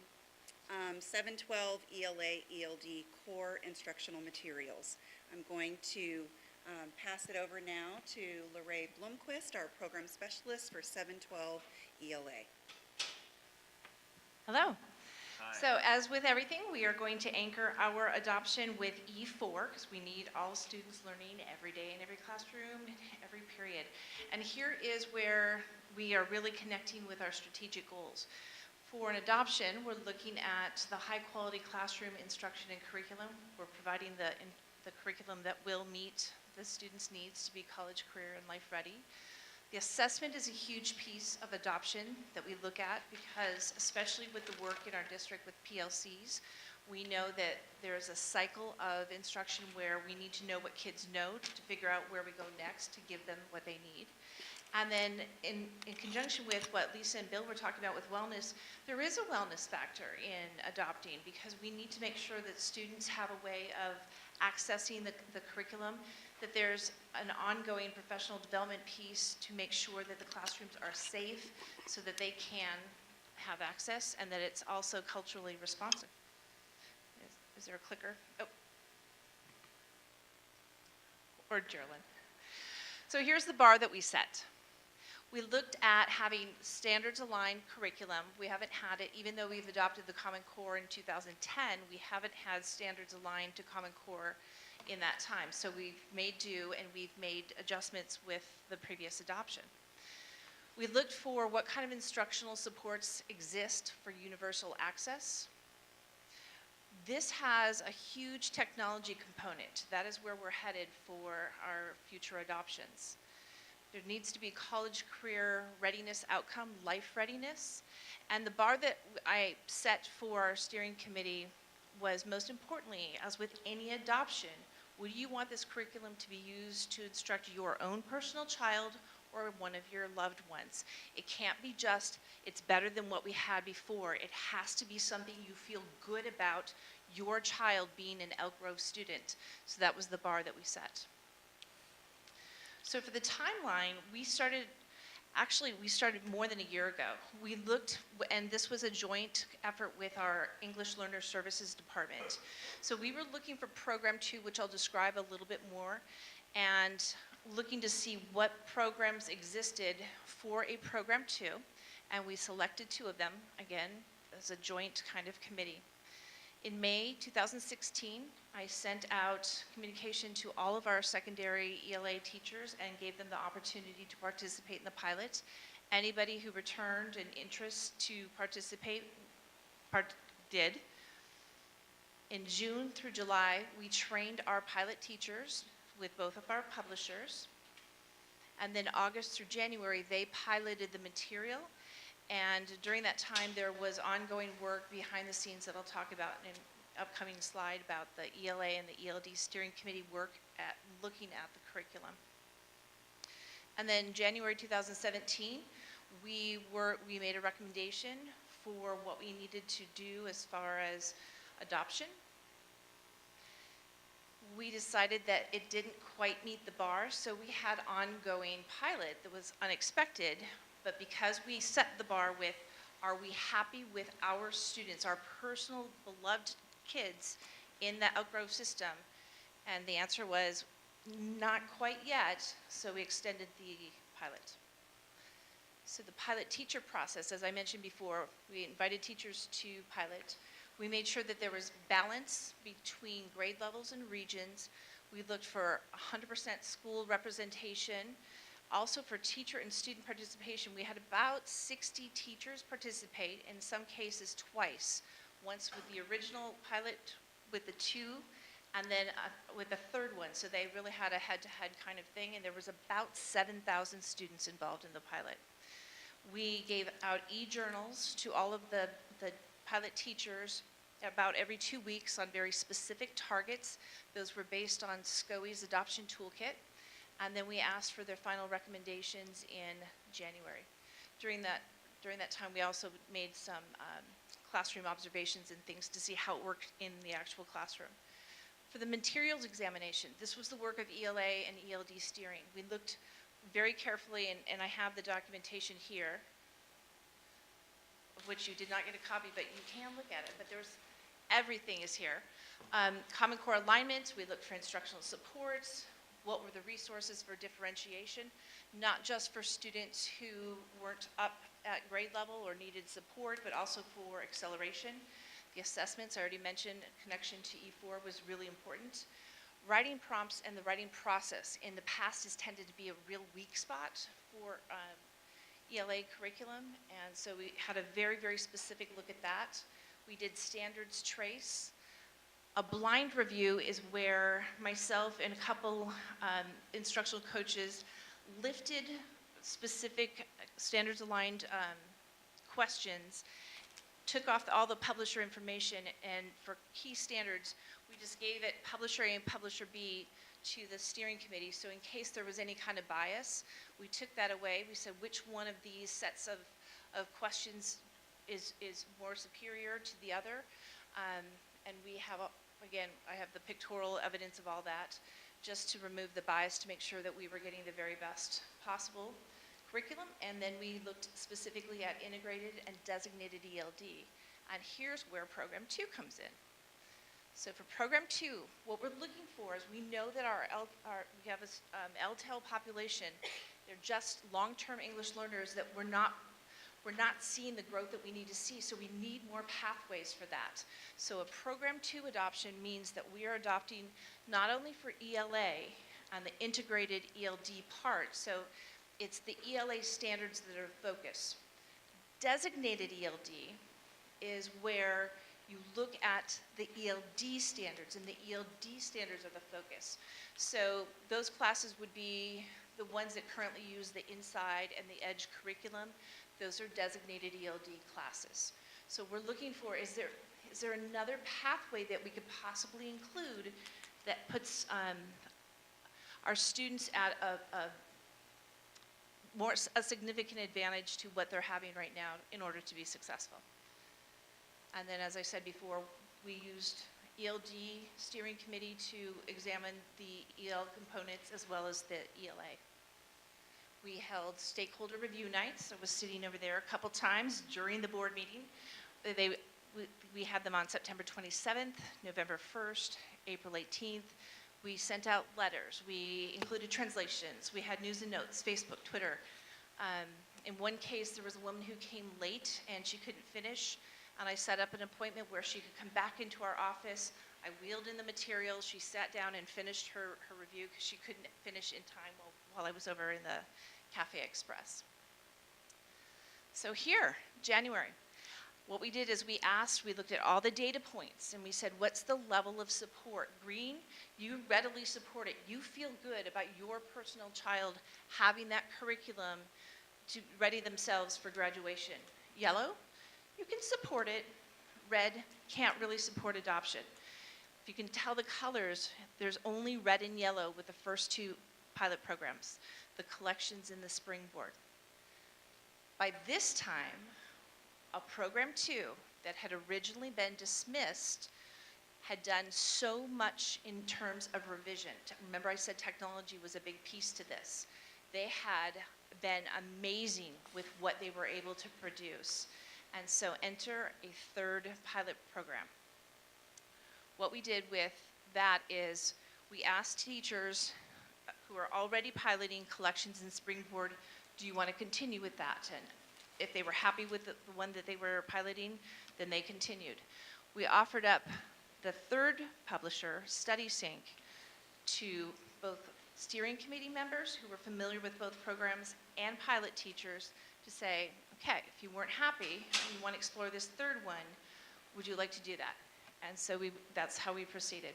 712 ELA ELD core instructional materials. I'm going to pass it over now to Lorraine Blomquist, our program specialist for 712 ELA. Hello. So as with everything, we are going to anchor our adoption with E4 because we need all students learning every day in every classroom, every period. And here is where we are really connecting with our strategic goals. For an adoption, we're looking at the high-quality classroom instruction and curriculum. We're providing the curriculum that will meet the students' needs to be college, career, and life ready. The assessment is a huge piece of adoption that we look at because, especially with the work in our district with PLCs, we know that there's a cycle of instruction where we need to know what kids know to figure out where we go next to give them what they need. And then in conjunction with what Lisa and Bill were talking about with wellness, there is a wellness factor in adopting because we need to make sure that students have a way of accessing the curriculum, that there's an ongoing professional development piece to make sure that the classrooms are safe so that they can have access and that it's also culturally responsive. Is there a clicker? Oh. Or Geraldine. So here's the bar that we set. We looked at having standards aligned curriculum. We haven't had it, even though we've adopted the Common Core in 2010, we haven't had standards aligned to Common Core in that time. So we've made do and we've made adjustments with the previous adoption. We looked for what kind of instructional supports exist for universal access. This has a huge technology component. That is where we're headed for our future adoptions. There needs to be college career readiness outcome, life readiness. And the bar that I set for our steering committee was, most importantly, as with any adoption, would you want this curriculum to be used to instruct your own personal child or one of your loved ones? It can't be just, it's better than what we had before. It has to be something you feel good about your child being an Elk Grove student. So that was the bar that we set. So for the timeline, we started more than a year ago. We looked, and this was a joint effort with our English Learner Services Department. So we were looking for Program 2, which I'll describe a little bit more, and looking to see what programs existed for a Program 2, and we selected 2 of them, again, as a joint kind of committee. In May 2016, I sent out communication to all of our secondary ELA teachers and gave them the opportunity to participate in the pilot. Anybody who returned an interest to participate did. In June through July, we trained our pilot teachers with both of our publishers. And then August through January, they piloted the material. And during that time, there was ongoing work behind the scenes that I'll talk about in an upcoming slide about the ELA and the ELD steering committee work at looking at the curriculum. And then January 2017, we made a recommendation for what we needed to do as far as adoption. We decided that it didn't quite meet the bar, so we had ongoing pilot that was unexpected. But because we set the bar with, are we happy with our students, our personal beloved kids in the Elk Grove system? And the answer was not quite yet, so we extended the pilot. So the pilot teacher process, as I mentioned before, we invited teachers to pilot. We made sure that there was balance between grade levels and regions. We looked for 100% school representation. Also for teacher and student participation, we had about 60 teachers participate, in some cases twice. Once with the original pilot with the 2, and then with the 3rd one. So they really had a head-to-head kind of thing, and there was about 7,000 students involved in the pilot. We gave out e-journals to all of the pilot teachers about every 2 weeks on very specific targets. Those were based on SCOE's adoption toolkit. And then we asked for their final recommendations in January. During that time, we also made some classroom observations and things to see how it worked in the actual classroom. For the materials examination, this was the work of ELA and ELD steering. We looked very carefully, and I have the documentation here, of which you did not get a copy, but you can look at it. But everything is here. Common Core alignment, we looked for instructional supports. What were the resources for differentiation, not just for students who weren't up at grade level or needed support, but also for acceleration. The assessments, I already mentioned, connection to E4 was really important. Writing prompts and the writing process in the past has tended to be a real weak spot for ELA curriculum, and so we had a very, very specific look at that. We did standards trace. A blind review is where myself and a couple instructional coaches lifted specific standards-aligned questions, took off all the publisher information, and for key standards, we just gave it publisher A and publisher B to the steering committee. So in case there was any kind of bias, we took that away. We said which one of these sets of questions is more superior to the other. And we have, again, I have the pictorial evidence of all that, just to remove the bias to make sure that we were getting the very best possible curriculum. And then we looked specifically at integrated and designated ELD. And here's where Program 2 comes in. So for Program 2, what we're looking for is we know that we have this LTEL population. They're just long-term English learners that we're not seeing the growth that we need to see, so we need more pathways for that. So a Program 2 adoption means that we are adopting not only for ELA and the integrated ELD part, so it's the ELA standards that are focus. Designated ELD is where you look at the ELD standards, and the ELD standards are the focus. So those classes would be the ones that currently use the Inside and the Edge curriculum. Those are designated ELD classes. So we're looking for, is there another pathway that we could possibly include that puts our students at a significant advantage to what they're having right now in order to be successful? And then, as I said before, we used ELD steering committee to examine the EL components as well as the ELA. We held stakeholder review nights. I was sitting over there a couple times during the board meeting. We had them on September 27th, November 1st, April 18th. We sent out letters. We included translations. We had news and notes, Facebook, Twitter. In one case, there was a woman who came late and she couldn't finish, and I set up an appointment where she could come back into our office. I wheeled in the materials. She sat down and finished her review because she couldn't finish in time while I was over in the Cafe Express. So here, January, what we did is we looked at all the data points, and we said, what's the level of support? Green, you readily support it. You feel good about your personal child having that curriculum to ready themselves for graduation. Yellow, you can support it. Red, can't really support adoption. If you can tell the colors, there's only red and yellow with the first two pilot programs, the collections and the springboard. By this time, a Program 2 that had originally been dismissed had done so much in terms of revision. Remember I said technology was a big piece to this. They had been amazing with what they were able to produce. And so enter a third pilot program. What we did with that is we asked teachers who are already piloting collections and springboard, do you want to continue with that? And if they were happy with the one that they were piloting, then they continued. We offered up the third publisher, StudySync, to both steering committee members who were familiar with both programs and pilot teachers to say, okay, if you weren't happy and you want to explore this third one, would you like to do that? And so that's how we proceeded.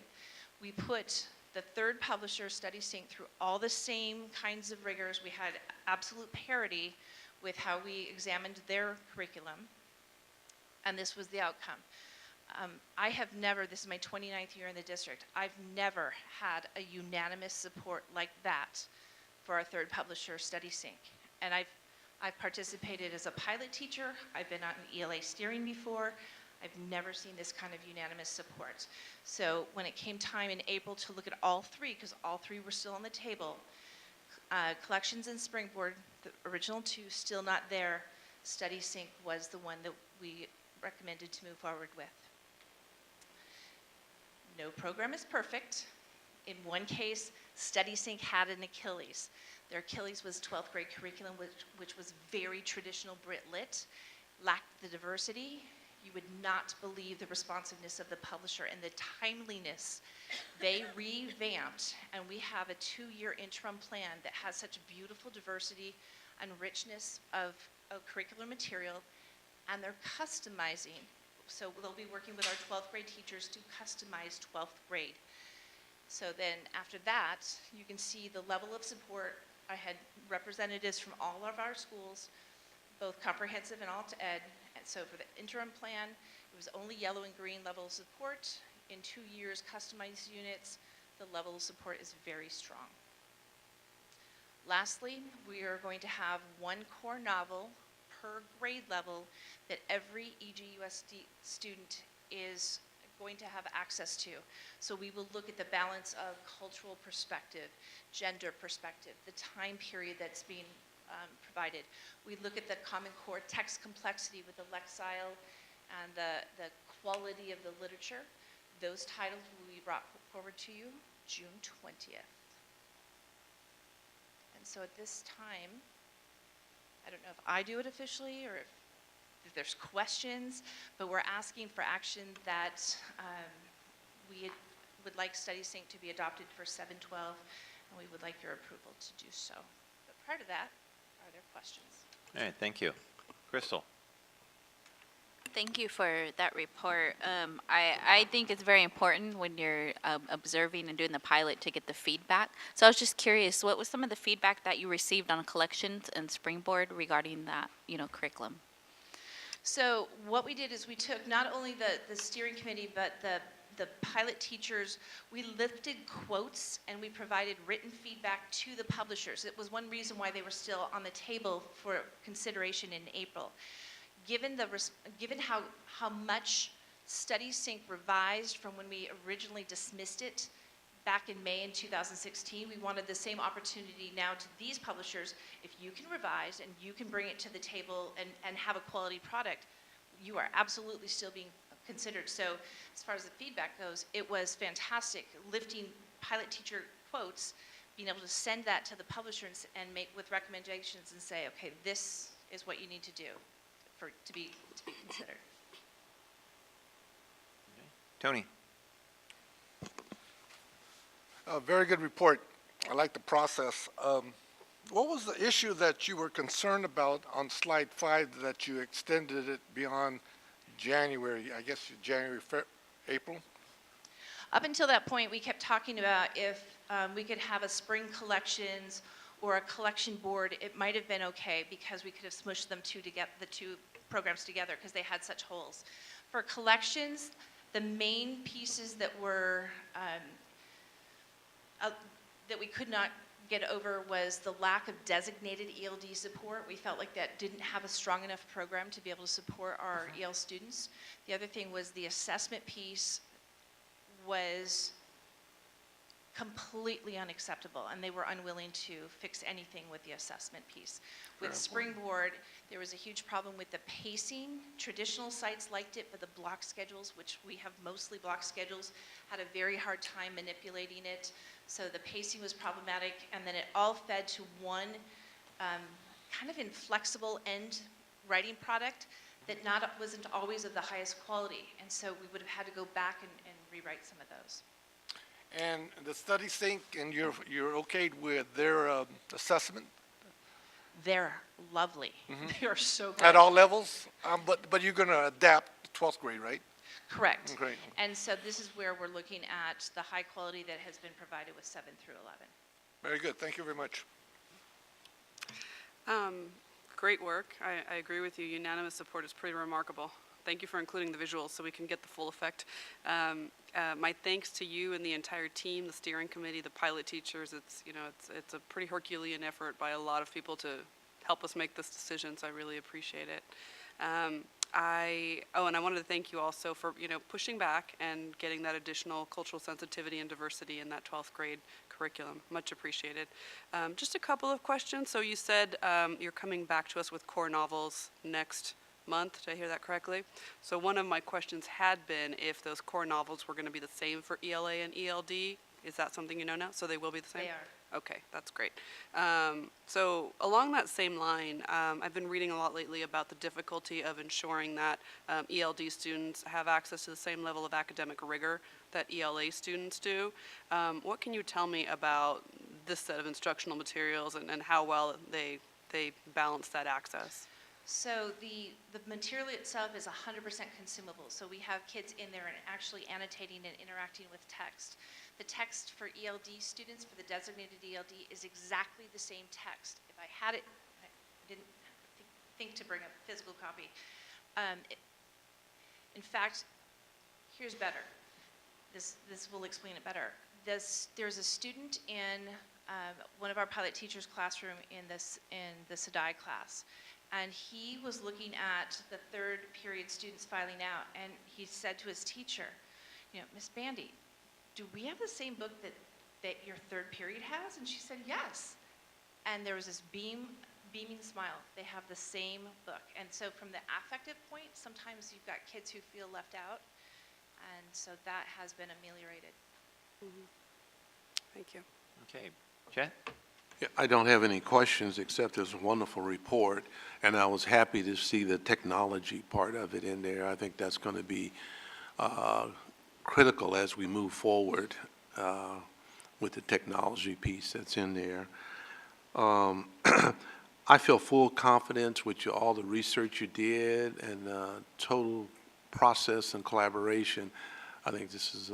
We put the third publisher, StudySync, through all the same kinds of rigors. We had absolute parity with how we examined their curriculum, and this was the outcome. I have never, this is my 29th year in the district, I've never had a unanimous support like that for our third publisher, StudySync. And I've participated as a pilot teacher, I've been on ELA steering before, I've never seen this kind of unanimous support. So when it came time in April to look at all three, because all three were still on the table, collections and springboard, the original two still not there, StudySync was the one that we recommended to move forward with. No program is perfect. In one case, StudySync had an Achilles. Their Achilles was 12th grade curriculum, which was very traditional Brit Lit, lacked the diversity. You would not believe the responsiveness of the publisher and the timeliness. They revamped, and we have a 2-year interim plan that has such beautiful diversity and richness of curricular material, and they're customizing. So they'll be working with our 12th grade teachers to customize 12th grade. So then after that, you can see the level of support. I had representatives from all of our schools, both comprehensive and alt ed. And so for the interim plan, it was only yellow and green level of support. In 2 years, customized units, the level of support is very strong. Lastly, we are going to have 1 core novel per grade level that every EGUSD student is going to have access to. So we will look at the balance of cultural perspective, gender perspective, the time period that's being provided. We look at the Common Core text complexity with the lexile and the quality of the literature. Those titles will be brought forward to you June 20th. And so at this time, I don't know if I do it officially or if there's questions, but we're asking for action that we would like Study Sync to be adopted for 7/12, and we would like your approval to do so. But prior to that, are there questions? All right, thank you. Crystal? Thank you for that report. I think it's very important when you're observing and doing the pilot to get the feedback. So I was just curious, what was some of the feedback that you received on collections and Springboard regarding that, curriculum? So what we did is we took not only the steering committee, but the pilot teachers, we lifted quotes and we provided written feedback to the publishers. It was one reason why they were still on the table for consideration in April. Given how much Study Sync revised from when we originally dismissed it back in May in 2016, we wanted the same opportunity now to these publishers. If you can revise and you can bring it to the table and have a quality product, you are absolutely still being considered. So as far as the feedback goes, it was fantastic, lifting pilot teacher quotes, being able to send that to the publishers and make with recommendations and say, okay, this is what you need to do to be considered. Tony? Very good report. I like the process. What was the issue that you were concerned about on slide 5 that you extended it beyond January, I guess January, April? Up until that point, we kept talking about if we could have a spring collections or a collection board. It might have been okay because we could have smushed them the two programs together because they had such holes. For collections, the main pieces that were that we could not get over was the lack of designated ELD support. We felt like that didn't have a strong enough program to be able to support our EL students. The other thing was the assessment piece was completely unacceptable, and they were unwilling to fix anything with the assessment piece. With Springboard, there was a huge problem with the pacing. Traditional sites liked it, but the block schedules, which we have mostly block schedules, had a very hard time manipulating it. So the pacing was problematic, and then it all fed to one kind of inflexible end writing product that wasn't always of the highest quality. And so we would have had to go back and rewrite some of those. And the Study Sync, and you're okay with their assessment? They're lovely. They are so good. At all levels? But you're going to adapt 12th grade, right? Correct. Great. And so this is where we're looking at the high quality that has been provided with 7 through 11. Very good. Thank you very much. Great work. I agree with you. Unanimous support is pretty remarkable. Thank you for including the visuals so we can get the full effect. My thanks to you and the entire team, the steering committee, the pilot teachers. It's a pretty Herculean effort by a lot of people to help us make this decision, so I really appreciate it. And I wanted to thank you also for pushing back and getting that additional cultural sensitivity and diversity in that 12th grade curriculum. Much appreciated. Just a couple of questions. So you said you're coming back to us with core novels next month. Did I hear that correctly? So one of my questions had been if those core novels were going to be the same for ELA and ELD. Is that something you know now? So they will be the same? They are. Okay, that's great. So along that same line, I've been reading a lot lately about the difficulty of ensuring that ELD students have access to the same level of academic rigor that ELA students do. What can you tell me about this set of instructional materials and how well they balance that access? So the material itself is 100% consumable. So we have kids in there and actually annotating and interacting with text. The text for ELD students, for the designated ELD, is exactly the same text. If I had it, I didn't think to bring a physical copy. In fact, here's better. This will explain it better. There's a student in one of our pilot teachers' classroom in the Sadai class. And he was looking at the third period students filing out, and he said to his teacher, Miss Bandy, do we have the same book that your third period has? And she said, yes. And there was this beaming smile. They have the same book. And so from the affective point, sometimes you've got kids who feel left out, and so that has been ameliorated. Mm-hmm. Thank you. Okay. Jen? Yeah, I don't have any questions except it's a wonderful report, and I was happy to see the technology part of it in there. I think that's going to be critical as we move forward with the technology piece that's in there. I feel full confidence with all the research you did and total process and collaboration. I think this is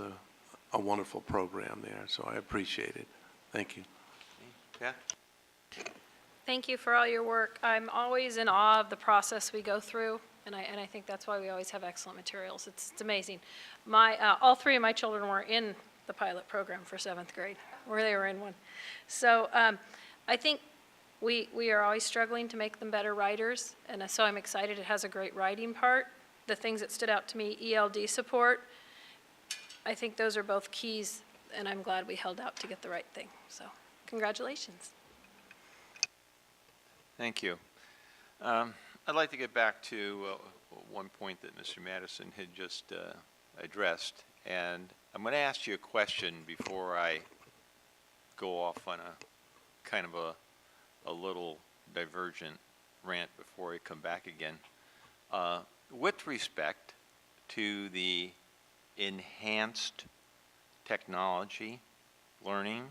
a wonderful program there, so I appreciate it. Thank you. Yeah. Thank you for all your work. I'm always in awe of the process we go through, and I think that's why we always have excellent materials. It's amazing. All three of my children were in the pilot program for 7th grade, where they were in one. So I think we are always struggling to make them better writers, and so I'm excited it has a great writing part. The things that stood out to me, ELD support, I think those are both keys, and I'm glad we held out to get the right thing. So congratulations. Thank you. I'd like to get back to one point that Mr. Madison had just addressed, and I'm going to ask you a question before I go off on a kind of a little divergent rant before I come back again. With respect to the enhanced technology learning,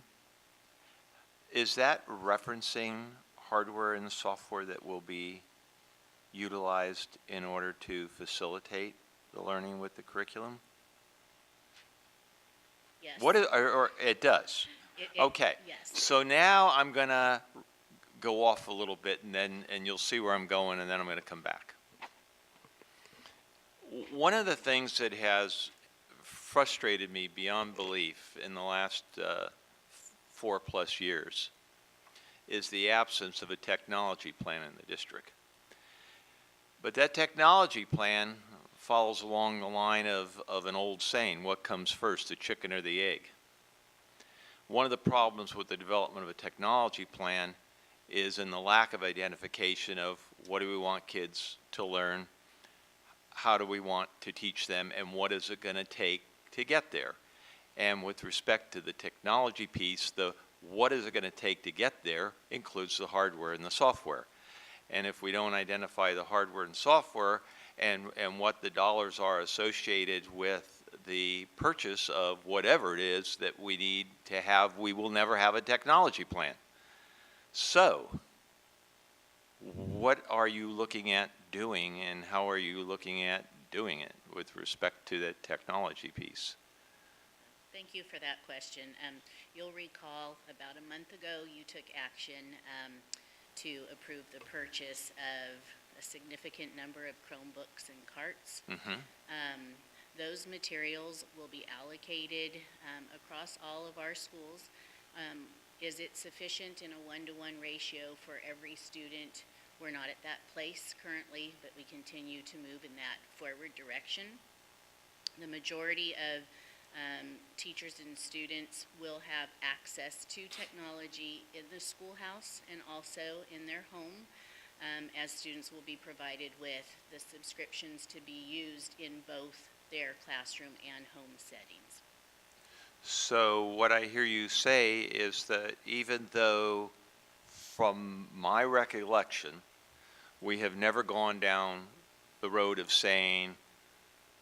is that referencing hardware and software that will be utilized in order to facilitate the learning with the curriculum? Yes. What is, or it does? Okay. Yes. So now I'm going to go off a little bit, and you'll see where I'm going, and then I'm going to come back. One of the things that has frustrated me beyond belief in the last 4+ years is the absence of a technology plan in the district. But that technology plan follows along the line of an old saying, what comes first, the chicken or the egg? One of the problems with the development of a technology plan is in the lack of identification of what do we want kids to learn, how do we want to teach them, and what is it going to take to get there. And with respect to the technology piece, the what is it going to take to get there includes the hardware and the software. And if we don't identify the hardware and software and what the dollars are associated with the purchase of whatever it is that we need to have, we will never have a technology plan. So, what are you looking at doing, and how are you looking at doing it with respect to the technology piece? Thank you for that question. You'll recall about a month ago you took action to approve the purchase of a significant number of Chromebooks and carts. Mm-hmm. Those materials will be allocated across all of our schools. Is it sufficient in a 1-to-1 ratio for every student? We're not at that place currently, but we continue to move in that forward direction. The majority of teachers and students will have access to technology in the schoolhouse and also in their home. as students will be provided with the subscriptions to be used in both their classroom and home settings. So what I hear you say is that even though, from my recollection, we have never gone down the road of saying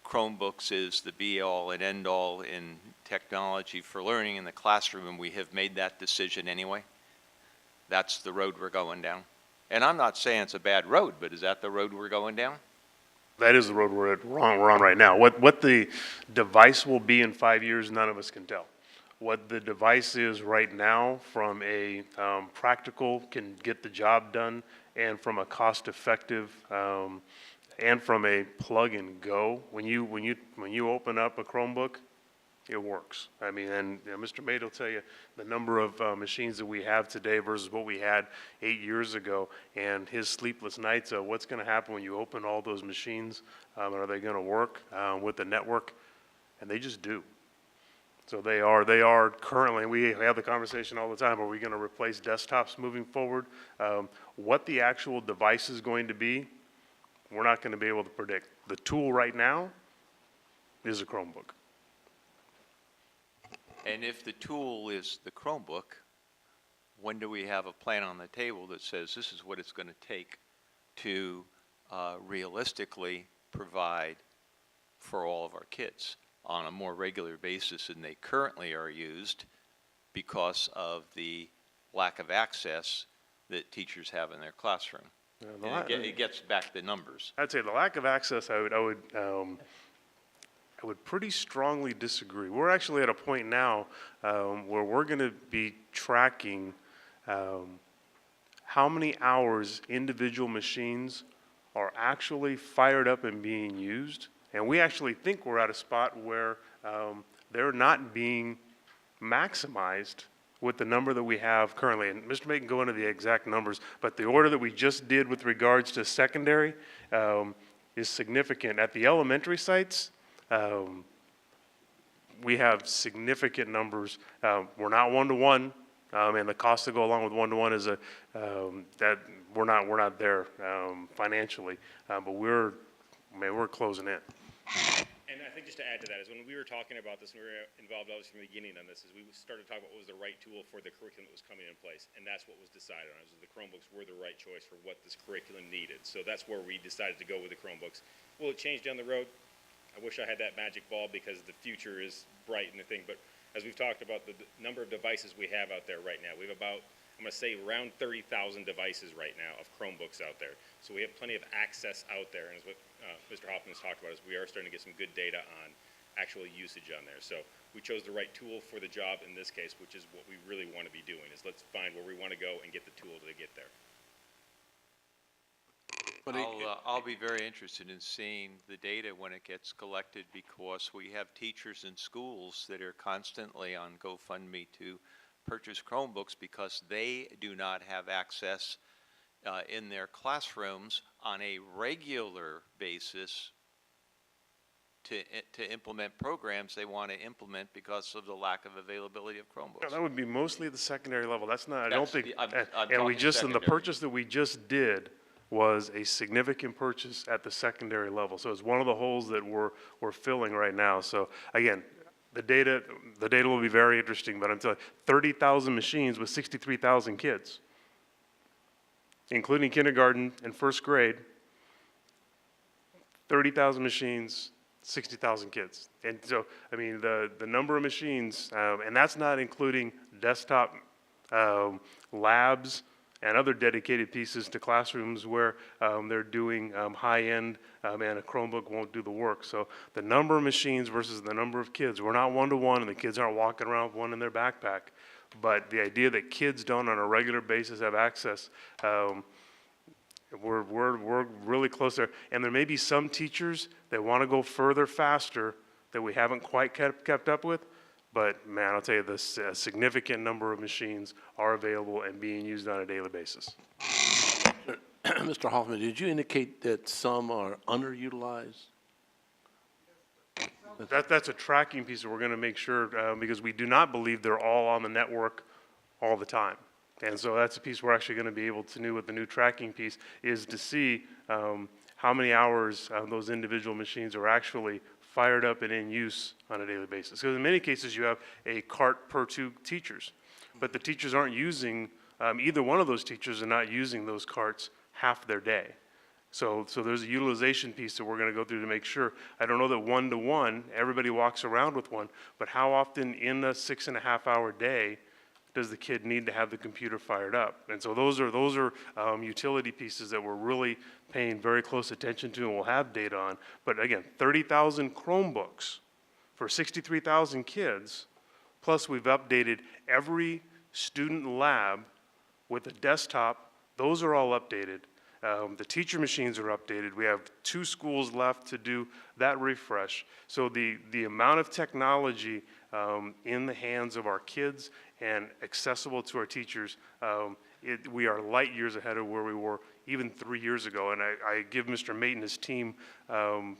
Chromebooks is the be-all and end-all in technology for learning in the classroom, and we have made that decision anyway? That's the road we're going down? And I'm not saying it's a bad road, but is that the road we're going down? That is the road we're on right now. What the device will be in 5 years, none of us can tell. What the device is right now, from a practical, can get the job done, and from a cost-effective, and from a plug-and-go. When you open up a Chromebook, it works. I mean, and Mr. Made will tell you the number of machines that we have today versus what we had 8 years ago, and his sleepless nights of what's going to happen when you open all those machines, and are they going to work with the network? And they just do. So they are currently, we have the conversation all the time, are we going to replace desktops moving forward? What the actual device is going to be, we're not going to be able to predict. The tool right now is a Chromebook. And if the tool is the Chromebook, when do we have a plan on the table that says this is what it's going to take to realistically provide for all of our kids on a more regular basis than they currently are used because of the lack of access that teachers have in their classroom? It gets back to numbers. I'd say the lack of access, I would pretty strongly disagree. We're actually at a point now where we're going to be tracking how many hours individual machines are actually fired up and being used. And we actually think we're at a spot where they're not being maximized with the number that we have currently. And Mr. May can go into the exact numbers, but the order that we just did with regards to secondary is significant. At the elementary sites, we have significant numbers. We're not one-to-one, and the cost to go along with one-to-one is that we're not there financially, but we're closing in. And I think just to add to that is when we were talking about this and we were involved obviously from the beginning on this, is we started talking about what was the right tool for the curriculum that was coming in place, and that's what was decided on. The Chromebooks were the right choice for what this curriculum needed. So that's where we decided to go with the Chromebooks. Will it change down the road? I wish I had that magic ball because the future is bright in the thing, but as we've talked about the number of devices we have out there right now, we have about, I'm going to say around 30,000 devices right now of Chromebooks out there. So we have plenty of access out there, and as what Mr. Hoffman's talked about is we are starting to get some good data on actual usage on there. So we chose the right tool for the job in this case, which is what we really want to be doing, is let's find where we want to go and get the tool to get there. I'll be very interested in seeing the data when it gets collected, because we have teachers in schools that are constantly on GoFundMe to purchase Chromebooks because they do not have access in their classrooms on a regular basis to implement programs they want to implement because of the lack of availability of Chromebooks. No, that would be mostly at the secondary level. That's not, I don't That's think, I'm and we talking just, in the secondary. purchase that we just did was a significant purchase at the secondary level. So it's one of the holes that we're filling right now. So again, the data will be very interesting, but I'm telling you, 30,000 machines with 63,000 kids, including kindergarten and first grade, 30,000 machines, 60,000 kids. And so, I mean, the number of machines, and that's not including desktop labs and other dedicated pieces to classrooms where they're doing high-end and a Chromebook won't do the work. So the number of machines versus the number of kids, we're not one-to-one, and the kids aren't walking around with one in their backpack. But the idea that kids don't on a regular basis have access, we're really close there. And there may be some teachers that want to go further, faster, that we haven't quite kept up with. But man, I'll tell you, this significant number of machines are available and being used on a daily basis. Mr. Hoffman, did you indicate that some are underutilized? That's a tracking piece that we're going to make sure, because we do not believe they're all on the network all the time. And so that's a piece we're actually going to be able to do with the new tracking piece, is to see how many hours those individual machines are actually fired up and in use on a daily basis. Because in many cases, you have a cart per 2 teachers, but the teachers aren't using, either one of those teachers are not using those carts half their day. So there's a utilization piece that we're going to go through to make sure. I don't know that one-to-one, everybody walks around with one, but how often in a 6.5-hour day does the kid need to have the computer fired up? And so those are utility pieces that we're really paying very close attention to and we'll have data on. But again, 30,000 Chromebooks for 63,000 kids, plus we've updated every student lab with a desktop. Those are all updated. The teacher machines are updated. We have 2 schools left to do that refresh. So the amount of technology in the hands of our kids and accessible to our teachers, we are light years ahead of where we were even 3 years ago. And I give Mr. Mate and his team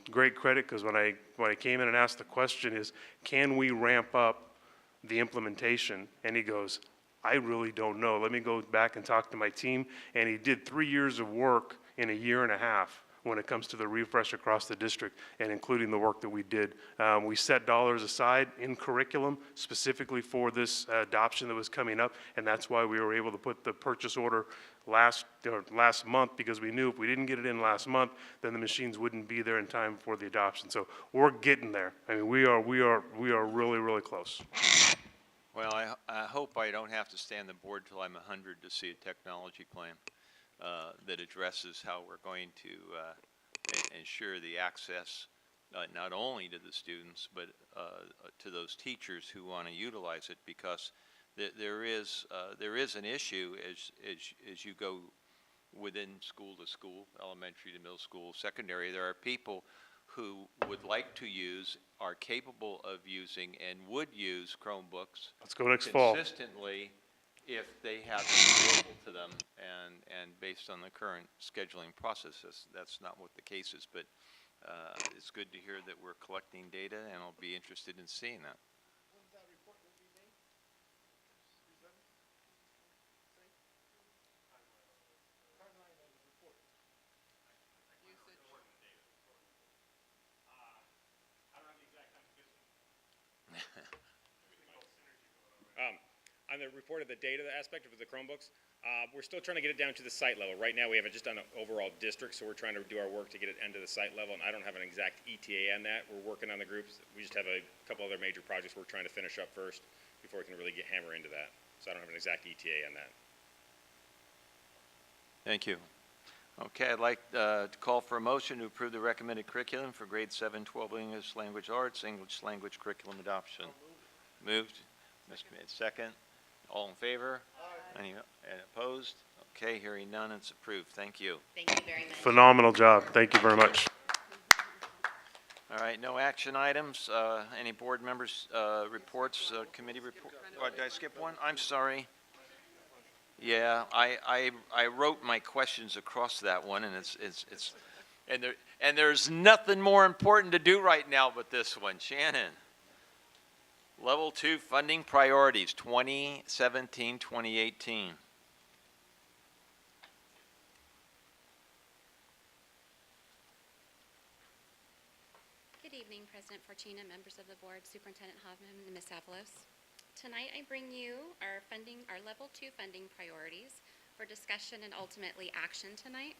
great credit, because when I came in and asked the question is, can we ramp up the implementation? And he goes, I really don't know. Let me go back and talk to my team. And he did 3 years of work in a year and a half when it comes to the refresh across the district, and including the work that we did. We set dollars aside in curriculum specifically for this adoption that was coming up, and that's why we were able to put the purchase order last month, because we knew if we didn't get it in last month, then the machines wouldn't be there in time for the adoption. So we're getting there. I mean, we are really, really close. Well, I hope I don't have to stay on the board till I'm 100 to see a technology plan that addresses how we're going to ensure the access not only to the students but to those teachers who want to utilize it, because there is an issue as you go within school to school, elementary to middle school, secondary. There are people who would like to use, are capable of using, and would use Chromebooks. Let's go next fall. Consistently, if they have them available to them, and based on the current scheduling processes, that's not what the case is. But it's good to hear that we're collecting data, and I'll be interested in seeing that. On the report of the data aspect of the Chromebooks, we're still trying to get it down to the site level. Right now, we have it just on an overall district, so we're trying to do our work to get it into the site level, and I don't have an exact ETA on that. We're working on the groups. We just have a couple other major projects we're trying to finish up first before we can really hammer into that. So I don't have an exact ETA on that. Thank you. Okay, I'd like to call for a motion to approve the recommended curriculum for grade 7, 12 English Language Arts, English Language Curriculum Adoption. Moved. Mr. Made second. All in favor? Aye. Any opposed? Okay, hearing none, it's approved. Thank you. Thank you very much. Phenomenal job. Thank you very much. All right, no action items. Any board members' reports, committee report? Oh, did I skip one? I'm sorry. Yeah, I wrote my questions across that one, and and there's nothing more important to do right now but this one. Shannon. Level 2 funding priorities, 2017-2018. Good evening, President Fortuna, members of the board, Superintendent Hoffman, and Ms. Avalos. Tonight I bring you our Level 2 funding priorities for discussion and ultimately action tonight.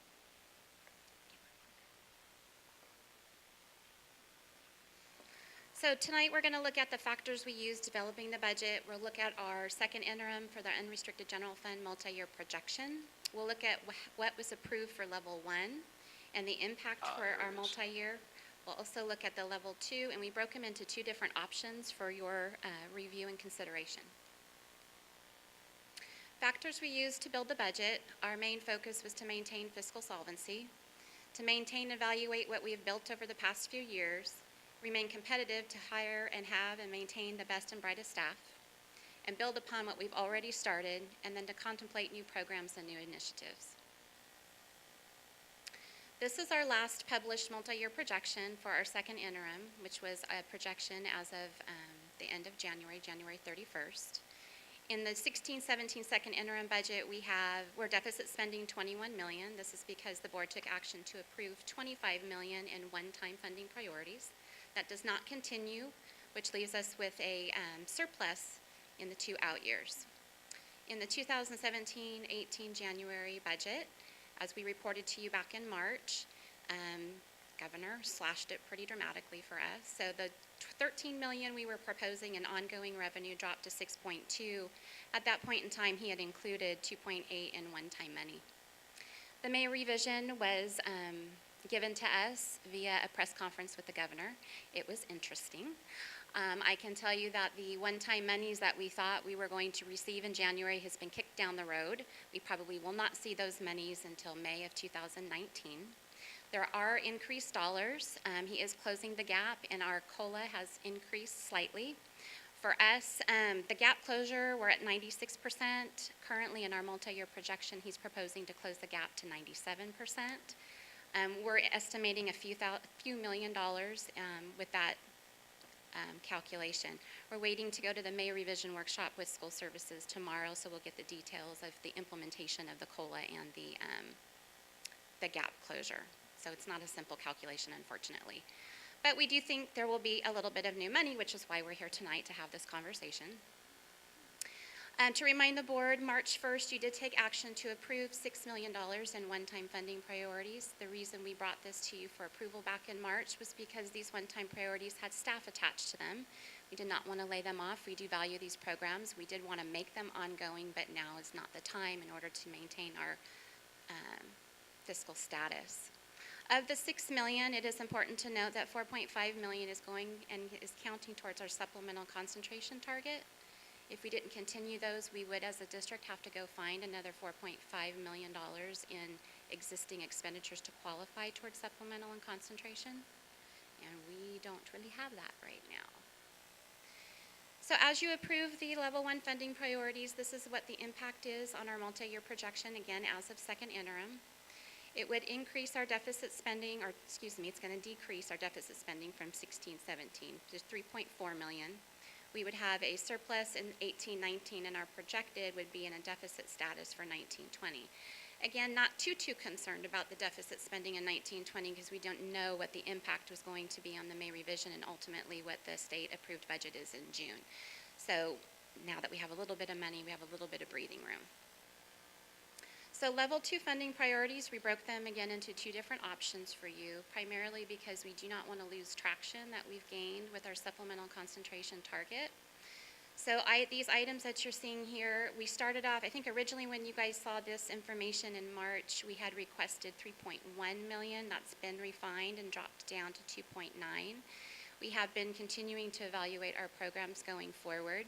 So tonight we're going to look at the factors we use developing the budget. We'll look at our second interim for the unrestricted general fund multi-year projection. We'll look at what was approved for level 1 and the impact for our multi-year. We'll also look at the level 2, and we broke them into 2 different options for your review and consideration. Factors we used to build the budget, our main focus was to maintain fiscal solvency, to maintain and evaluate what we have built over the past few years, remain competitive to hire and have and maintain the best and brightest staff, and build upon what we've already started, and then to contemplate new programs and new initiatives. This is our last published multi-year projection for our second interim, which was a projection as of the end of January 31st. In the 16-17 second interim budget, we're deficit spending 21 million. This is because the board took action to approve 25 million in one-time funding priorities. That does not continue, which leaves us with a surplus in the 2 out years. In the 2017-18 January budget, as we reported to you back in March, Governor slashed it pretty dramatically for us. So the 13 million we were proposing in ongoing revenue dropped to 6.2. At that point in time, he had included 2.8 in one-time money. The May revision was given to us via a press conference with the governor. It was interesting. I can tell you that the one-time monies that we thought we were going to receive in January has been kicked down the road. We probably will not see those monies until May of 2019. There are increased dollars. He is closing the gap, and our COLA has increased slightly. For us, the gap closure, we're at 96%. Currently in our multi-year projection, he's proposing to close the gap to 97%. We're estimating a few million dollars with that calculation. We're waiting to go to the May revision workshop with school services tomorrow, so we'll get the details of the implementation of the COLA and the gap closure. So it's not a simple calculation, unfortunately. But we do think there will be a little bit of new money, which is why we're here tonight to have this conversation. To remind the board, March 1st, you did take action to approve $6 million in one-time funding priorities. The reason we brought this to you for approval back in March was because these one-time priorities had staff attached to them. We did not want to lay them off. We do value these programs. We did want to make them ongoing, but now is not the time in order to maintain our fiscal status. Of the $6 million, it is important to note that $4.5 million is going and is counting towards our supplemental concentration target. If we didn't continue those, we would, as a district, have to go find another $4.5 million in existing expenditures to qualify towards supplemental and concentration. And we don't really have that right now. So as you approve the level 1 funding priorities, this is what the impact is on our multi-year projection, again, as of second interim. It would increase our deficit spending, or excuse me, it's going to decrease our deficit spending from 16-17 to 3.4 million. We would have a surplus in 18-19, and our projected would be in a deficit status for 19-20. Again, not too concerned about the deficit spending in 19-20 because we don't know what the impact was going to be on the May revision and ultimately what the state approved budget is in June. So now that we have a little bit of money, we have a little bit of breathing room. So level 2 funding priorities, we broke them again into 2 different options for you, primarily because we do not want to lose traction that we've gained with our supplemental concentration target. So these items that you're seeing here, we started off, I think originally when you guys saw this information in March, we had requested 3.1 million. That's been refined and dropped down to 2.9. We have been continuing to evaluate our programs going forward.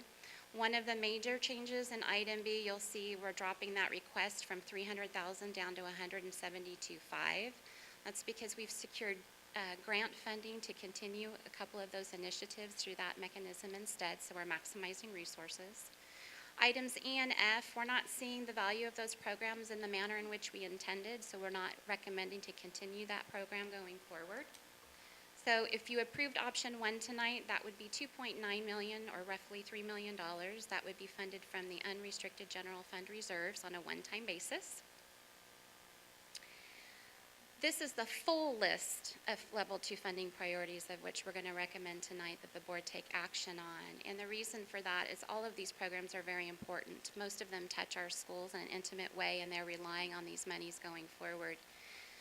One of the major changes in item B, you'll see we're dropping that request from 300,000 down to 172.5. That's because we've secured grant funding to continue a couple of those initiatives through that mechanism instead, so we're maximizing resources. Items E and F, we're not seeing the value of those programs in the manner in which we intended, so we're not recommending to continue that program going forward. So if you approved option 1 tonight, that would be 2.9 million, or roughly $3 million. That would be funded from the unrestricted general fund reserves on a one-time basis. This is the full list of level 2 funding priorities of which we're going to recommend tonight that the board take action on. And the reason for that is all of these programs are very important. Most of them touch our schools in an intimate way, and they're relying on these monies going forward.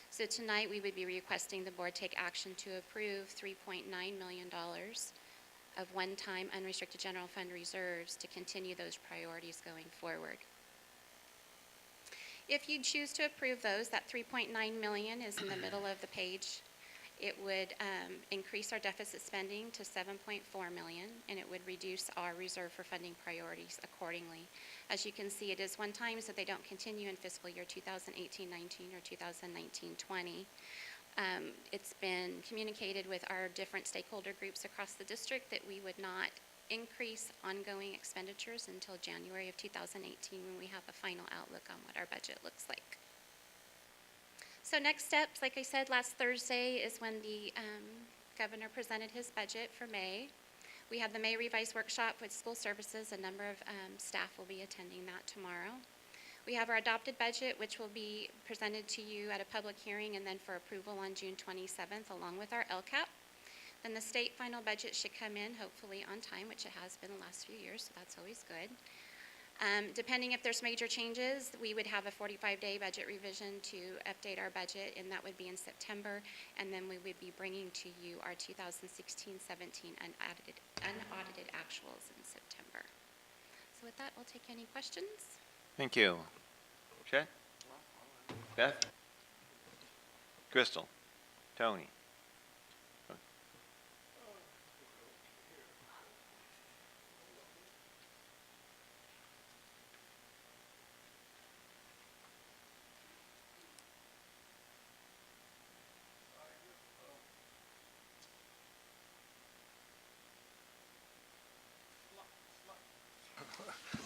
So tonight we would be requesting the board take action to approve $3.9 million of one-time unrestricted general fund reserves to continue those priorities going forward. If you choose to approve those, that $3.9 million is in the middle of the page. It would increase our deficit spending to $7.4 million, and it would reduce our reserve for funding priorities accordingly. As you can see, it is one time, so they don't continue in fiscal year 2018-19 or 2019-20. It's been communicated with our different stakeholder groups across the district that we would not increase ongoing expenditures until January of 2018 when we have a final outlook on what our budget looks like. So next steps, like I said, last Thursday is when the governor presented his budget for May. We have the May Revise Workshop with school services. A number of staff will be attending that tomorrow. We have our adopted budget, which will be presented to you at a public hearing and then for approval on June 27th, along with our LCAP. Then the state final budget should come in hopefully on time, which it has been the last few years, so that's always good. Depending if there's major changes, we would have a 45-day budget revision to update our budget, and that would be in September. And then we would be bringing to you our 2016-17 unaudited actuals in September. So with that, we'll take any questions. Thank you. Chet? Beth? Crystal? Tony?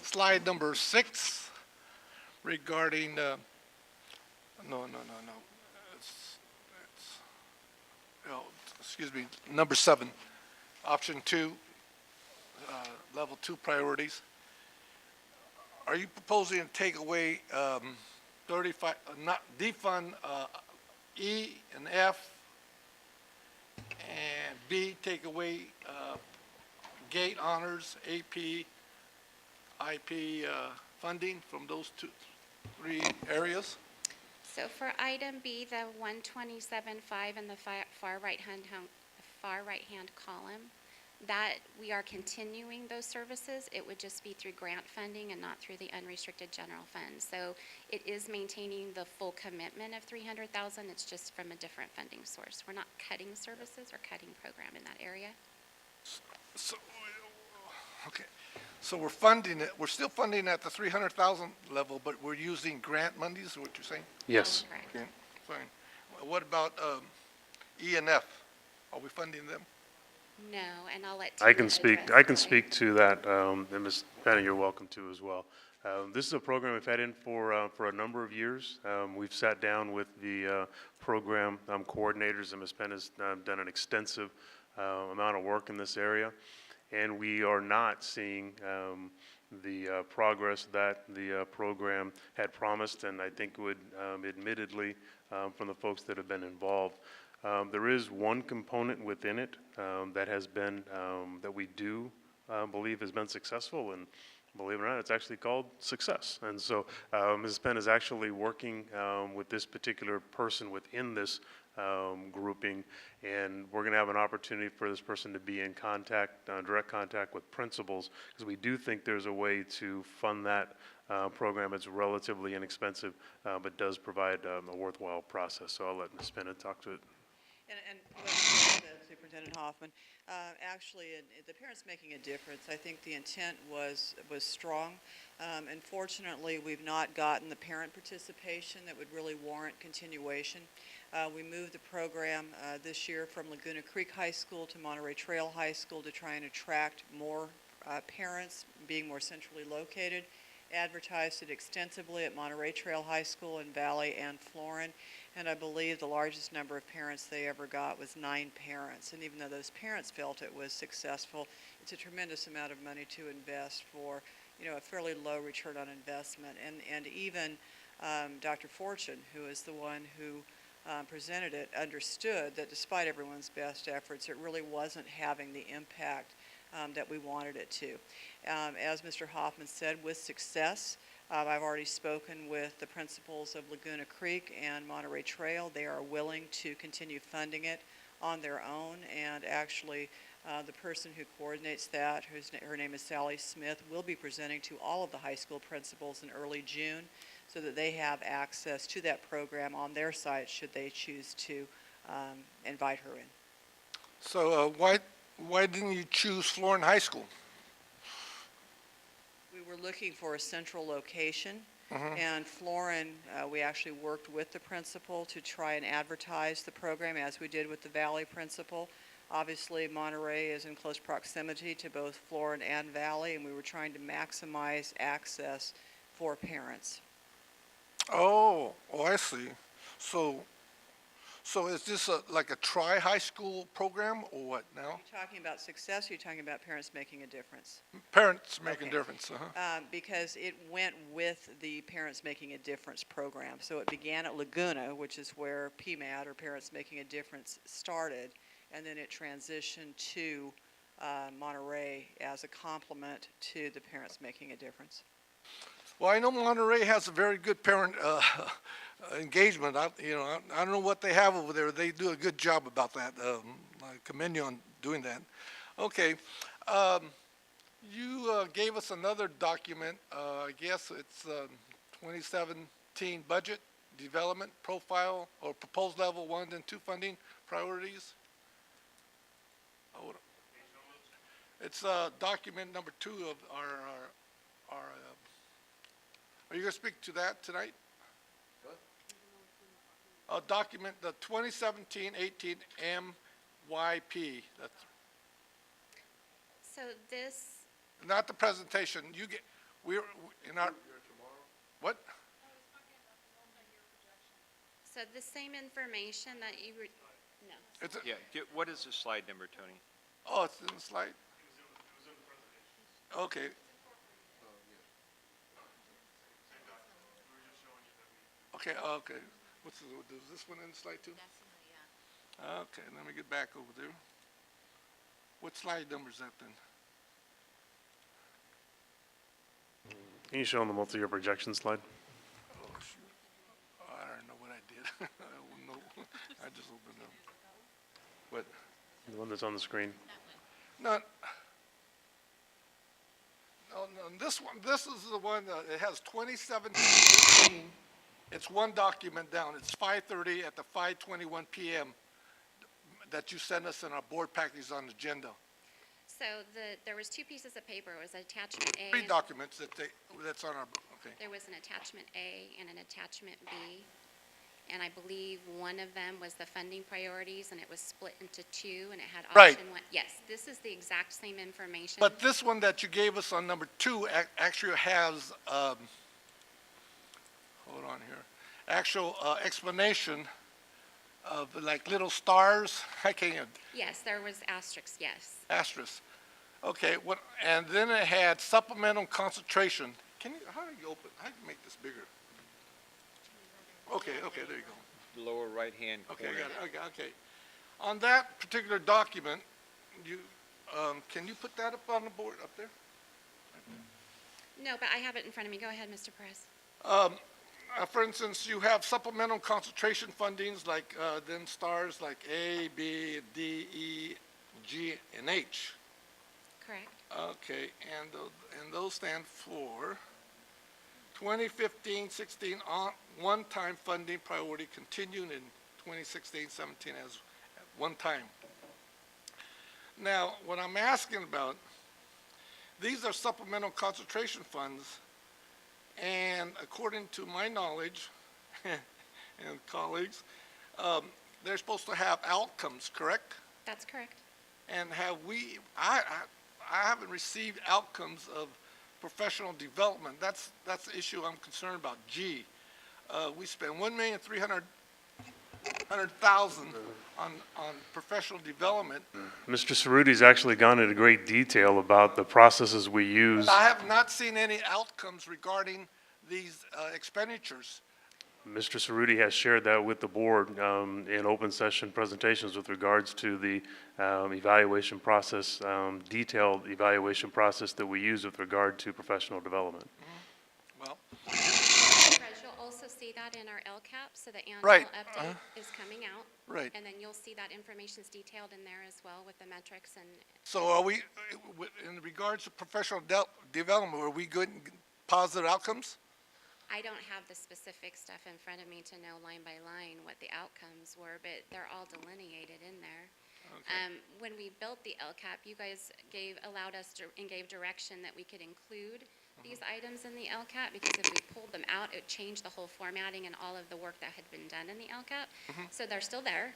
Slide number 6 regarding, no. Excuse me, number 7, option 2, level 2 priorities. Are you proposing to take away 35, not defund E and F, and B, take away GATE honors, AP, IP funding from those 3 areas? So for item B, the 127.5 in the far right-hand column, that we are continuing those services. It would just be through grant funding and not through the unrestricted general fund. So it is maintaining the full commitment of $300,000. It's just from a different funding source. We're not cutting services or cutting program in that area. So, okay. So we're funding it, we're still funding at the 300,000 level, but we're using grant monies, is what you're saying? Yes. Okay, fine. What about E and F? Are we funding them? No, and I'll let I Tina can address speak to that, and Ms. Penny, you're welcome to as well. This is a program we've had in for a number of years. We've sat down with the program coordinators, and Ms. Penn has done an extensive amount of work in this area, and we are not seeing the progress that the program had promised, and I think would admittedly from the folks that have been involved. There is one component within it that has been, that we do believe has been successful, and believe it or not, it's actually called success. And so Mrs. Penn is actually working with this particular person within this grouping, and we're going to have an opportunity for this person to be in contact, direct contact with principals, because we do think there's a way to fund that program. It's relatively inexpensive, but does provide a worthwhile process. So I'll let Ms. Penn talk to it. And what you said, Superintendent Hoffman, actually, the parents making a difference. I think the intent was strong. Unfortunately, we've not gotten the parent participation that would really warrant continuation. We moved the program this year from Laguna Creek High School to Monterey Trail High School to try and attract more parents, being more centrally located. Advertised it extensively at Monterey Trail High School in Valley and Florin. And I believe the largest number of parents they ever got was 9 parents. And even though those parents felt it was successful, it's a tremendous amount of money to invest for, a fairly low return on investment. And even Dr. Fortune, who is the one who presented it, understood that despite everyone's best efforts, it really wasn't having the impact that we wanted it to. As Mr. Hoffman said, with success, I've already spoken with the principals of Laguna Creek and Monterey Trail. They are willing to continue funding it on their own, and actually the person who coordinates that, her name is Sally Smith, will be presenting to all of the high school principals in early June so that they have access to that program on their site should they choose to invite her in. So why didn't you choose Florin High School? We were looking for a central location, and Florin, we actually worked with the principal to try and advertise the program as we did with the Valley principal. Obviously, Monterey is in close proximity to both Florin and Valley, and we were trying to maximize access for parents. Oh, I see. So So is this like a tri-high school program or what now? Are you talking about success, or are you talking about parents making a difference? Parents making Okay. difference, Because it went with the Parents Making a Difference program. So it began at Laguna, which is where PMAD, or Parents Making a Difference, started, and then it transitioned to Monterey as a complement to the Parents Making a Difference. Well, I know Monterey has a very good parent engagement. I don't know what they have over there. They do a good job about that. I commend you on doing that. Okay. You gave us another document. I guess it's 2017 budget development profile or proposed level 1 and 2 funding priorities. Hold on. It's document number 2 of our are you going to speak to that tonight? Document the 2017-18 MYP. That's So this, not the presentation. You get we're in our what? so the same information that you were, no. It's a, Yeah, what is the slide number, Tony? oh, it's in the slide. Okay. Okay. Okay. Is this one in the slide too? Okay. Let me get back over there. What slide number is that then? Can you show on the multi-year projection slide? Oh, shoot. I don't know what I did. I don't know. I just opened up. What? The one that's on the screen. Not. No, this one. This is the one that it has 2017-18. It's one document down. It's 5:30 at the 5:21 p.m. that you sent us in our board package on the agenda. So there was two pieces of paper. It was attachment A. 3 documents that's on our, okay. There was an attachment A and an attachment B. And I believe one of them was the funding priorities, and it was split into 2, and it had Right. option 1. Yes, this is the exact same information. But this one that you gave us on number 2 actually has, hold on here, actual explanation of like little stars. I can't even, Yes, there was asterisks, yes. asterisk. Okay, what, and then it had supplemental concentration. How do you make this bigger? Okay, there you go. Lower right-hand Okay, corner. I got it, okay. On that particular document, can you put that up on the board up there? No, but I have it in front of me. Go ahead, Mr. Perez. For instance, you have supplemental concentration fundings like then stars like A, B, D, E, G, and H. Correct. Okay, and those stand for 2015-16 one-time funding priority continuing in 2016-17 as one time. Now, what I'm asking about, these are supplemental concentration funds, and according to my knowledge and colleagues, they're supposed to have outcomes, correct? That's correct. And I haven't received outcomes of professional development. That's the issue I'm concerned about. G, we spent $1,300,000 on professional development. Mr. Cerruti's actually gone into great detail about the processes we use. I have not seen any outcomes regarding these expenditures. Mr. Cerruti has shared that with the board in open session presentations with regards to the evaluation process, detailed evaluation process that we use with regard to professional development. Well, Perez, you'll also see that in our LCAP, so the annual Right. update is coming out. Right. And then you'll see that information's detailed in there as well with the metrics and. so are we, in regards to professional development, are we getting positive outcomes? I don't have the specific stuff in front of me to know line by line what the outcomes were, but they're all delineated in there. When we built the LCAP, you guys allowed us to, and gave direction that we could include these items in the LCAP, because if we pulled them out, it changed the whole formatting and all of the work that had been done in the LCAP. So they're still there,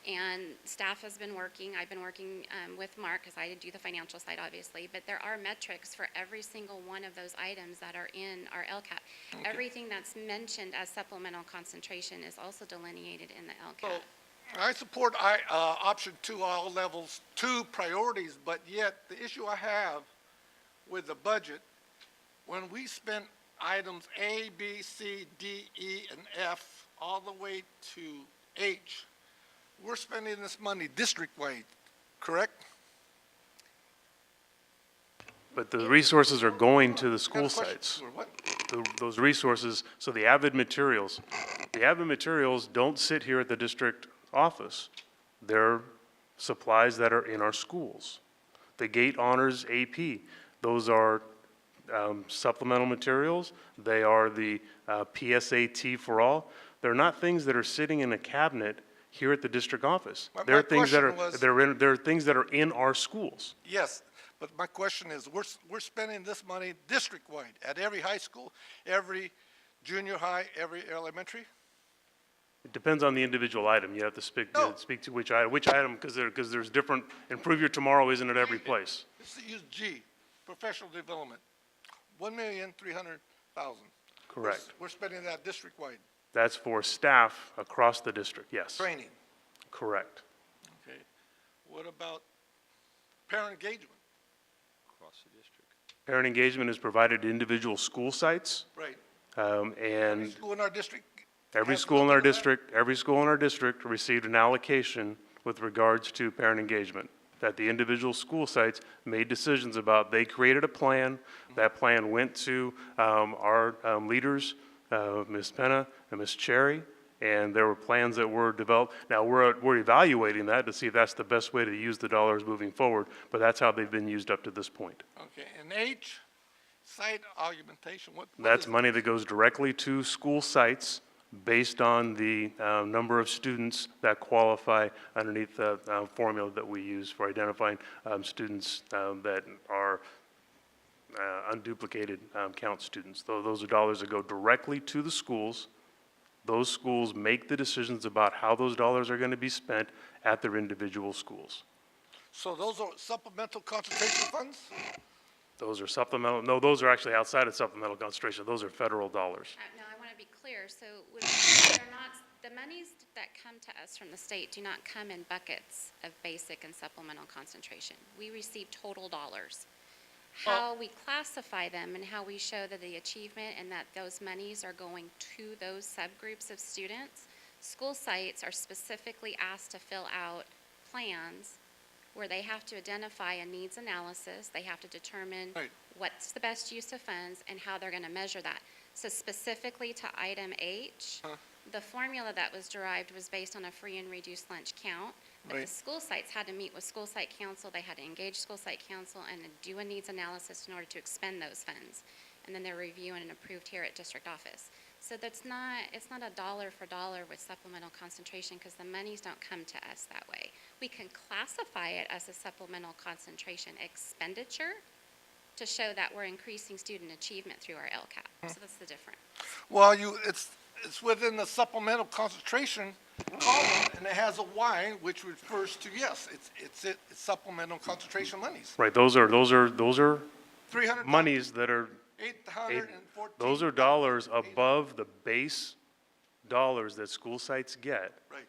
and staff has been working. I've been working with Mark, because I do the financial side, obviously, but there are metrics for every single one of those items that are in our LCAP. Everything that's mentioned as supplemental concentration is also delineated in the LCAP. I support option 2, all levels 2 priorities, but yet the issue I have with the budget, when we spent items A, B, C, D, E, and F, all the way to H, we're spending this money district-wide, correct? But the resources are going to the school Got a question. sites. Or what? Those resources, so the Avid materials don't sit here at the district office. They're supplies that are in our schools. The Gate Honors AP, those are supplemental materials. They are the PSAT for all. They're not things that are sitting in a cabinet here at the district office. My They're things that question are, was- they're things that are in our schools. Yes, but my question is, we're spending this money district-wide at every high school, every junior high, every elementary? It depends on the individual item. You have to speak to which item, because there's different, Improve Your Tomorrow isn't at every place. Let's use G, professional development, 1,300,000. Correct. We're spending that district-wide. That's for staff across the district, yes. Training. Correct. Okay. What about parent engagement? Across the district. Parent engagement is provided to individual school sites, Right. and School in our district? every has school in nothing our to that? district, received an allocation with regards to parent engagement, that the individual school sites made decisions about. They created a plan. That plan went to our leaders, Ms. Penna and Ms. Cherry, and there were plans that were developed. Now, we're evaluating that to see if that's the best way to use the dollars moving forward, but that's how they've been used up to this point. Okay, and H, site augmentation, what That's is- money that goes directly to school sites based on the number of students that qualify underneath the formula that we use for identifying students that are unduplicated count students. Those are dollars that go directly to the schools. Those schools make the decisions about how those dollars are going to be spent at their individual schools. So those are supplemental concentration funds? Those are supplemental, no, those are actually outside of supplemental concentration. Those are federal dollars. No, I want to be clear. So they're not, the monies that come to us from the state do not come in buckets of basic and supplemental concentration. We receive total dollars. How we classify them and how we show that the achievement and that those monies are going to those subgroups of students, school sites are specifically asked to fill out plans where they have to identify a needs analysis. They have to determine what's the best use of funds and how they're going to measure that. So specifically to item H, the formula that was derived was based on a free and reduced lunch count. But the school sites had to meet with school site council. They had to engage school site council and do a needs analysis in order to expend those funds. And then they're reviewed and approved here at district office. So it's not a dollar for dollar with supplemental concentration because the monies don't come to us that way. We can classify it as a supplemental concentration expenditure to show that we're increasing student achievement through our LCAP. So that's the difference. Well, it's within the supplemental concentration column, and it has a Y, which refers to, yes, it's supplemental concentration monies. Right, those are 300 monies that are 814. those are dollars above the base dollars that school sites get. Right.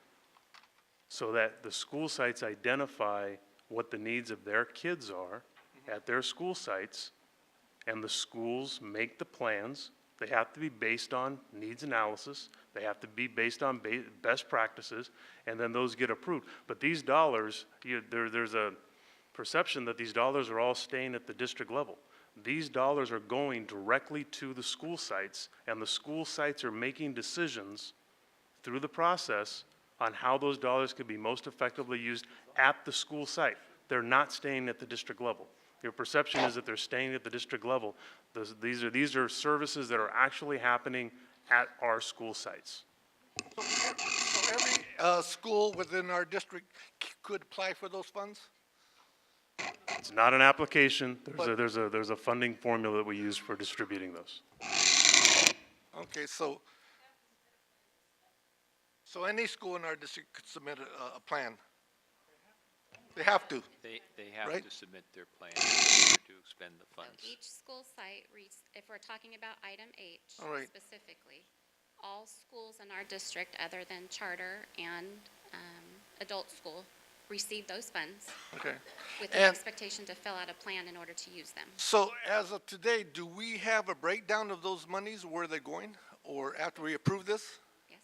So that the school sites identify what the needs of their kids are at their school sites, and the schools make the plans. They have to be based on needs analysis. They have to be based on best practices, and then those get approved. But these dollars, there's a perception that these dollars are all staying at the district level. These dollars are going directly to the school sites, and the school sites are making decisions through the process on how those dollars could be most effectively used at the school site. They're not staying at the district level. Your perception is that they're staying at the district level. These are services that are actually happening at our school sites. So every school within our district could apply for those funds? It's not an application. There's a funding formula that we use for distributing those. Okay, so any school in our district could submit a plan? They have to? They have Right? to submit their plan in order to expend the So funds. each school site, if we're talking about item H All right. specifically, all schools in our district other than charter and adult school receive those funds Okay. with the And expectation to fill out a plan in order to use them. so as of today, do we have a breakdown of those monies, where they're going? Or after we approve this? Yes.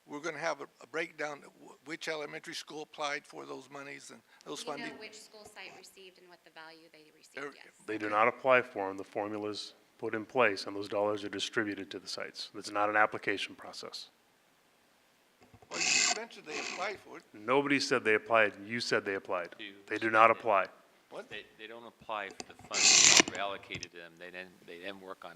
We're going to have a breakdown of which elementary school applied for those monies and those We funding? know which school site received and what the value they received, There- yes. They do not apply for them. The formula's put in place, and those dollars are distributed to the sites. It's not an application process. Well, you mentioned they applied for it. Nobody said they applied. You said they applied. They do not apply. What? They don't apply for the funds that are allocated to them. They then work on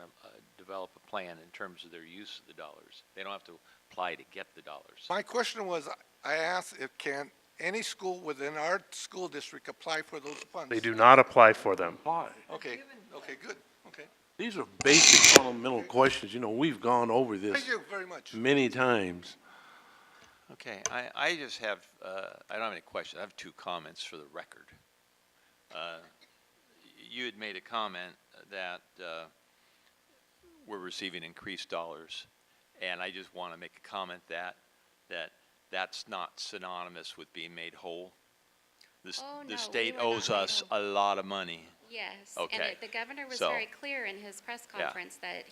develop a plan in terms of their use of the dollars. They don't have to apply to get the dollars. My question was, I asked if can any school within our school district apply for those funds? They do not apply for them. Why? Okay, okay, good, okay. These are basic fundamental questions. You know, we've gone over this Thank you very much. many times. Okay, I just have, I don't have any questions. I have two comments for the record. You had made a comment that we're receiving increased dollars, and I just want to make a comment that's not synonymous with being made whole. Oh, no, The we state were not owes made us a lot of money. Yes. Okay. And the governor was So- very clear in his press Yeah. conference that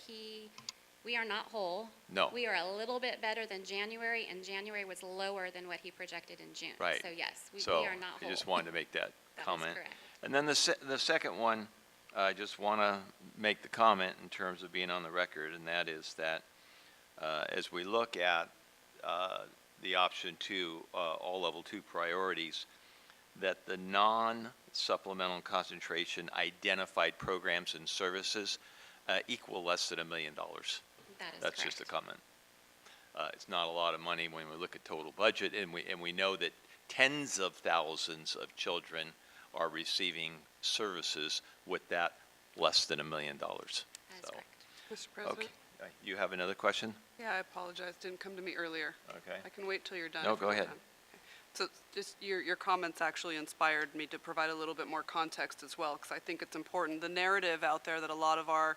we are not whole. No. We are a little bit better than January, and January was lower than what he projected in June. Right. So yes, we So are not whole. I just wanted to make that That is comment. correct. And then the second one, I just want to make the comment in terms of being on the record, and that is that as we look at the option two, all level two priorities, that the non-supplemental concentration identified programs and services equal less than $1 million. That is That's just a correct. comment. It's not a lot of money when we look at total budget, and we know that tens of thousands of children are receiving services with that less than $1 million. That is So, correct. Mr. President? okay. You have another question? Yeah, I apologize. Didn't come to me earlier. Okay. I can wait till you're done. No, if go you're ahead. done. So just your comments actually inspired me to provide a little bit more context as well, because I think it's important. The narrative out there that a lot of our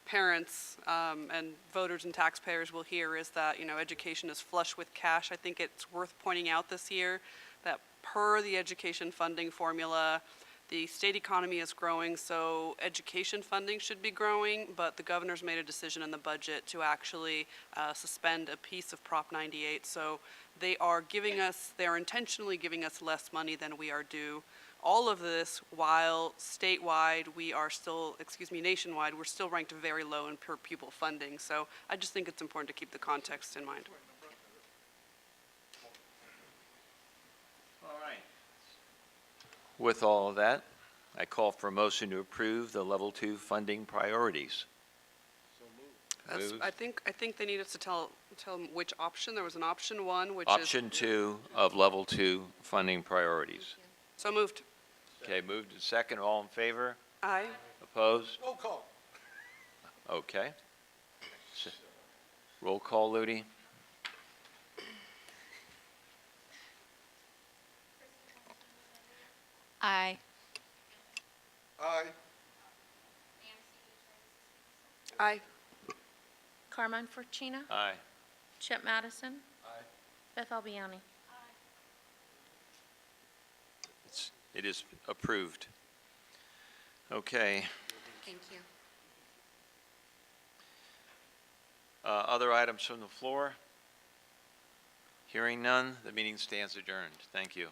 parents and voters and taxpayers will hear is that, education is flush with cash. I think it's worth pointing out this year that per the education funding formula, the state economy is growing, so education funding should be growing, but the governor's made a decision in the budget to actually suspend a piece of Prop 98. So they are intentionally giving us less money than we are due. All of this while statewide, nationwide, we're still ranked very low in per pupil funding. So I just think it's important to keep the context in mind. All right. With all of that, I call for a motion to approve the level two funding priorities. Moved. I think they need us to tell them which option. There was an option one, which Option two of level two funding priorities. is. So moved. Okay, moved to second. All in favor? Aye. Opposed? Roll call. Okay. Roll call, Ludi. Aye. Aye. Aye. Carmine Fortuna, Aye. Chip Madison. Beth Albiani. It is approved. Okay. Thank you. Other items from the floor? Hearing none, the meeting stands adjourned. Thank you.